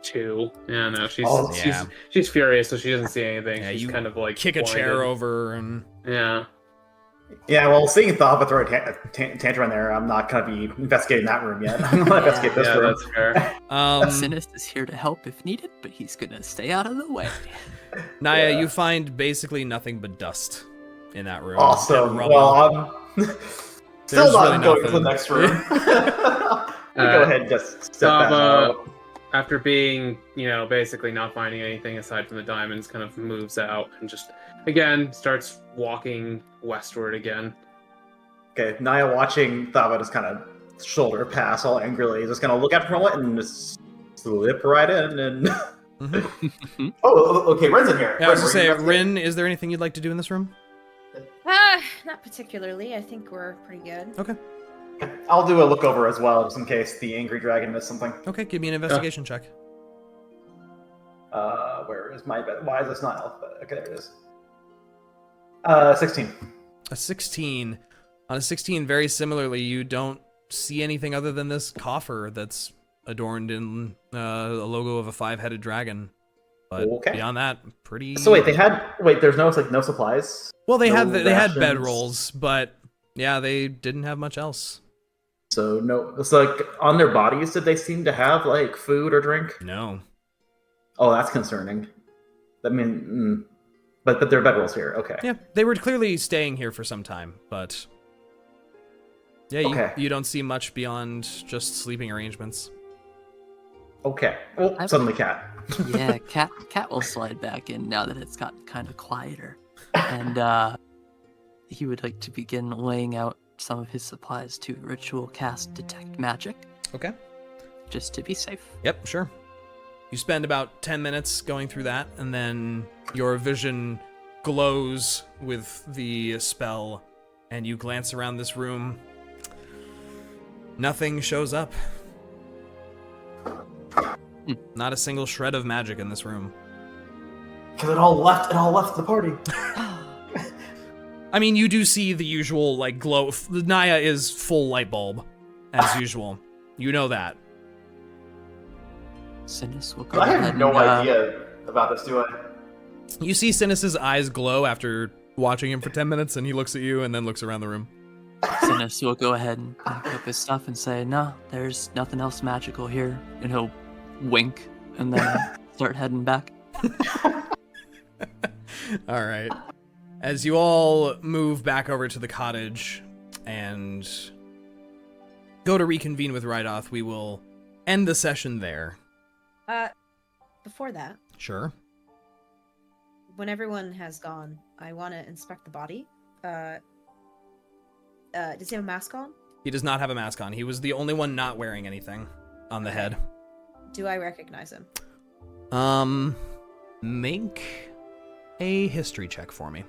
Two. Yeah, no, she's furious, so she doesn't see anything. Yeah, She's you kind of like kick a chair blinded. over and Yeah. Yeah, well, seeing Thava throw a tantrum in there, I'm not going to be investigating that room yet. I'm going to investigate this room. That's fair. Synas is here to help if needed, but he's gonna stay out of the way. Niah, you find basically nothing but dust in that room. Awesome. And rubble. Well, I'm still There's not really going to the nothing. next room. Go ahead and just step that Thava, out. after being, basically not finding anything aside from the diamonds, kind of moves out and just, again, starts walking westward again. Okay, Niah watching Thava just kind of shoulder pass all angrily, just kind of look at for a moment and just slip right in and... Oh, okay, Rinn's in here. Yeah, I was gonna say, Rinn, Rinn, is there anything you'd like to do in this room? Not particularly. I think we're pretty good. Okay. I'll do a look over as well, just in case the angry dragon missed something. Okay, give me an investigation check. Where is my bed? Why is this not alphabet? Okay, there it is. 16. A 16. On a 16, very similarly, you don't see anything other than this coffer that's adorned in a logo of a 5-headed dragon. But beyond that, pretty... So wait, there's no supplies? Well, they No had rations? bedrolls, but yeah, they didn't have much else. So no, it's like on their bodies, did they seem to have like food or drink? No. Oh, that's concerning. But they're bedrolls here. Okay. Yeah, they were clearly staying here for some time, but yeah, you don't see much beyond just sleeping arrangements. Okay. Oh, suddenly Cat. Yeah, Cat will slide back in now that it's gotten kind of quieter, and he would like to begin laying out some of his supplies to ritual cast detect magic. Okay. Just to be safe. Yep, sure. You spend about 10 minutes going through that, and then your vision glows with the spell, and you glance around this room. Nothing shows up. Not a single shred of magic in this room. Because it all left the party. I mean, you do see the usual, like, glow. Niah is full light bulb, as usual. You know that. Synas will go I ahead have no and, idea about this, do I? You see Synas' eyes glow after watching him for 10 minutes, and he looks at you and then looks around the room. Synas will go ahead and pack up his stuff and say, "No, there's nothing else magical here," and he'll wink and then start heading back. All right. As you all move back over to the cottage and go to reconvene with Rydoth, we will end the session there. Before that, Sure. when everyone has gone, I want to inspect the body. Does he have a mask on? He does not have a mask on. He was the only one not wearing anything on the head. Do I recognize him? Make a history check for me.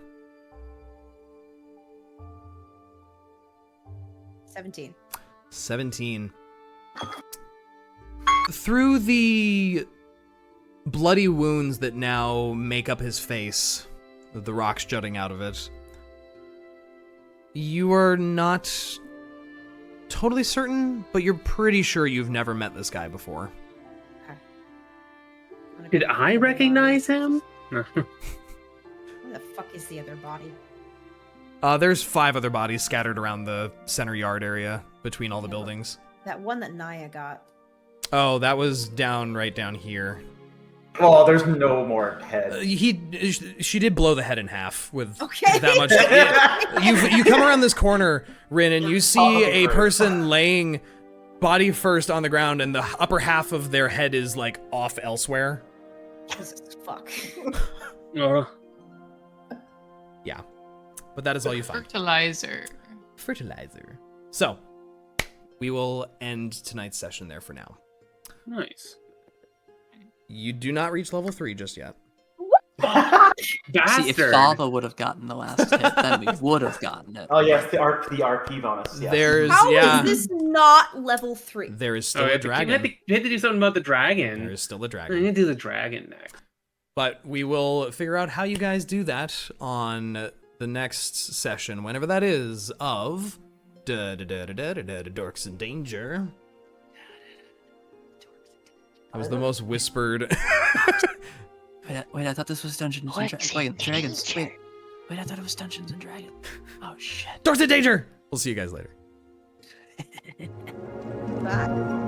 17. 17. Through the bloody wounds that now make up his face, with the rocks jutting out of it, you are not totally certain, but you're pretty sure you've never met this guy before. Did I recognize him? Where the fuck is the other body? There's 5 other bodies scattered around the center yard area between all the buildings. That one that Niah got. Oh, that was right down here. Well, there's no more head. She did blow the head in half with Okay. that much. Yeah. You come around this corner, Rinn, and you see a person laying body first on the ground, and the upper half of their head is like off elsewhere. Jesus fuck. Yeah, but that is all you find. Fertilizer. So, we will end tonight's session there for now. Nice. You do not reach level 3 just yet. See, if Thava would have gotten the last hit, then we would have gotten it. Oh yes, the RP bonus. Yes. How is this not level 3? There is still a dragon. You had to do something about the dragon. There is still a I dragon. need to do the dragon next. But we will figure out how you guys do that on the next session, whenever that is, of Dorks in Danger. That was the most whispered. Wait, I thought this was Dungeons and Dragons. Wait, I thought it was Dungeons and Dragons. Oh shit. Dorks in Danger! We'll see you guys later. Bye.